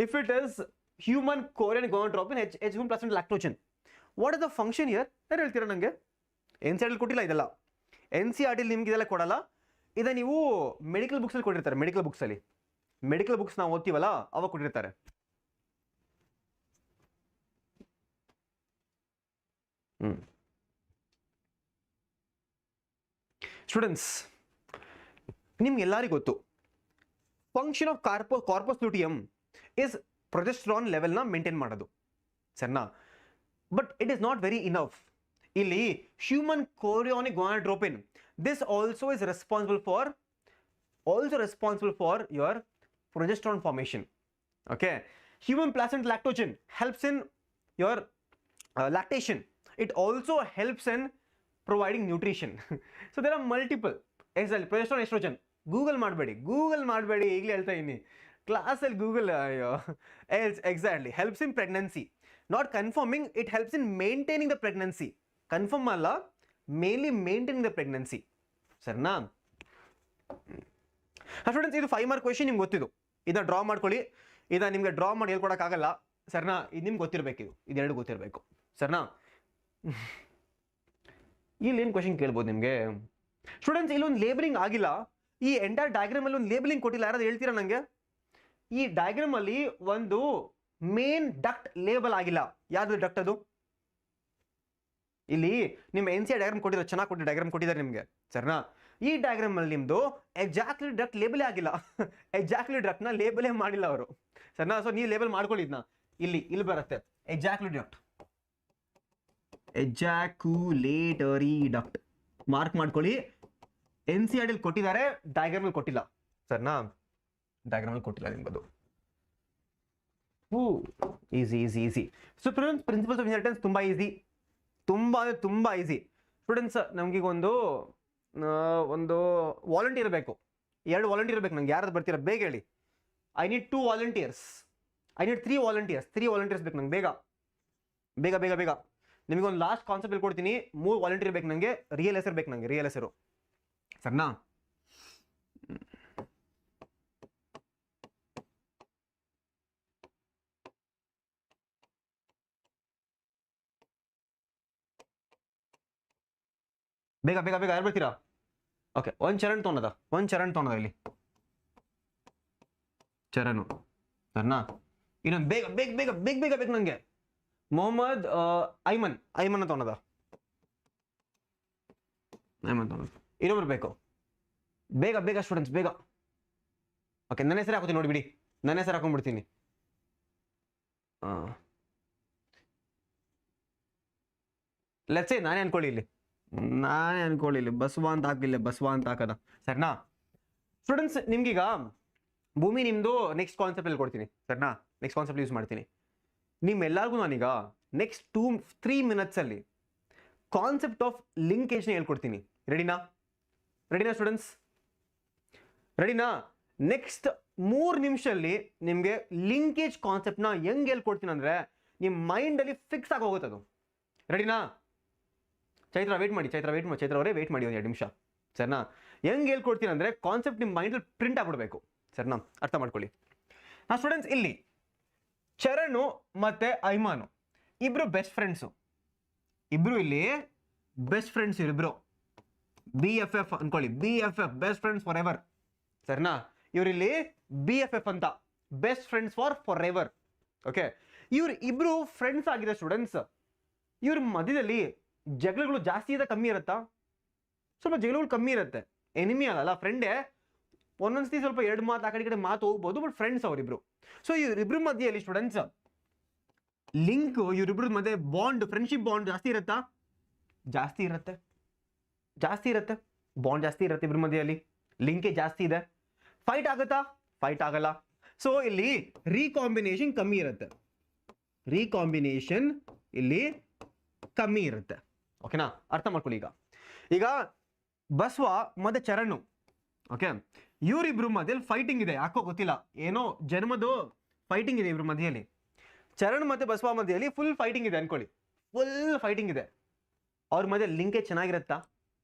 Speaker 2: If it is human chorion gonadotropin, human placental lactogen, what is the function here? ಯಾರು ಹೇಳ್ತೀರಾ ನನಗೆ? NCERT ಕೊಟ್ಟಿಲ್ಲ ಇದೆಲ್ಲ. NCERT ನಿಮ್ಗೆ ಇದೆಲ್ಲ ಕೊಡಲ್ಲ. ಇதை ನೀವು ಮೆಡಿಕಲ್ ಬುಕ್ಸಲ್ಲಿ ಕೊಟ್ಟಿರ್ತಾರೆ. ಮೆಡಿಕಲ್ ಬುಕ್ಸ್ ನಾವು ಓದ್ತೀವಲ್ಲ ಅವಾಗ ಕೊಟ್ಟಿರ್ತಾರೆ. ಸ್ಟೂಡೆಂಟ್ಸ್, ನಿಮ್ಗೆಲ್ಲರಿಗೂ ಗೊತ್ತು function of corpus luteum is progesterone ಲೆವೆಲ್ನ ಮೇಂಟೈನ್ ಮಾಡೋದು, ಸರಿನಾ? But it is not very enough. ಇಲ್ಲಿ human chorionic gonadotropin, this also is responsible for your progesterone formation. Okay, human placenta lactogen helps in your lactation. It also helps in providing nutrition. So there are multiple. Exactly, progesterone, estrogen. Google ಮಾಡಬೇಡಿ ಈಗಲೇ ಹೇಳ್ತಾ ಇದ್ದೀನಿ, ಕ್ಲಾಸಲ್ಲಿ Google. Exactly, helps in pregnancy, not confirming, it helps in maintaining the pregnancy. Confirm ಅಲ್ಲ, mainly maintaining the pregnancy, ಸರಿನಾ? Students, ಇದು 5 mark question, ನಿಮ್ಗೆ ಗೊತ್ತಿದ್ದು. ಇದನ್ನ ಡ್ರಾ ಮಾಡ್ಕೊಳ್ಳಿ. ಇದನ್ನ ನಿಮ್ಗೆ ಡ್ರಾ ಮಾಡಿ ಹೇಳ್ಕೊಡಕ್ಕಾಗಲ್ಲ, ಸರಿನಾ? ಇದು ನಿಮ್ಗೆ ಗೊತ್ತಿರಬೇಕು, ಇದೆರಡು ಗೊತ್ತಿರಬೇಕು, ಸರಿನಾ? ಇಲ್ಲಿ ಏನು ಕ್ವೆಶ್ಚನ್ ಕೇಳ್ಬೋದು ನಿಮಗೆ? ಸ್ಟೂಡೆಂಟ್ಸ್, ಇಲ್ಲೊಂದು ಲೇಬಲಿಂಗ್ ಆಗಿಲ್ಲ. ಈ ಎಂಟೈರ್ ಡಯಾಗ್ರಾಮ್ ಅಲ್ಲಿ ಒಂದು ಲೇಬಲಿಂಗ್ ಕೊಟ್ಟಿಲ್ಲ. ಯಾರಾದ್ರು ಹೇಳ್ತೀರಾ ನನಗೆ? ಈ ಡಯಾಗ್ರಾಮ್ ಅಲ್ಲಿ ಒಂದು ಮೇನ್ ಡಕ್ಟ್ ಲೇಬಲ್ ಆಗಿಲ್ಲ. ಯಾವ್ದು ಡಕ್ಟ್ ಅದು? ಇಲ್ಲಿ ನಿಮ್ಮ NCR ಡಯಾಗ್ರಾಮ್ ಕೊಟ್ಟಿರೋ, ಚೆನ್ನಾಗಿ ಡಯಾಗ್ರಾಮ್ ಕೊಟ್ಟಿದ್ದಾರೆ ನಿಮಗೆ, ಸರಿನಾ? ಈ ಡಯಾಗ್ರಾಮ್ ಅಲ್ಲಿ ನಿಮ್ದು ಎಕ್ಸಾಕ್ಟ್ಲಿ ಡಕ್ಟ್ ಲೇಬಲೇ ಆಗಿಲ್ಲ. ಎಕ್ಸಾಕ್ಟ್ಲಿ ಡಕ್ಟ್ ನ ಲೇಬಲೇ ಮಾಡಿಲ್ಲ ಅವರು, ಸರಿನಾ? ಸೊ ನೀವು ಲೇಬಲ್ ಮಾಡ್ಕೊಳ್ಳಿ. ಇದನ್ನ ಇಲ್ಲಿ ಬರುತ್ತೆ ಎಕ್ಸಾಕ್ಟ್ಲಿ ಡಕ್ಟ್, ಎಜಾಕ್ಯುಲೇಟರಿ ಡಕ್ಟ್ ಮಾರ್ಕ್ ಮಾಡ್ಕೊಳ್ಳಿ. NCR ಅಲ್ಲಿ ಕೊಟ್ಟಿದ್ದಾರೆ, ಡಯಾಗ್ರಾಮ್ ಅಲ್ಲಿ ಕೊಟ್ಟಿಲ್ಲ, ಸರಿನಾ? ಡಯಾಗ್ರಾಮ್ ಅಲ್ಲಿ ಕೊಟ್ಟಿಲ್ಲ ನಿಮ್ಗದು. Easy. So students, principles of inheritance ತುಂಬಾ ಈಸಿ, ತುಂಬಾ ಈಸಿ. ಸ್ಟೂಡೆಂಟ್ಸ್, ನಮ್ಗೀಗ ಒಂದು ವಾಲಂಟಿಯರ್ ಬೇಕು, 2 ವಾಲಂಟಿಯರ್ ಬೇಕು ನಂಗೆ. ಯಾರಾದ್ರು ಬರ್ತೀರಾ? ಬೇಗ ಹೇಳಿ. I need 2 volunteers, I need 3 volunteers ಬೇಕು ನಂಗೆ. ಬೇಗ. ನಿಮಗೆ ಒಂದು ಲಾಸ್ಟ್ ಕಾನ್ಸೆಪ್ಟ್ ಹೇಳ್ಕೊಡ್ತೀನಿ. 3 ವಾಲಂಟಿಯರ್ ಬೇಕು ನಂಗೆ. ರಿಯಲ್ ಹೆಸರು ಬೇಕು ನಂಗೆ, ರಿಯಲ್ ಹೆಸರು, ಸರಿನಾ? ಬೇಗ ಯಾರು ಬರ್ತೀರಾ? ಓಕೆ, ಒಂದು ಚರಣ್ ತೊಗೊಂಡದ ಇಲ್ಲಿ, ಚರಣು, ಸರಿನಾ? ಇನ್ನೊಂದು ಬೇಗ ಬೇಕು ನಂಗೆ. ಮೊಹಮ್ಮದ್ ಐಮನ್ ತೊಗೊಂಡದ, ಇನ್ನೊಬ್ರು ಬೇಕು. ಬೇಗ ಸ್ಟೂಡೆಂಟ್ಸ್, ಬೇಗ. ಓಕೆ, ನನ್ನ ಹೆಸರು ಹಾಕೋತೀನಿ ನೋಡಿಬಿಡಿ, ನನ್ನ ಹೆಸರು ಹಾಕೊಂಡ್ಬಿಡ್ತೀನಿ. ಲೆಟ್ಸ್ ಸೇ ನಾನೇ ಅನ್ಕೊಳ್ಳಿ ಇಲ್ಲಿ ಬಸವ ಅಂತ ಹಾಕದ, ಸರಿನಾ? ಸ್ಟೂಡೆಂಟ್ಸ್, ನಿಮ್ಗೀಗ ಭೂಮಿ ನಿಮ್ದು ನೆಕ್ಸ್ಟ್ ಕಾನ್ಸೆಪ್ಟ್ ಅಲ್ಲಿ ಕೊಡ್ತೀನಿ, ಸರಿನಾ? ನೆಕ್ಸ್ಟ್ ಕಾನ್ಸೆಪ್ಟ್ ಯೂಸ್ ಮಾಡ್ತೀನಿ. ನಿಮ್ಮೆಲ್ಲರಿಗೂ ನಾನೀಗ ನೆಕ್ಸ್ಟ್ 2-3 ಮಿನಿಟ್ಸ್ ಅಲ್ಲಿ ಕಾನ್ಸೆಪ್ಟ್ ಆಫ್ ಲಿಂಕೇಜ್ನ ಹೇಳ್ಕೊಡ್ತೀನಿ. ರೆಡಿನಾ ಸ್ಟೂಡೆಂಟ್ಸ್? ರೆಡಿನಾ? ನೆಕ್ಸ್ಟ್ 3 ನಿಮಿಷದಲ್ಲಿ ನಿಮಗೆ ಲಿಂಕೇಜ್ ಕಾನ್ಸೆಪ್ಟ್ನ ಹೆಂಗ್ ಹೇಳ್ಕೊಡ್ತೀನಿ ಅಂದ್ರೆ ನಿಮ್ಮ ಮೈಂಡಲ್ಲಿ ಫಿಕ್ಸ್ ಆಗಿ ಹೋಗುತ್ತೆ ಅದು. ರೆಡಿನಾ? ಚೈತ್ರ ಅವರೇ ವೇಟ್ ಮಾಡಿ ಒಂದು 2 ನಿಮಿಷ, ಸರಿನಾ? ಹೆಂಗ್ ಹೇಳ್ಕೊಡ್ತೀನಿ ಅಂದ್ರೆ ಕಾನ್ಸೆಪ್ಟ್ ನಿಮ್ಮ ಮೈಂಡಲ್ಲಿ ಪ್ರಿಂಟ್ ಆಗ್ಬಿಡ್ಬೇಕು, ಸರಿನಾ? ಅರ್ಥ ಮಾಡ್ಕೊಳ್ಳಿ. ಸ್ಟೂಡೆಂಟ್ಸ್, ಇಲ್ಲಿ ಚರಣು ಮತ್ತೆ ಐಮಾನು ಇಬ್ರು ಬೆಸ್ಟ್ ಫ್ರೆಂಡ್ಸು. ಇಲ್ಲಿ ಬೆಸ್ಟ್ ಫ್ರೆಂಡ್ಸ್, ಇಬ್ರು BFF ಅನ್ಕೊಳ್ಳಿ, BFF, best friends for ever, ಸರಿನಾ? ಇವರಿಲ್ಲಿ BFF ಅಂತ, best friends for ever. Okay, ಇವ್ರು ಇಬ್ರು ಫ್ರೆಂಡ್ಸ್ ಆಗಿದೆ ಸ್ಟೂಡೆಂಟ್ಸ್. ಇವ್ರ ಮಧ್ಯದಲ್ಲಿ ಜಗಳಗಳು ಜಾಸ್ತಿ ಇದೆ, ಕಮ್ಮಿ ಇರುತ್ತಾ? ಸ್ವಲ್ಪ ಜಗಳಗಳು ಕಮ್ಮಿ ಇರುತ್ತೆ. ಎನಿಮಿ ಆಗಲ್ಲ, ಫ್ರೆಂಡೇ. ಒಂದೊಂದ್ಸತಿ ಸ್ವಲ್ಪ 2 ಮಾತು ಆ ಕಡೆ ಮಾತು ಹೋಗ್ಬೋದು, ಬಟ್ ಫ್ರೆಂಡ್ಸ್ ಅವರಿಬ್ರು. ಸೊ ಇವರಿಬ್ರು ಮಧ್ಯೆಯಲ್ಲಿ ಸ್ಟೂಡೆಂಟ್ಸ್ ಲಿಂಕ್, ಇವರಿಬ್ರ ಮಧ್ಯೆ ಬಾಂಡ್, ಫ್ರೆಂಡ್ಶಿಪ್ ಬಾಂಡ್ ಜಾಸ್ತಿ ಇರುತ್ತಾ? ಜಾಸ್ತಿ ಇರುತ್ತೆ. ಬಾಂಡ್ ಜಾಸ್ತಿ ಇರುತ್ತೆ ಇಬ್ರ ಮಧ್ಯೆಯಲ್ಲಿ, ಲಿಂಕೇಜ್ ಜಾಸ್ತಿ ಇದೆ. ಫೈಟ್ ಆಗುತ್ತಾ? ಫೈಟ್ ಆಗಲ್ಲ. ಸೊ ಇಲ್ಲಿ ರೀಕಾಂಬಿನೇಷನ್ ಕಮ್ಮಿ ಇರುತ್ತೆ, ಓಕೆನಾ? ಅರ್ಥ ಮಾಡ್ಕೊಳ್ಳಿ. ಈಗ ಬಸವ ಮತ್ತೆ ಚರಣು, ಓಕೆ, ಇವರಿಬ್ರು ಮಧ್ಯದಲ್ಲಿ ಫೈಟಿಂಗ್ ಇದೆ. ಯಾಕೋ ಗೊತ್ತಿಲ್ಲ, ಏನೋ ಜನ್ಮದು ಫೈಟಿಂಗ್ ಇದೆ ಇವ್ರ ಮಧ್ಯೆಯಲ್ಲಿ. ಚರಣ್ ಮತ್ತೆ ಬಸವ ಮಧ್ಯೆಯಲ್ಲಿ ಫುಲ್ ಫೈಟಿಂಗ್ ಇದೆ ಅನ್ಕೊಳ್ಳಿ, ಅವ್ರ ಮಧ್ಯೆ ಲಿಂಕೇಜ್ ಚೆನ್ನಾಗಿರುತ್ತಾ?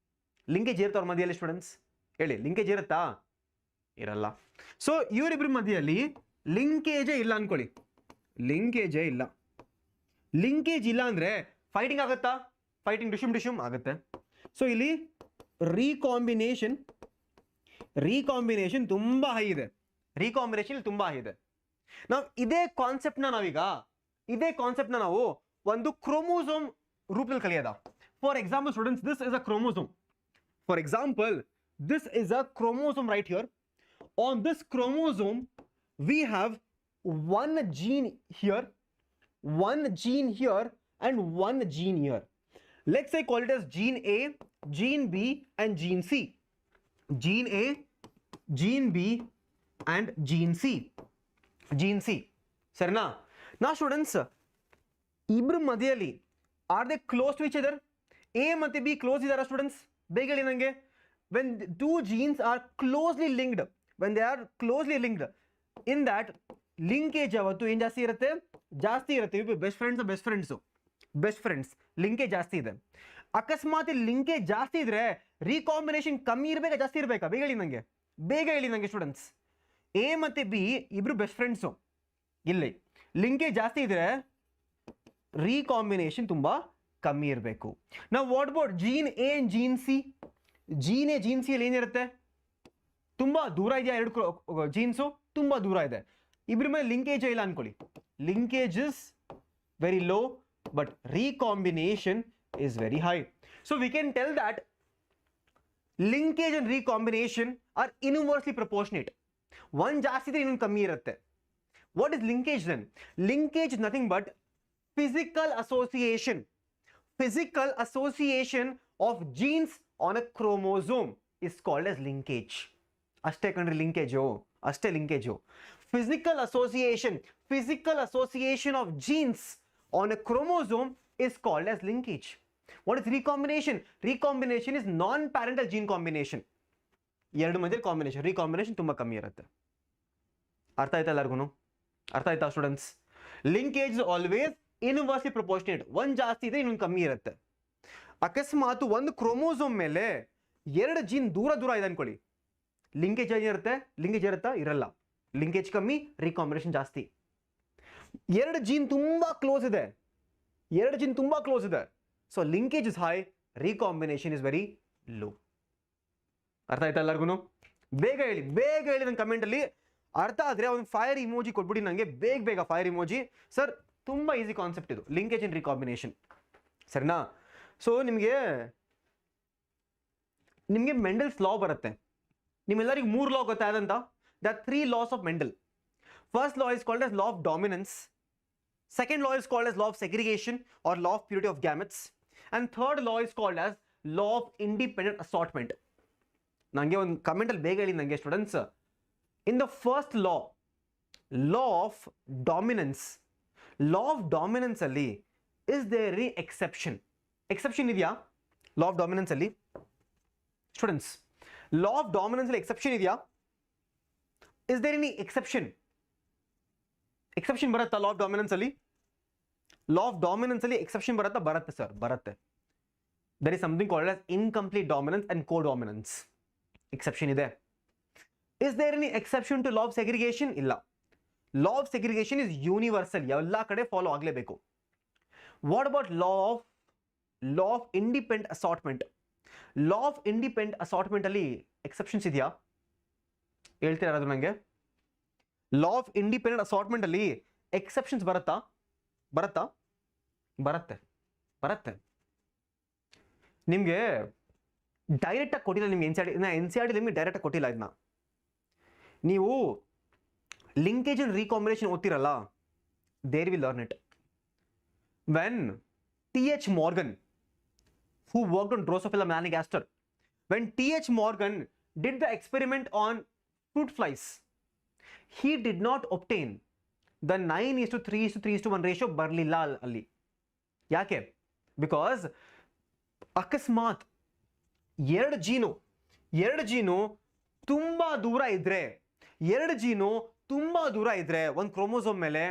Speaker 2: ಲಿಂಕೇಜ್ ಇರುತ್ತೆ ಅವ್ರ ಮಧ್ಯೆಯಲ್ಲಿ ಸ್ಟೂಡೆಂಟ್ಸ್? ಹೇಳಿ, ಲಿಂಕೇಜ್ ಇರುತ್ತಾ? ಇರಲ್ಲ. ಸೊ ಇವರಿಬ್ರ ಮಧ್ಯೆಯಲ್ಲಿ ಲಿಂಕೇಜೇ ಇಲ್ಲ ಅನ್ಕೊಳ್ಳಿ, ಲಿಂಕೇಜ್ ಇಲ್ಲ ಅಂದ್ರೆ ಫೈಟಿಂಗ್ ಆಗುತ್ತಾ? ಫೈಟಿಂಗ್ ಡಿಶುಮ್ ಆಗುತ್ತೆ. ಸೊ ಇಲ್ಲಿ ರೀಕಾಂಬಿನೇಷನ್ ತುಂಬಾ ಹೈ ಇದೆ, ನಾವು ಇದೇ ಕಾನ್ಸೆಪ್ಟ್ನ ನಾವು ಒಂದು ಕ್ರೋಮೋಸೋಮ್ ರೂಪದಲ್ಲಿ ಕಲಿಯೋದ. For example students, this is a chromosome. For example, this is a chromosome right here. On this chromosome we have one gene here, one gene here, and one gene here. Let's say call it as gene A, gene B, and gene C. Gene A, gene B, and gene C. Gene C. Sarna? Now students, ibru madhyali, are they close to each other? A ಮತ್ತೆ B close idara students? ಬೇಗ ಹೇಳಿ ನನಗೆ. When two genes are closely linked, when they are closely linked, in that linkage ಯಾವತ್ತು ಏನು ಜಾಸ್ತಿ ಇರುತ್ತೆ? ಜಾಸ್ತಿ ಇರುತ್ತೆ. ಬೆಸ್ಟ್ ಫ್ರೆಂಡ್ಸ್ ಲಿಂಕೇಜ್ ಜಾಸ್ತಿ ಇದೆ. ಅಕಸ್ಮಾತ್ ಲಿಂಕೇಜ್ ಜಾಸ್ತಿ ಇದ್ರೆ ರೀಕಾಂಬಿನೇಷನ್ ಕಮ್ಮಿ ಇರಬೇಕಾ ಜಾಸ್ತಿ ಇರಬೇಕಾ? ಬೇಗ ಹೇಳಿ ನನಗೆ ಸ್ಟೂಡೆಂಟ್ಸ್. ಎ ಮತ್ತೆ ಬಿ ಇಬ್ರು ಬೆಸ್ಟ್ ಫ್ರೆಂಡ್ಸು. ಇಲ್ಲಿ ಲಿಂಕೇಜ್ ಜಾಸ್ತಿ ಇದ್ರೆ ರೀಕಾಂಬಿನೇಷನ್ ತುಂಬಾ ಕಮ್ಮಿ ಇರಬೇಕು. ನಾವು what about gene A and gene C? Gene A gene C ಅಲ್ಲಿ ಏನಿರುತ್ತೆ? ತುಂಬಾ ದೂರ ಇದೆಯಾ? ಎರಡು ಜೀನ್ಸು ತುಂಬಾ ದೂರ ಇದೆ. ಇಬ್ರ ಮೇಲೆ ಲಿಂಕೇಜ್ ಇಲ್ಲ ಅನ್ಕೊಳ್ಳಿ. Linkage is very low but recombination is very high. So we can tell that linkage and recombination are inversely proportionate. One ಜಾಸ್ತಿ ಇದ್ರೆ ಇನ್ನೊಂದು ಕಮ್ಮಿ ಇರುತ್ತೆ. What is linkage then? Linkage is nothing but physical association. Physical association of genes on a chromosome is called as linkage. ಅಷ್ಟೇ ಕಣ್ರಿ linkage, ಅಷ್ಟೇ linkage. Physical association of genes on a chromosome is called as linkage. What is recombination? Recombination is non-parental gene combination. ಎರಡು ಮಧ್ಯೆ combination, recombination ತುಂಬಾ ಕಮ್ಮಿ ಇರುತ್ತೆ. ಅರ್ಥ ಆಯ್ತಾ ಎಲ್ಲರಿಗೂ? ಅರ್ಥ ಆಯ್ತಾ students? Linkage always inversely proportionate. ಒಂದು ಜಾಸ್ತಿ ಇದೆ ಇನ್ನೊಂದು ಕಮ್ಮಿ ಇರುತ್ತೆ. ಅಕಸ್ಮಾತ್ ಒಂದು ಕ್ರೋಮೋಸೋಮ್ ಮೇಲೆ ಎರಡು ಜೀನ್ ದೂರ ಇದೆ ಅನ್ಕೊಳ್ಳಿ, ಲಿಂಕೇಜ್ ಏನಿರುತ್ತೆ? ಲಿಂಕೇಜ್ ಇರುತ್ತಾ? ಇರಲ್ಲ. ಲಿಂಕೇಜ್ ಕಮ್ಮಿ, ರೀಕಾಂಬಿನೇಷನ್ ಜಾಸ್ತಿ. ಎರಡು ಜೀನ್ ತುಂಬಾ ಕ್ಲೋಸ್ ಇದೆ, so linkage is high, recombination is very low. ಅರ್ಥ ಆಯ್ತಾ ಎಲ್ಲರಿಗೂ? ಬೇಗ ಹೇಳಿ ನನ್ನ ಕಮೆಂಟಲ್ಲಿ. ಅರ್ಥ ಆದರೆ ಒಂದು ಫೈರ್ ಇಮೋಜಿ ಕೊಟ್ಬಿಡಿ ನನಗೆ, ಬೇಗ ಫೈರ್ ಇಮೋಜಿ. ಸರ್ ತುಂಬ ಈಸಿ ಕಾನ್ಸೆಪ್ಟ್ ಇದು, ಲಿಂಕೇಜ್ ಅಂಡ್ ರೀಕಾಂಬಿನೇಷನ್. ಸರಿನಾ? ಸೊ ನಿಮಗೆ ಮೆಂಡಲ್ಸ್ ಲಾ ಬರುತ್ತೆ. ನಿಮ್ಮೆಲ್ಲರಿಗೂ 3 ಲಾ ಗೊತ್ತಾದಂತ? The 3 laws of Mendel. First law is called as law of dominance. Second law is called as law of segregation or law of purity of gametes. And third law is called as law of independent assortment. ನನಗೆ ಒಂದು ಕಮೆಂಟಲ್ಲಿ ಬೇಗ ಹೇಳಿ ನನಗೆ students. In the first law of dominance ಅಲ್ಲಿ is there any exception? Exception ಇದೆಯಾ law of dominance ಅಲ್ಲಿ? Students, law of dominance ಅಲ್ಲಿ ಎಕ್ಸೆಪ್ಷನ್ ಇದೆಯಾ? is there any exception? Exception ಬರುತ್ತಾ law of dominance ಅಲ್ಲಿ? law of dominance ಅಲ್ಲಿ exception ಬರುತ್ತಾ? ಬರುತ್ತೆ ಸರ್, ಬರುತ್ತೆ. there is something called as incomplete dominance and co-dominance. Exception ಇದೆ. is there any exception to law of segregation? ಇಲ್ಲ. law of segregation is universal, ಎಲ್ಲ ಕಡೆ follow ಆಗಲೇಬೇಕು. what about law of independent assortment? law of independent assortment ಅಲ್ಲಿ exceptions ಇದೆಯಾ? ಹೇಳ್ತೀರಾ ಯಾರಾದ್ರೂ ನನಗೆ? law of independent assortment ಅಲ್ಲಿ ಎಕ್ಸೆಪ್ಷನ್ಸ್ ಬರುತ್ತಾ? ಬರುತ್ತೆ. ನಿಮಗೆ ಡೈರೆಕ್ಟ್ ಆಗಿ ಕೊಟ್ಟಿಲ್ಲ, ನಿಮ್ಗೆ NCERT ನಿಮಗೆ ಡೈರೆಕ್ಟ್ ಆಗಿ ಕೊಟ್ಟಿಲ್ಲ. ಇದನ್ನ ನೀವು ಲಿಂಕೇಜ್ ಅಂಡ್ ರೀಕಾಂಬಿನೇಷನ್ ಓದ್ತಿರಲ್ಲ, there will learn it. When T.H. Morgan, who worked on Drosophila melanogaster, when T.H. Morgan did the experiment on fruit flies, he did not obtain the 9:3:1 ratio ಬರಲಿಲ್ಲ ಅಲ್ಲಿ. ಯಾಕೆ? Because ಅಕಸ್ಮಾತ್ ಎರಡು ಜೀನು ತುಂಬಾ ದೂರ ಇದ್ರೆ ಒಂದು ಕ್ರೋಮೋಸೋಮ್ ಮೇಲೆ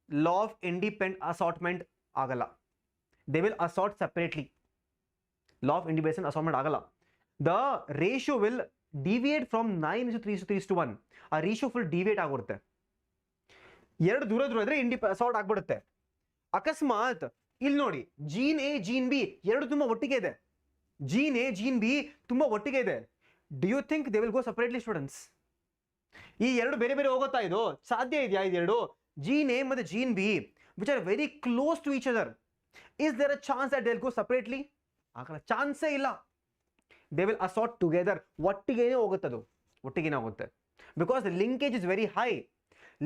Speaker 2: ಲಾ ಆಫ್ ಇಂಡಿಪೆಂಡೆಂಟ್ ಅಸಾರ್ಟ್ಮೆಂಟ್ ಆಗಲ್ಲ. They will assort separately. Law of independent assortment ಆಗಲ್ಲ. The ratio will deviate from 9:3:1. ಆ ರೇಷಿಯೋ ಫುಲ್ ಡಿವಿಯೇಟ್ ಆಗಿಬಿಡುತ್ತೆ. ಎರಡು ದೂರ ಇದ್ರೆ ಅಸಾರ್ಟ್ ಆಗ್ಬಿಡುತ್ತೆ. ಅಕಸ್ಮಾತ್ ಇಲ್ಲಿ ನೋಡಿ, ಜೀನ್ ಎ ಜೀನ್ ಬಿ ಎರಡು ತುಂಬಾ ಒಟ್ಟಿಗೆ ಇದೆ. Do you think they will go separately students? ಈ ಎರಡು ಬೇರೆ ಹೋಗುತ್ತಾ? ಇದು ಸಾಧ್ಯ ಇದೆಯಾ? ಇದೆರಡು ಜೀನ್ ಎ ಮತ್ತು gene B which are very close to each other, Is there a chance that they'll go separately? ಆಗಲ್ಲ, ಚಾನ್ಸೇ ಇಲ್ಲ. ದೇ ವಿಲ್ ಅಸಾರ್ಟ್ ಟುಗೆದರ್, ಒಟ್ಟಿಗೆನೇ ಹೋಗುತ್ತದು, ಒಟ್ಟಿಗೆನೇ ಹೋಗುತ್ತೆ. Because linkage is very high,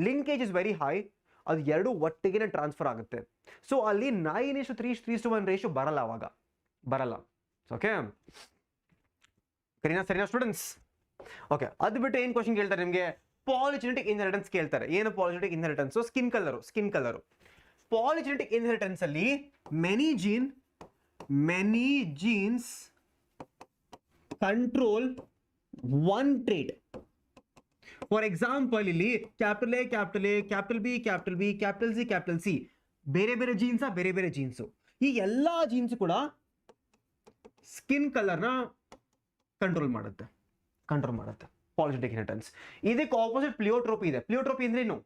Speaker 2: linkage is very high, ಅದು ಎರಡು ಒಟ್ಟಿಗೆನೇ transfer ಆಗುತ್ತೆ. So ಅಲ್ಲಿ 9:3:1 ratio ಬರಲ್ಲ, ಅವಾಗ ಬರಲ್ಲ. ಓಕೆ, ಸರಿನಾ ಸ್ಟೂಡೆಂಟ್ಸ್? ಓಕೆ, ಅದು ಬಿಟ್ಟು ಏನು ಕ್ವಶನ್ ಕೇಳ್ತಾರೆ ನಿಮಗೆ? ಪಾಲಿಜೆನೆಟಿಕ್ ಇನ್ಹೆರಿಟೆನ್ಸ್ ಕೇಳ್ತಾರೆ. ಏನು polygenetic inheritance? Skin colour. Polygenetic inheritance ಅಲ್ಲಿ many genes control one trait. For example ಇಲ್ಲಿ capital A, capital B, capital C, ಬೇರೆ ಬೇರೆ ಜೀನ್ಸಾ, ಬೇರೆ ಬೇರೆ ಜೀನ್ಸು. ಈ ಎಲ್ಲ ಜೀನ್ಸ್ ಕೂಡ ಸ್ಕಿನ್ ಕಲರ್ನ ಕಂಟ್ರೋಲ್ ಮಾಡುತ್ತೆ. ಪಾಲಿಜೆನೆಟಿಕ್ ಇನ್ಹೆರಿಟೆನ್ಸ್. ಇದಕ್ಕೆ ಆಪೋಸಿಟ್ ಪ್ಲಿಯೋಟ್ರೋಪಿ ಇದೆ. ಪ್ಲಿಯೋಟ್ರೋಪಿ ಅಂದ್ರೆ ಏನು?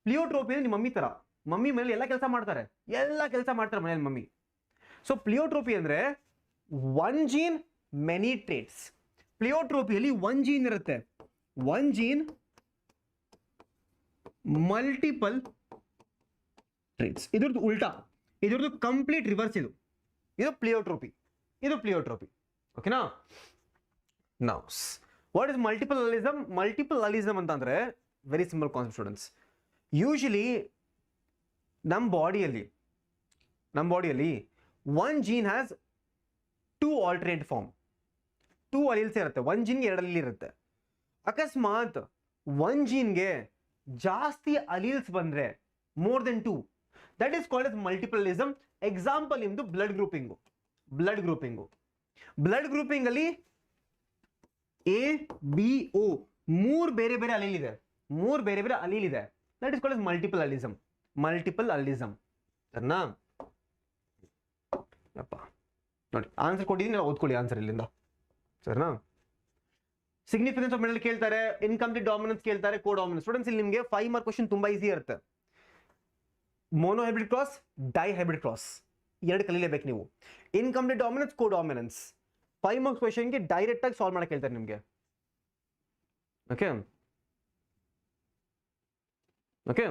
Speaker 2: ಪ್ಲಿಯೋಟ್ರೋಪಿ ಅಂದ್ರೆ ನಿಮ್ಮ ಮಮ್ಮಿ ತರ. ಮಮ್ಮಿ ಮನೇಲಿ ಎಲ್ಲ ಕೆಲಸ ಮಾಡ್ತಾರೆ ಮನೇಲಿ ಮಮ್ಮಿ. ಸೊ ಪ್ಲಿಯೋಟ್ರೋಪಿ ಅಂದ್ರೆ ಒನ್ ಜೀನ್ ಮೆನಿ ಟ್ರೇಟ್ಸ್. ಪ್ಲಿಯೋಟ್ರೋಪಿಯಲ್ಲಿ ಒನ್ ಜೀನ್ ಇರುತ್ತೆ, ಒನ್ ಜೀನ್ ಮಲ್ಟಿಪಲ್ ಟ್ರೇಟ್ಸ್. ಇದ್ರದ್ದು ಉಲ್ಟಾ, ಇದ್ರದ್ದು ಕಂಪ್ಲೀಟ್ ರಿವರ್ಸ್. ಇದು ಪ್ಲಿಯೋಟ್ರೋಪಿ. ಓಕೆನಾ? Now what is multiple allelism? Multiple allelism ಅಂತಂದ್ರೆ very simple concept students. Usually ನಮ್ಮ ಬಾಡಿಯಲ್ಲಿ one gene has two alternate form, two alleles ಇರುತ್ತೆ. ಒನ್ ಜೀನ್ಗೆ 2 ಅಲೀಲ್ ಇರುತ್ತೆ. ಅಕಸ್ಮಾತ್ ಒನ್ ಜೀನ್ಗೆ ಜಾಸ್ತಿ ಅಲೀಲ್ಸ್ ಬಂದ್ರೆ, more than 2, that is called as multiple allelism. Example ನಿಮ್ದು ಬ್ಲಡ್ ಗ್ರೂಪಿಂಗು. ಬ್ಲಡ್ ಗ್ರೂಪಿಂಗ್ ಅಲ್ಲಿ ಎ ಬಿ ಓ 3 ಬೇರೆ ಬೇರೆ ಅಲೀಲ್ ಇದೆ, that is called as multiple allelism. ಸರಿನಾ? ಅಪ್ಪ ನೋಡಿ, ಆನ್ಸರ್ ಕೊಟ್ಟಿದ್ದೀನಿ, ಓದ್ಕೊಳ್ಳಿ ಆನ್ಸರ್ ಇಲ್ಲಿಂದ. ಸರಿನಾ? ಸಿಗ್ನಿಫಿಕೆನ್ಸ್ ಆಫ್ ಮೆಂಡಲ್ ಕೇಳ್ತಾರೆ, ಇನ್ಕಂಪ್ಲೀಟ್ ಡಾಮಿನೆನ್ಸ್ ಕೇಳ್ತಾರೆ, ಕೋ ಡಾಮಿನೆನ್ಸ್. ಸ್ಟೂಡೆಂಟ್ಸ್ ಇಲ್ಲಿ ನಿಮಗೆ 5 ಮಾರ್ಕ್ ಕ್ವಶನ್ ತುಂಬಾ ಈಸಿ ಇರುತ್ತೆ. Monohybrid cross, dihybrid cross 2 ಕಲೀಲೇಬೇಕು ನೀವು. ಇನ್ಕಂಪ್ಲೀಟ್ ಡಾಮಿನೆನ್ಸ್, ಕೋ ಡಾಮಿನೆನ್ಸ್ 5 ಮಾರ್ಕ್ಸ್ ಕ್ವಶನ್ಗೆ ಡೈರೆಕ್ಟ್ ಆಗಿ ಸಾಲ್ವ್ ಮಾಡಕ್ಕೆ ಹೇಳ್ತಾರೆ ನಿಮಗೆ. ಓಕೆ,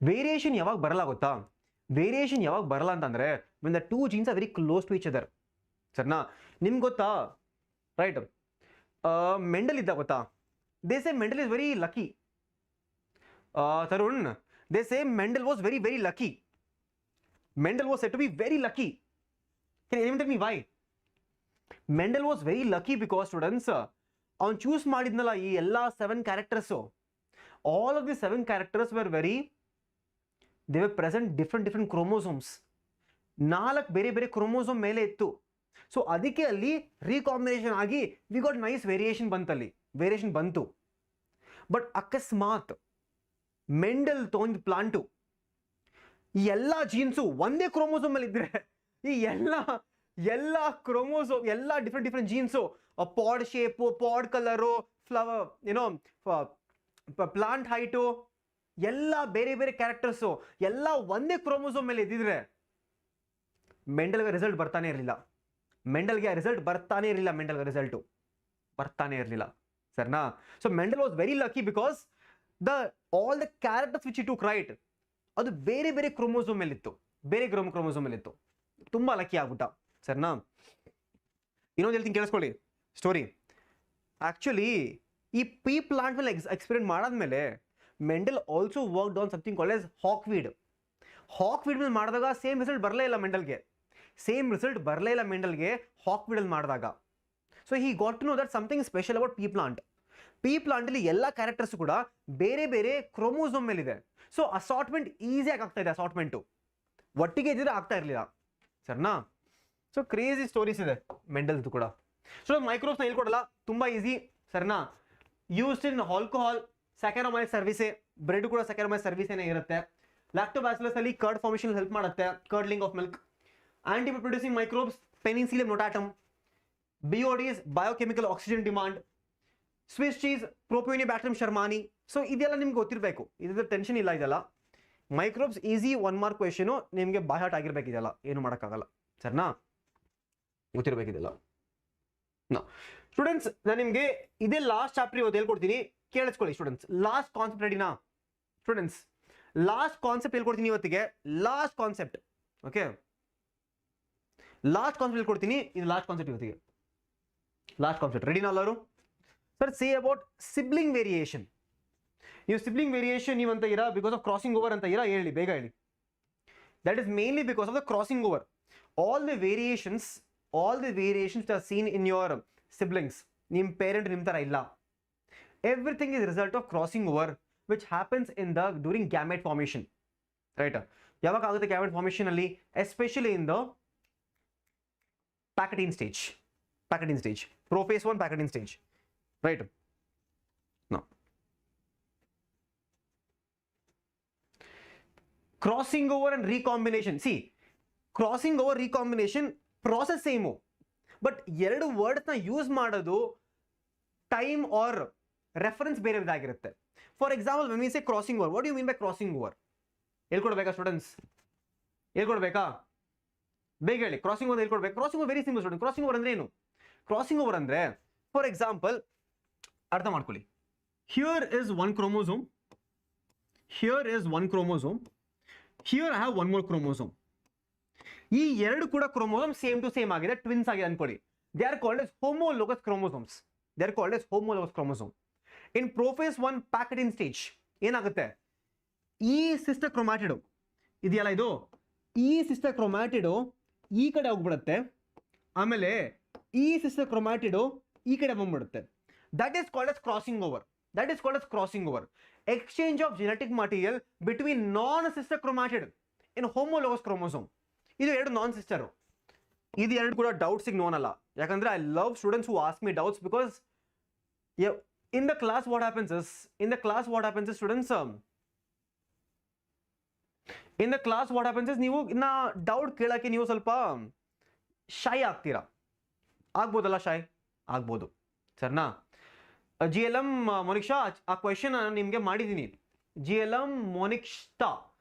Speaker 2: ವೇರಿಯೇಷನ್ ಯಾವಾಗ ಬರಲ್ಲ ಗೊತ್ತಾ? ವೇರಿಯೇಷನ್ ಯಾವಾಗ ಬರಲ್ಲ ಅಂತಂದ್ರೆ when the two genes are very close to each other. ಸರಿನಾ? ನಿಮ್ಗೆ ಗೊತ್ತಾ, ರೈಟ್, ಮೆಂಡಲ್ ಇದ್ದ ಗೊತ್ತಾ? They say Mendel is very lucky. Tarun, they say Mendel was very very lucky. Mendel was said to be very lucky. Can anyone tell me why? Mendel was very lucky because students, ಅವನು choose ಮಾಡಿದ್ನಲ್ಲ ಈ ಎಲ್ಲ 7 characters, all of the 7 characters were they were present different chromosomes. 4 ಬೇರೆ ಬೇರೆ chromosome ಮೇಲೆ ಇತ್ತು. So ಅದಕ್ಕೆ ಅಲ್ಲಿ ರೀಕಾಂಬಿನೇಷನ್ ಆಗಿ ವಿ ಗಾಟ್ ನೈಸ್ ವೇರಿಯೇಷನ್ ಬಂತು. ಬಟ್ ಅಕಸ್ಮಾತ್ ಮೆಂಡಲ್ ತೊಗೊಂಡು ಪ್ಲಾಂಟು ಈ ಎಲ್ಲ ಜೀನ್ಸು ಒಂದೇ ಕ್ರೋಮೋಸೋಮ್ ಮೇಲೆ ಇದ್ರೆ, ಈ ಎಲ್ಲ ಕ್ರೋಮೋಸೋಮ್, ಎಲ್ಲ ಡಿಫ್ರೆಂಟ್ ಜೀನ್ಸು, ಪಾಡ್ ಶೇಪು, ಪಾಡ್ ಕಲರು, ಫ್ಲವರ್, ಪ್ಲಾಂಟ್ ಹೈಟು, ಎಲ್ಲ ಬೇರೆ ಬೇರೆ ಕ್ಯಾರೆಕ್ಟರ್ಸು ಎಲ್ಲ ಒಂದೇ ಕ್ರೋಮೋಸೋಮ್ ಮೇಲೆ ಇದ್ದಿದ್ರೆ ಮೆಂಡಲ್ಗೆ ರಿಸಲ್ಟ್ ಬರ್ತಾನೆ ಇರಲಿಲ್ಲ. ಸರಿನಾ? So Mendel was very lucky because all the characters which he took right, ಅದು ಬೇರೆ ಬೇರೆ ಕ್ರೋಮೋಸೋಮ್ ಮೇಲೆ ಇತ್ತು, ತುಂಬಾ ಲಕ್ಕಿ ಆಗ್ಬಿಟ್ಟ. ಸರಿನಾ? ಇನ್ನೊಂದು ಹೇಳ್ತೀನಿ ಕೇಳಿಸ್ಕೊಳ್ಳಿ ಸ್ಟೋರಿ. ಆಕ್ಚುಲಿ ಈ ಪೀ ಪ್ಲಾಂಟ್ ಮೇಲೆ ಎಕ್ಸ್ಪೆರಿಮೆಂಟ್ ಮಾಡಾದ್ಮೇಲೆ Mendel also worked on something called as hawkweed ಮೇಲೆ ಮಾಡಿದಾಗ ಸೇಮ್ ರಿಸಲ್ಟ್ ಬರಲೇ ಇಲ್ಲ ಮೆಂಡಲ್ಗೆ ಹಾಕ್ವೀಡ್ ಅಲ್ಲಿ ಮಾಡಿದಾಗ. So he got to know that something special about pea plant ಅಲ್ಲಿ ಎಲ್ಲ ಕ್ಯಾರೆಕ್ಟರ್ಸ್ ಕೂಡ ಬೇರೆ ಬೇರೆ ಕ್ರೋಮೋಸೋಮ್ ಮೇಲೆ ಇದೆ. ಸೊ ಅಸಾರ್ಟ್ಮೆಂಟ್ ಈಸಿಯಾಗಿ ಆಗ್ತಾ ಇದೆ, ಅಸಾರ್ಟ್ಮೆಂಟು ಒಟ್ಟಿಗೆ ಇದ್ದಿದ್ರೆ ಆಗ್ತಾ ಇರಲಿಲ್ಲ. ಸರಿನಾ? ಸೊ ಕ್ರೇಜಿ ಸ್ಟೋರೀಸ್ ಇದೆ ಮೆಂಡಲ್ದು ಕೂಡ. ಸೊ ಮೈಕ್ರೋಬ್ಸ್ನ ಹೇಳ್ಕೊಡಲ್ಲ, ತುಂಬಾ ಈಸಿ. ಸರಿನಾ? ಯೂಸ್ಡ್ ಇನ್ ಆಲ್ಕೋಹಾಲ್, ಸ್ಯಾಕರೋಮೈಸ್ ಸರ್ವಿಸೆ, ಬ್ರೆಡ್ ಕೂಡ ಸ್ಯಾಕರೋಮೈಸ್ ಸರ್ವಿಸೇನೆ ಇರುತ್ತೆ. ಲ್ಯಾಕ್ಟೋಬ್ಯಾಸಿಲಸ್ ಅಲ್ಲಿ ಕರ್ಡ್ ಫಾರ್ಮೇಷನ್ ಹೆಲ್ಪ್ ಮಾಡುತ್ತೆ, curdling of milk. Antibiotic producing microbes, penicillium notatum. BOD is, biochemical oxygen demand. Swiss cheese, propionibacterium shermanii. So ಇದೆಲ್ಲ ನಿಮ್ಗೆ ಗೊತ್ತಿರಬೇಕು, ಇದ್ರ ಟೆನ್ಷನ್ ಇಲ್ಲ. ಇದೆಲ್ಲ ಮೈಕ್ರೋಬ್ಸ್ ಈಸಿ 1 ಮಾರ್ಕ್ ಕ್ವೆಶನು, ನಿಮಗೆ ಬಾಯ್ಹಾಟ್ ಆಗಿರ್ಬೇಕಿದೆಲ್ಲ, ಏನು ಮಾಡೋಕ್ಕಾಗಲ್ಲ. ಸರಿನಾ? ಗೊತ್ತಿರಬೇಕಿದೆಲ್ಲ. ಸ್ಟೂಡೆಂಟ್ಸ್, ನಾನು ನಿಮಗೆ ಇದೇ ಲಾಸ್ಟ್ ಚಾಪ್ಟರ್ ಇವತ್ತು ಹೇಳ್ಕೊಡ್ತೀನಿ, ಕೇಳಿಸ್ಕೊಳ್ಳಿ ಸ್ಟೂಡೆಂಟ್ಸ್. ಲಾಸ್ಟ್ ಕಾನ್ಸೆಪ್ಟ್ ರೆಡಿನಾ ಸ್ಟೂಡೆಂಟ್ಸ್? ಲಾಸ್ಟ್ ಕಾನ್ಸೆಪ್ಟ್ ಹೇಳ್ಕೊಡ್ತೀನಿ ಇವತ್ತಿಗೆ. Last concept, okay, last concept ಹೇಳ್ಕೊಡ್ತೀನಿ. ಇದು ಲಾಸ್ಟ್ ಕಾನ್ಸೆಪ್ಟ್ ಇವತ್ತಿಗೆ. ಲಾಸ್ಟ್ ಕಾನ್ಸೆಪ್ಟ್ ರೆಡಿನಾ ಎಲ್ಲರೂ? Sir, say about sibling variation. ನೀವು ಸಿಬ್ಲಿಂಗ್ ವೇರಿಯೇಷನ್ ನೀವು ಅಂತ ಇರಾ ಬಿಕಾಸ್ ಆಫ್ ಕ್ರಾಸಿಂಗ್ ಓವರ್ ಅಂತ ಇರಾ? ಹೇಳಿ, ಬೇಗ ಹೇಳಿ. That is mainly because of the crossing over. All the variations are seen in your siblings. ನಿಮ್ಮ ಪೇರೆಂಟ್ ನಿಮ್ಮ ಥರ ಇಲ್ಲ. Everything is result of crossing over, which happens in the during gamete formation, right? ಯಾವಾಗ ಆಗುತ್ತೆ gamete formation ಅಲ್ಲಿ? Especially in the Pachytene stage. Prophase 1 Pachytene stage, right? Now, crossing over and recombination. See, crossing over recombination process same, but ಎರಡು words ನ use ಮಾಡೋದು time or reference ಬೇರೆ ಇದಾಗಿರುತ್ತೆ. For example, when we say crossing over, what you mean by crossing over? ಹೇಳ್ಕೊಡ್ಬೇಕಾ students? ಹೇಳ್ಕೊಡ್ಬೇಕಾ? ಬೇಗ ಹೇಳಿ. Crossing over ಹೇಳ್ಕೊಡ್ಬೇಕು. Crossing over very simple student. Crossing over ಅಂದ್ರೆ ಏನು? ಕ್ರಾಸಿಂಗ್ ಓವರ್ ಅಂದ್ರೆ, ಫಾರ್ ಎಕ್ಸಾಂಪಲ್, ಅರ್ಥ ಮಾಡ್ಕೊಳ್ಳಿ. Here is one chromosome, here is one chromosome, here I have one more chromosome. ಈ ಎರಡು ಕೂಡ ಕ್ರೋಮೋಸೋಮ್ ಸೇಮ್ ಟು ಸೇಮ್ ಆಗಿದೆ, ಟ್ವಿನ್ಸ್ ಆಗಿದೆ ಅನ್ಕೊಳ್ಳಿ. They are called as homologous chromosomes. They are called as homologous chromosome. In prophase 1 Pachytene stage ಏನಾಗುತ್ತೆ? ಈ sister chromatid ಇದೆಯಲ್ಲ, ಇದು ಈ ಸಿಸ್ಟರ್ ಕ್ರೊಮ್ಯಾಟಿಡ್ ಈ ಕಡೆ ಹೋಗ್ಬಿಡುತ್ತೆ, ಆಮೇಲೆ ಈ ಸಿಸ್ಟರ್ ಕ್ರೊಮ್ಯಾಟಿಡ್ ಈ ಕಡೆ ಬಂದ್ಬಿಡುತ್ತೆ. That is called S crossing over. That is called S crossing over. Exchange of genetic material between non sister chromatid in homologous chromosome. ಇದು ಎರಡು ನಾನ್ ಸಿಸ್ಟರು. ಇದು ಎರಡು ಕೂಡ ಡೌಟ್ಸಿಗೆ ನೋನ್ ಅಲ್ಲ. ಯಾಕಂದ್ರೆ I love students who ask me doubts because in the class what happens is students, in the class what happens is ನೀವು ಇನ್ನ doubt ಕೇಳಕ್ಕೆ ನೀವು ಸ್ವಲ್ಪ ಶೈ ಆಗ್ತೀರಾ. ಆಗ್ಬೋದಲ್ಲ ಶೈ? ಆಗ್ಬೋದು, ಸರ್ನಾ? GLM ಮೋನಿಕ್ಷಾ, ಆ ಕ್ವೆಶನ್ ನಿಮ್ಗೆ ಮಾಡಿದ್ದೀನಿ. GLM ಮೋನಿಕ್ಷಾ,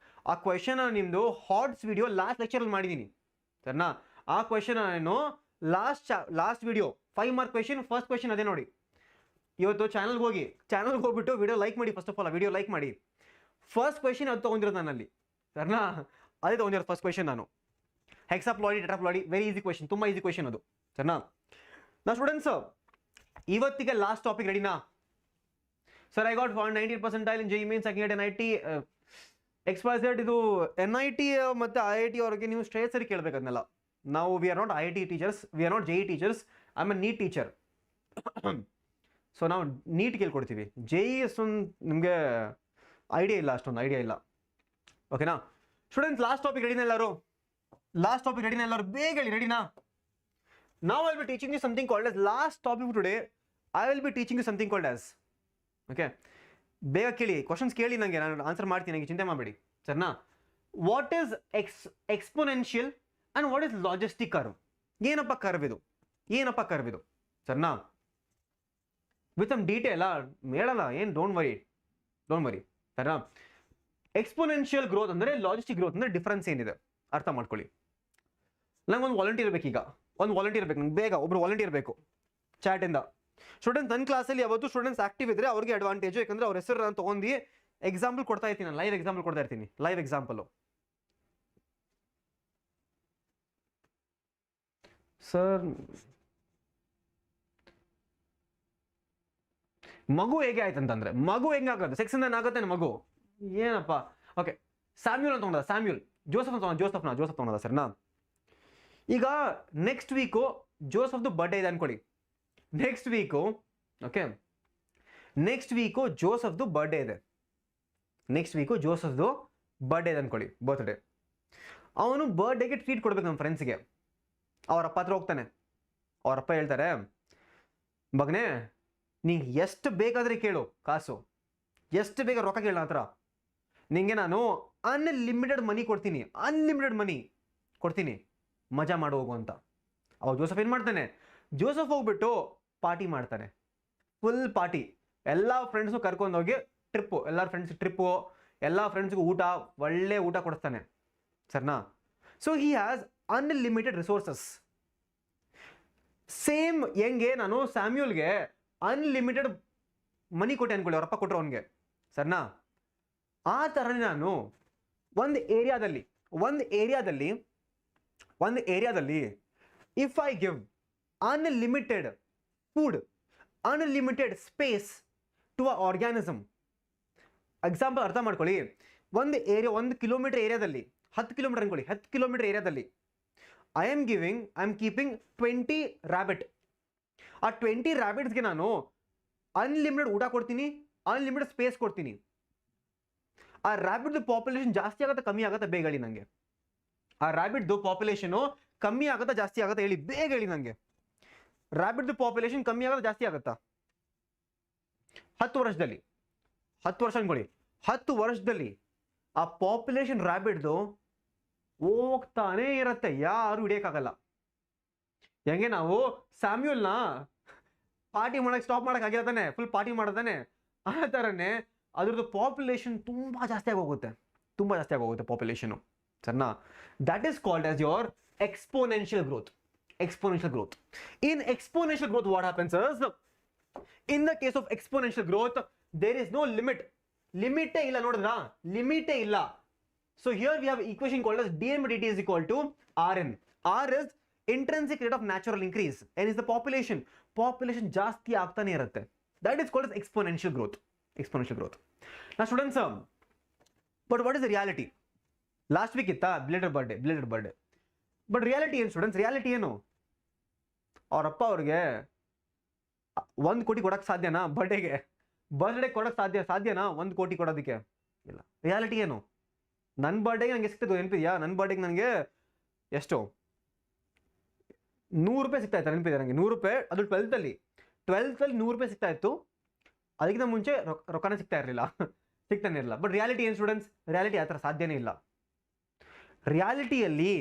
Speaker 2: ಆ ಕ್ವೆಶನ್ ನಿಮ್ದು ಹಾಟ್ಸ್ ವಿಡಿಯೋ ಲಾಸ್ಟ್ ಲೆಕ್ಚರ್ ಅಲ್ಲಿ ಮಾಡಿದ್ದೀನಿ, ಸರ್ನಾ? ಆ ಕ್ವೆಶನ್ ನಾನು last video 5 mark question, first question ಅದೇ ನೋಡಿ. ಇವತ್ತು ಚಾನಲ್ಗೆ ಹೋಗ್ಬಿಟ್ಟು ವಿಡಿಯೋ ಲೈಕ್ ಮಾಡಿ. First of all video like ಮಾಡಿ. ಫಸ್ಟ್ ಕ್ವೆಶನ್ ಅದು ತೊಗೊಂಡಿರೋದು ನನ್ನಲ್ಲಿ, ಸರ್ನಾ? ಅದೇ ತೊಗೊಂಡಿರೋದು ಫಸ್ಟ್ ಕ್ವೆಶನ್ ನಾನು. ಹೆಕ್ಸಾಪ್ಲಾಯ್ಡಿ ಟೆಟ್ರಾಪ್ಲಾಯ್ಡಿ, ವೆರಿ ಈಸಿ ಕ್ವೆಶನ್, ತುಂಬ ಈಸಿ ಕ್ವೆಶನ್ ಅದು, ಸರ್ನಾ? ನಾ ಸ್ಟೂಡೆಂಟ್ಸ್, ಇವತ್ತಿಗೆ ಲಾಸ್ಟ್ ಟಾಪಿಕ್ ರೆಡಿನಾ? Sir, I got 90% in JEE Mains, I can get NIT XYZ. ಇದು NIT ಮತ್ತು IIT ಅವ್ರಿಗೆ ನೀವು ಸ್ಟ್ರೇಟ್ ಸರಿ ಕೇಳಬೇಕು ಅದನ್ನೆಲ್ಲ. ನಾವು we are not IIT teachers, we are not JEE teachers, I am a NEET teacher. So ನಾವು ನೀಟ್ ಕೇಳ್ಕೊಡ್ತೀವಿ. JEE ಅಷ್ಟೊಂದು ನಿಮಗೆ ಐಡಿಯಾ ಇಲ್ಲ, ಓಕೆನಾ ಸ್ಟೂಡೆಂಟ್ಸ್? ಲಾಸ್ಟ್ ಟಾಪಿಕ್ ರೆಡಿನಾ ಎಲ್ಲರೂ? ಬೇಗ ಹೇಳಿ, ರೆಡಿನಾ? ನಾವು I will be teaching you something called as last topic today. I will be teaching you something called as, okay? ಬೇಗ ಕೇಳಿ, ಕ್ವಶನ್ಸ್ ಕೇಳಿ, ನನಗೆ ನಾನು ಆನ್ಸರ್ ಮಾಡ್ತೀನಿ, ನನಗೆ ಚಿಂತೆ ಮಾಡಬೇಡಿ, ಸರ್ನಾ? What is exponential and what is logistic curve? ಏನಪ್ಪ ಕರ್ವ್ ಇದು, ಸರ್ನಾ? ವಿತ್ ಸಮ್ ಡೀಟೇಲ್ ಹೇಳಲ್ಲ, ಏನು ಡೋಂಟ್ ವರಿ, ಸರಿನಾ? ಎಕ್ಸ್ಪೋನೆನ್ಷಿಯಲ್ ಗ್ರೋತ್ ಅಂದರೆ ಲಾಜಿಸ್ಟಿಕ್ ಗ್ರೋತ್ ಅಂದರೆ ಡಿಫ್ರೆನ್ಸ್ ಏನಿದೆ ಅರ್ಥ ಮಾಡ್ಕೊಳ್ಳಿ. ನಂಗೊಂದು ವಾಲಂಟಿಯರ್ ಬೇಕೀಗ, ನಂಗೆ ಬೇಗ ಒಬ್ರು ವಾಲಂಟಿಯರ್ ಬೇಕು ಚಾಟಿಂದ. ಸ್ಟೂಡೆಂಟ್ಸ್, ನನ್ನ ಕ್ಲಾಸಲ್ಲಿ ಯಾವತ್ತು ಸ್ಟೂಡೆಂಟ್ಸ್ ಆಕ್ಟಿವ್ ಇದ್ರೆ ಅವ್ರಿಗೆ ಅಡ್ವಾಂಟೇಜು, ಯಾಕಂದ್ರೆ ಅವ್ರ ಹೆಸರು ನಾನು ತೊಗೊಂಡು ಎಕ್ಸಾಂಪಲ್ ಕೊಡ್ತಾ ಇರ್ತೀನಿ, ಲೈವ್ ಎಕ್ಸಾಂಪಲ್ ಕೊಡ್ತಾ ಇರ್ತೀನಿ, ಲೈವ್ ಎಕ್ಸಾಂಪಲು. ಸರ್, ಮಗು ಹೇಗೆ ಆಯ್ತಂತಂದ್ರೆ, ಮಗು ಹೆಂಗಾಗುತ್ತೆ? ಸೆಕ್ಸ್ ಆಗುತ್ತೆ ಮಗು, ಏನಪ್ಪ? ಓಕೆ, ಸ್ಯಾಮ್ಯೂಲ್ ಅಂತ ತೊಗೊಂಡ, ಸ್ಯಾಮ್ಯೂಲ್. ಜೋಸಫ್ ತೊಗೊಂಡ, ಸರ್ನಾ? ಈಗ ನೆಕ್ಸ್ಟ್ ವೀಕು ಜೋಸಫ್ದು ಬರ್ಡೇ ಇದೆ ಅನ್ಕೊಳ್ಳಿ. ನೆಕ್ಸ್ಟ್ ವೀಕು ಜೋಸಫ್ದು ಬರ್ಡೇ ಇದೆ. ಅನ್ಕೊಳ್ಳಿ, ಬರ್ತ್ಡೇ. ಅವನು ಬರ್ಡೇಗೆ ಟ್ರೀಟ್ ಕೊಡ್ಬೇಕು ನಮ್ಮ ಫ್ರೆಂಡ್ಸ್ಗೆ. ಅವರಪ್ಪ ಹತ್ರ ಹೋಗ್ತಾನೆ. ಅವರಪ್ಪ ಹೇಳ್ತಾರೆ, ಮಗನೇ ನಿಂಗೆ ಎಷ್ಟು ಬೇಕಾದ್ರೆ ಕೇಳು, ಕಾಸು ಎಷ್ಟು ಬೇಗ ರೊಕ್ಕ ಕೇಳ ಹತ್ರ, ನಿಂಗೆ ನಾನು ಅನ್ಲಿಮಿಟೆಡ್ ಮನಿ ಕೊಡ್ತೀನಿ, ಮಜಾ ಮಾಡು ಹೋಗು ಅಂತ. ಅವಾಗ ಜೋಸಫ್ ಏನು ಮಾಡ್ತಾನೆ? ಜೋಸಫ್ ಹೋಗ್ಬಿಟ್ಟು ಪಾರ್ಟಿ ಮಾಡ್ತಾನೆ, ಫುಲ್ ಪಾರ್ಟಿ. ಎಲ್ಲ ಫ್ರೆಂಡ್ಸು ಕರ್ಕೊಂಡೋಗಿ ಟ್ರಿಪ್ಪು, ಎಲ್ಲ ಫ್ರೆಂಡ್ಸ್ಗೂ ಒಳ್ಳೆ ಊಟ ಕೊಡಿಸ್ತಾನೆ, ಸರ್ನಾ? So he has unlimited resources. Same ಹೆಂಗೆ ನಾನು ಸ್ಯಾಮ್ಯೂಲ್ಗೆ ಅನ್ಲಿಮಿಟೆಡ್ ಮನಿ ಕೊಟ್ಟೆ ಅನ್ಕೊಳ್ಳಿ, ಅವರಪ್ಪ ಕೊಟ್ಟರು ಅವನಿಗೆ, ಸರ್ನಾ? ಆ ಥರನೇ ನಾನು ಒಂದು ಏರಿಯಾದಲ್ಲಿ if I give unlimited food, unlimited space to a organism. Example ಅರ್ಥ ಮಾಡ್ಕೊಳ್ಳಿ, ಒಂದು 1 ಕಿಲೋಮೀಟರ್ ಏರಿಯಾದಲ್ಲಿ 10 ಕಿಲೋಮೀಟರ್ ಅನ್ಕೊಳ್ಳಿ, 10 ಕಿಲೋಮೀಟರ್ ಏರಿಯಾದಲ್ಲಿ ಐ ಆಮ್ ಕೀಪಿಂಗ್ 20 ರ್ಯಾಬಿಟ್. ಆ 20 ರ್ಯಾಬಿಟ್ಸ್ಗೆ ನಾನು ಅನ್ಲಿಮಿಟೆಡ್ ಊಟ ಕೊಡ್ತೀನಿ, ಅನ್ಲಿಮಿಟೆಡ್ ಸ್ಪೇಸ್ ಕೊಡ್ತೀನಿ. ಆ ರ್ಯಾಬಿಟ್ದು ಪಾಪ್ಯುಲೇಷನ್ ಜಾಸ್ತಿ ಆಗುತ್ತಾ ಕಮ್ಮಿ ಆಗುತ್ತಾ ಬೇಗ ಹೇಳಿ ನನಗೆ. ಆ ರ್ಯಾಬಿಟ್ದು ಪಾಪ್ಯುಲೇಷನು ಕಮ್ಮಿ ಆಗುತ್ತಾ ಜಾಸ್ತಿ ಆಗುತ್ತಾ ಹೇಳಿ, ಬೇಗ ಹೇಳಿ ನನಗೆ. ರ್ಯಾಬಿಟ್ದು ಪಾಪ್ಯುಲೇಷನ್ ಕಮ್ಮಿ ಆಗುತ್ತಾ ಜಾಸ್ತಿ ಆಗುತ್ತಾ? 10 ವರ್ಷದಲ್ಲಿ, 10 ವರ್ಷ ಅನ್ಕೊಳ್ಳಿ, 10 ವರ್ಷದಲ್ಲಿ ಆ ಪಾಪ್ಯುಲೇಷನ್ ರ್ಯಾಬಿಟ್ದು ಹೋಗ್ತಾನೆ ಇರುತ್ತೆ, ಯಾರು ಹಿಡಿಯಕ್ಕಾಗಲ್ಲ. ಹೆಂಗೆ ನಾವು ಸ್ಯಾಮ್ಯೂಲ್ನ ಪಾರ್ಟಿ ಮಾಡಕ್ಕೆ ಸ್ಟಾಪ್ ಮಾಡಕ್ ಆಗಿಲ್ಲ ತಾನೆ, ಫುಲ್ ಪಾರ್ಟಿ ಮಾಡೋದಾನೆ, ಆ ಥರನೇ ಅದ್ರದ್ದು ಪಾಪ್ಯುಲೇಷನ್ ತುಂಬಾ ಜಾಸ್ತಿ ಆಗೋಗುತ್ತೆ ಪಾಪ್ಯುಲೇಷನು, ಸರಿನಾ? That is called as your exponential growth. In exponential growth, what happens is, in the case of exponential growth, there is no limit. Limite illa nodidra, limite illa. So here we have equation called as dm by dt is equal to Rn. R is intrinsic rate of natural increase, n is the population ಜಾಸ್ತಿ ಆಗ್ತಾನೆ ಇರುತ್ತೆ. That is called as exponential growth. Now students, but what is the reality? Last week itta belated birthday. But reality ಏನು students? Reality ಏನು? ಅವರಪ್ಪ ಅವ್ರಿಗೆ 1 ಕೋಟಿ ಕೊಡಕ್ಕೆ ಸಾಧ್ಯನಾ? ಬರ್ತ್ಡೇ ಕೊಡಕ್ಕೆ ಸಾಧ್ಯನಾ 1 ಕೋಟಿ ಕೊಡೋದಕ್ಕೆ? ಇಲ್ಲ. ರಿಯಾಲಿಟಿ ಏನು? ನನ್ನ ಬರ್ಡೇಗೆ ನನಗೆ ಸಿಗ್ತದೆ ನೆನಪಿದೆಯಾ? ನನ್ನ ಬರ್ಡೇಗೆ ನನಗೆ ಎಷ್ಟು ₹100 ಸಿಗ್ತಾ ಇತ್ತು, ನೆನಪಿದೆ ನನಗೆ. ₹100, ಅದು 12th ಅಲ್ಲಿ ₹100 ಸಿಗ್ತಾ ಇತ್ತು. ಅದಕ್ಕಿಂತ ಮುಂಚೆ ರೊಕ್ಕನೇ ಸಿಗ್ತಾನೆ ಇರಲಿಲ್ಲ. ಬಟ್ ರಿಯಾಲಿಟಿ ಏನು ಸ್ಟೂಡೆಂಟ್ಸ್? ರಿಯಾಲಿಟಿ ಆ ಥರ ಸಾಧ್ಯನೇ ಇಲ್ಲ. ರಿಯಾಲಿಟಿಯಲ್ಲಿ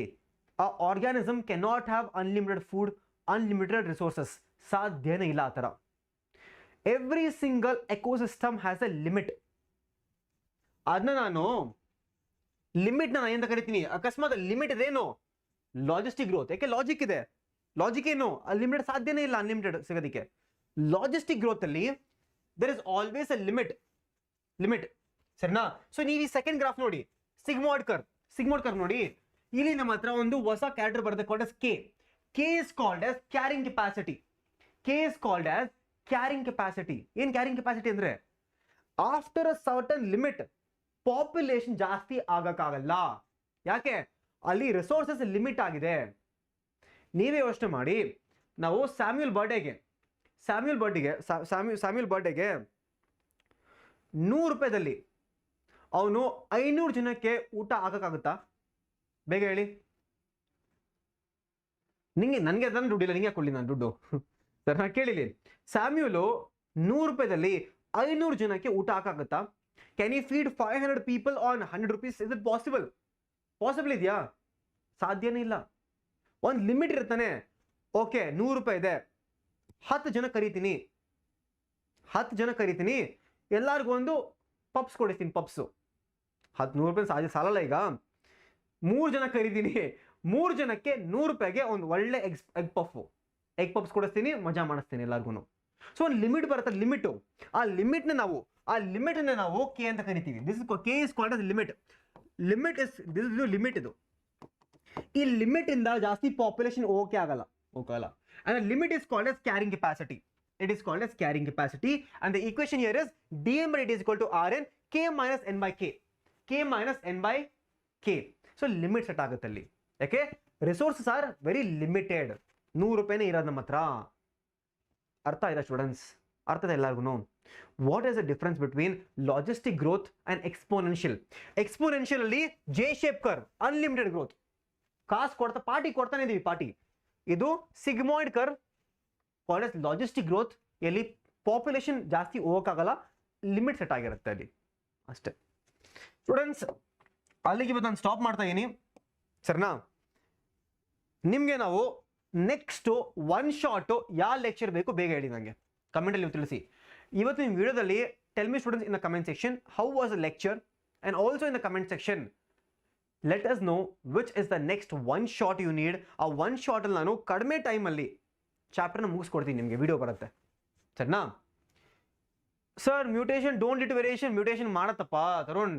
Speaker 2: ಆ organism cannot have unlimited food, unlimited resources, ಸಾಧ್ಯನೇ ಇಲ್ಲ ಆ ಥರ. Every single ecosystem has a limit. ಅದನ್ನ ನಾನು ಲಿಮಿಟ್ನ ನಾನು ಅಂತ ಕರಿತೀನಿ. ಅಕಸ್ಮಾತ್ ಲಿಮಿಟ್ ಇದೇನು? Logistic growth. ಯಾಕೆ? ಲಾಜಿಕ್ ಏನು? ಲಿಮಿಟೆಡ್ ಸಾಧ್ಯನೇ ಇಲ್ಲ ಅನ್ಲಿಮಿಟೆಡ್ ಸಿಗೋದಕ್ಕೆ. ಲಾಜಿಸ್ಟಿಕ್ ಗ್ರೋತ್ ಅಲ್ಲಿ there is always a limit, ಸರಿನಾ? ಸೊ ನೀವು ಈ ಸೆಕೆಂಡ್ ಗ್ರಾಫ್ ನೋಡಿ, ಸಿಗ್ಮಾಯ್ಡ್ ಕರ್ವ್ ನೋಡಿ. ಇಲ್ಲಿ ನಮ್ಮ ಹತ್ರ ಒಂದು ಹೊಸ ಕ್ಯಾರೆಕ್ಟರ್ ಬರುತ್ತೆ, called as K. K is called as carrying capacity. ಏನ್ ಕ್ಯಾರಿಂಗ್ ಕೆಪಾಸಿಟಿ ಅಂದ್ರೆ, after a certain limit population ಜಾಸ್ತಿ ಆಗಕ್ಕಾಗಲ್ಲ. ಯಾಕೆ? ಅಲ್ಲಿ ರಿಸೋರ್ಸಸ್ ಲಿಮಿಟ್ ಆಗಿದೆ. ನೀವೇ ಯೋಚನೆ ಮಾಡಿ, ನಾವು ಸ್ಯಾಮ್ಯೂಲ್ ಬರ್ಡೇಗೆ ₹100 ಅವನು 500 ಜನಕ್ಕೆ ಊಟ ಹಾಕಕ್ಕಾಗುತ್ತಾ? ಬೇಗ ಹೇಳಿ. ನನಗೆ ಅದನ್ನು ದುಡ್ಡಿಲ್ಲ, ನಿಂಗೆ ಕೊಡ್ಲಿ ನಾನು ದುಡ್ಡು? ಸರ್ ನಾ ಕೇಳಿಲಿ, ಸ್ಯಾಮ್ಯೂಲು ₹100 500 ಜನಕ್ಕೆ ಊಟ ಹಾಕಾಗುತ್ತಾ? Can you feed 500 people on ₹100? Is it possible ಇದೆಯಾ? ಸಾಧ್ಯನೇ ಇಲ್ಲ. ಒಂದು ಲಿಮಿಟ್ ಇರ್ತಾನೆ. ಓಕೆ, ₹100 ಇದೆ, 10 ಜನ ಕರಿತೀನಿ, ಎಲ್ಲರಿಗೂ ಒಂದು ಪಪ್ಸ್ ಕೊಡಿಸ್ತೀನಿ. ಪಪ್ಸು ₹100 ಸಾಲಲ್ಲ. ಈಗ 3 ಜನ ಕರಿತೀನಿ, 3 ಜನಕ್ಕೆ ₹100ಗೆ ಒಂದು ಒಳ್ಳೆ ಎಗ್ ಪಫ್ಸ್ ಕೊಡಿಸ್ತೀನಿ, ಮಜಾ ಮಾಡಿಸ್ತೀನಿ ಎಲ್ಲರಿಗೂ. ಸೊ ಒಂದು ಲಿಮಿಟ್ ಬರುತ್ತೆ, ಲಿಮಿಟು. ಆ ಲಿಮಿಟ್ನ ನಾವು ಕೆ ಅಂತ ಕರಿತೀವಿ. K is called as limit. Limit ಇದು. ಈ ಲಿಮಿಟ್ ಇಂದ ಜಾಸ್ತಿ ಪಾಪ್ಯುಲೇಷನ್ ಹೋಗಕ್ಕೆ ಆಗಲ್ಲ. And the limit is called as carrying capacity. It is called as carrying capacity, and the equation here is dm by dt is equal to Rn k minus n by k. So limit set ಆಗುತ್ತೆ ಅಲ್ಲಿ. ಯಾಕೆ? Resources are very limited. ₹100 ಇರೋದು ನಮ್ಮ ಹತ್ರ. ಅರ್ಥ ಆಯ್ತಾ students? ಅರ್ಥ ಇದೆ ಎಲ್ಲರಿಗೂ? What is the difference between logistic growth and exponential? Exponential ಅಲ್ಲಿ J shape curve, unlimited growth, ಕಾಸು ಕೊಡ್ತಾನೆ ಇದೀವಿ ಪಾರ್ಟಿ. ಇದು sigmoid curve, called as logistic growth. ಎಲ್ಲಿ ಪಾಪ್ಯುಲೇಷನ್ ಜಾಸ್ತಿ ಹೋಗೋಕ್ಕಾಗಲ್ಲ, ಲಿಮಿಟ್ ಸೆಟ್ ಆಗಿರುತ್ತೆ ಅಲ್ಲಿ ಅಷ್ಟೇ. ಸ್ಟೂಡೆಂಟ್ಸ್, ಅಲ್ಲಿಗೆ ಇವತ್ತು ನಾನು ಸ್ಟಾಪ್ ಮಾಡ್ತಾ ಇದ್ದೀನಿ, ಸರಿನಾ? ನಿಮಗೆ ನಾವು ನೆಕ್ಸ್ಟ್ ಒನ್ ಶಾಟ್ ಯಾವ ಲೆಕ್ಚರ್ ಬೇಕು ಬೇಗ ಹೇಳಿ, ನನಗೆ ಕಮೆಂಟಲ್ಲಿ ನೀವು ತಿಳಿಸಿ. ಇವತ್ತು ನಿಮ್ಮ ವಿಡಿಯೋದಲ್ಲಿ tell me students in the comment section how was the lecture, and also in the comment section let us know which is the next one shot you need. ಆ ಒನ್ ಶಾಟಲ್ಲಿ ನಾನು ಕಡಿಮೆ ಟೈಮಲ್ಲಿ ಚಾಪ್ಟರ್ನ ಮುಗಿಸ್ಕೊಡ್ತೀನಿ, ನಿಮಗೆ ವಿಡಿಯೋ ಬರುತ್ತೆ, ಸರಿನಾ? Sir mutation don't lead to variation. Mutation ಮಾಡತ್ತಪ್ಪ ತರುಣ್.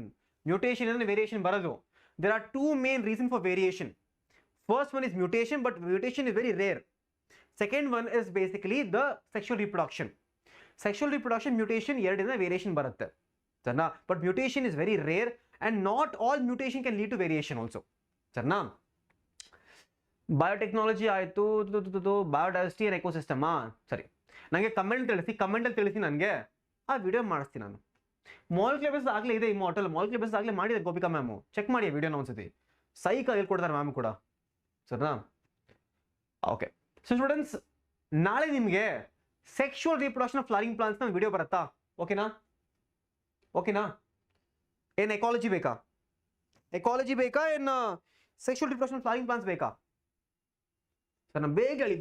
Speaker 2: ಮ್ಯೂಟೇಷನ್ ಅಂದ್ರೆ ವೇರಿಯೇಷನ್ ಬರೋದು. There are two main reason for variation. First one is mutation, but mutation is very rare. Second one is basically the sexual reproduction. Sexual reproduction mutation ಎರಡರಿಂದ variation ಬರುತ್ತೆ ಸರಿನಾ. But mutation is very rare and not all mutation can lead to variation also ಸರಿನಾ. Biotechnology ಆಯಿತು, biodiversity and ಎಕೋಸಿಸ್ಟಮಾ. ಸರಿ, ನನಗೆ ಕಮೆಂಟಲ್ಲಿ ತಿಳಿಸಿ ನನಗೆ ಆ ವಿಡಿಯೋ ಮಾಡಿಸ್ತೀನಿ ನಾನು. ಮಾಲಿಕ್ಯುಲರ್ ಬೇಸ್ ಆಗಲೇ ಇದೆ ಇಮ್ಮೋರ್ಟಲ್. ಮಾಲಿಕ್ಯುಲರ್ ಬೇಸ್ ಆಗಲೇ ಮಾಡಿದ್ದಾರೆ ಗೋಪಿಕಾ ಮ್ಯಾಮು. ಚೆಕ್ ಮಾಡಿ ವಿಡಿಯೋನ ಒಂದ್ಸತಿ. ಸೈಕ ಹೇಳ್ಕೊಡ್ತಾರೆ ಮ್ಯಾಮ್ ಕೂಡ ಸರಿನಾ. ಓಕೆ, ಸೊ ಸ್ಟೂಡೆಂಟ್ಸ್ ನಾಳೆ ನಿಮಗೆ ಸೆಕ್ಷುವಲ್ ರಿಪ್ರೊಡಕ್ಷನ್ ಆಫ್ ಫ್ಲವರಿಂಗ್ ಪ್ಲಾಂಟ್ಸ್ನ ವಿಡಿಯೋ ಬರುತ್ತಾ? ಓಕೆನಾ? ಓಕೆನಾ? ಏನು ಎಕಾಲಜಿ ಬೇಕಾ? ಎಕಾಲಜಿ ಬೇಕಾ ಏನು sexual reproduction of flowering plants ಬೇಕಾ? ಸರ್ ನಾನು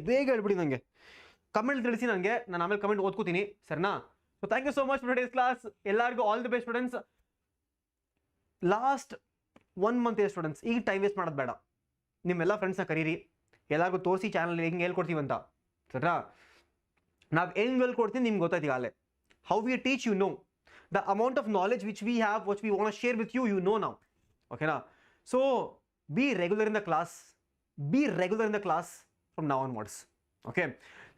Speaker 2: ಬೇಗ ಹೇಳ್ಬಿಡಿ ನನಗೆ. ಕಮೆಂಟ್ ತಿಳಿಸಿ ನನಗೆ, ನಾನು ಆಮೇಲೆ ಕಮೆಂಟ್ ಓದ್ಕೋತೀನಿ ಸರಿನಾ. So thank you so much for today's class. ಎಲ್ಲರಿಗೂ all the best students. Last 1 month ಇದೆ ಸ್ಟೂಡೆಂಟ್ಸ್. ಈಗ ಟೈಮ್ ವೇಸ್ಟ್ ಮಾಡೋದು ಬೇಡ. ನಿಮ್ಮೆಲ್ಲ ಫ್ರೆಂಡ್ಸ್ನ ಕರೀರಿ, ಎಲ್ಲರಿಗೂ ತೋರಿಸಿ ಚಾನಲ್ ಹೆಂಗೆ ಹೇಳ್ಕೊಡ್ತೀವಿ ಅಂತ ಸರಿನಾ. ನಾವು ಹೆಂಗೆ ಹೇಳ್ಕೊಡ್ತೀನಿ ನಿಮ್ಗೆ ಗೊತ್ತಾಯ್ತು ಈಗಾಗಲೇ. How we teach you know the amount of knowledge which we have, which we want to share with you know ನಾವು. ಓಕೆನಾ. So be regular in the class. Be regular in the class from now onwards. Okay.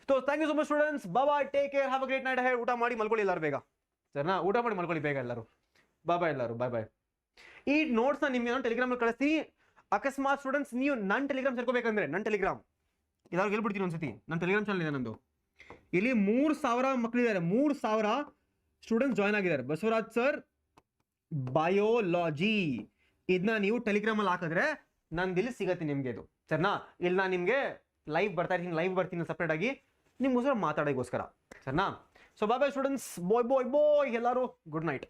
Speaker 2: So thank you so much students. Bye bye. Take care. Have a great night ahead. ಊಟ ಮಾಡಿ ಮಲ್ಕೊಳ್ಳಿ ಎಲ್ಲರೂ ಬೇಗ ಸರಿನಾ. ಊಟ ಮಾಡಿ ಮಲ್ಕೊಳ್ಳಿ ಬೇಗ ಎಲ್ಲರೂ. ಬಾಯ್ ಎಲ್ಲರೂ. ಬಾಯ್. ಈ ನೋಟ್ಸ್ನ ನಿಮಗೆ ನಾನು ಟೆಲಿಗ್ರಾಮಲ್ಲಿ ಕಳಿಸ್ತೀನಿ. ಅಕಸ್ಮಾತ್ ಸ್ಟೂಡೆಂಟ್ಸ್ ನೀವು ನನ್ನ ಟೆಲಿಗ್ರಾಮ್ ಸೇರ್ಕೋಬೇಕಂದ್ರೆ ನನ್ನ ಟೆಲಿಗ್ರಾಮ್ ಎಲ್ಲರೂ ಹೇಳ್ಬಿಡ್ತೀನಿ ಒಂದ್ಸತಿ. ನನ್ನ ಟೆಲಿಗ್ರಾಮ್ ಚಾನಲ್ ಇದೆ ನಂದು. ಇಲ್ಲಿ 3000 ಮಕ್ಕಳಿದ್ದಾರೆ. 3000 ಸ್ಟೂಡೆಂಟ್ಸ್ ಜಾಯ್ನ್ ಆಗಿದ್ದಾರೆ. ಬಸವರಾಜ್ ಸರ್ ಬಯೋಲಾಜಿ ಇದನ್ನ ನೀವು ಟೆಲಿಗ್ರಾಮಲ್ಲಿ ಹಾಕಿದ್ರೆ ನಂದಿಲ್ಲಿ ಸಿಗತ್ತೆ ನಿಮಗೆ ಇದು ಸರಿನಾ. ಇಲ್ಲಿ ನಾನು ನಿಮಗೆ ಲೈವ್ ಬರ್ತೀನಿ ಸಪ್ರೇಟ್ ಆಗಿ ನಿಮ್ಗೋಸ್ಕರ ಮಾತಾಡೋಕ್ಕೋಸ್ಕರ ಸರಿನಾ. So bye students. ಬಾಯ್ ಎಲ್ಲರೂ. Good night.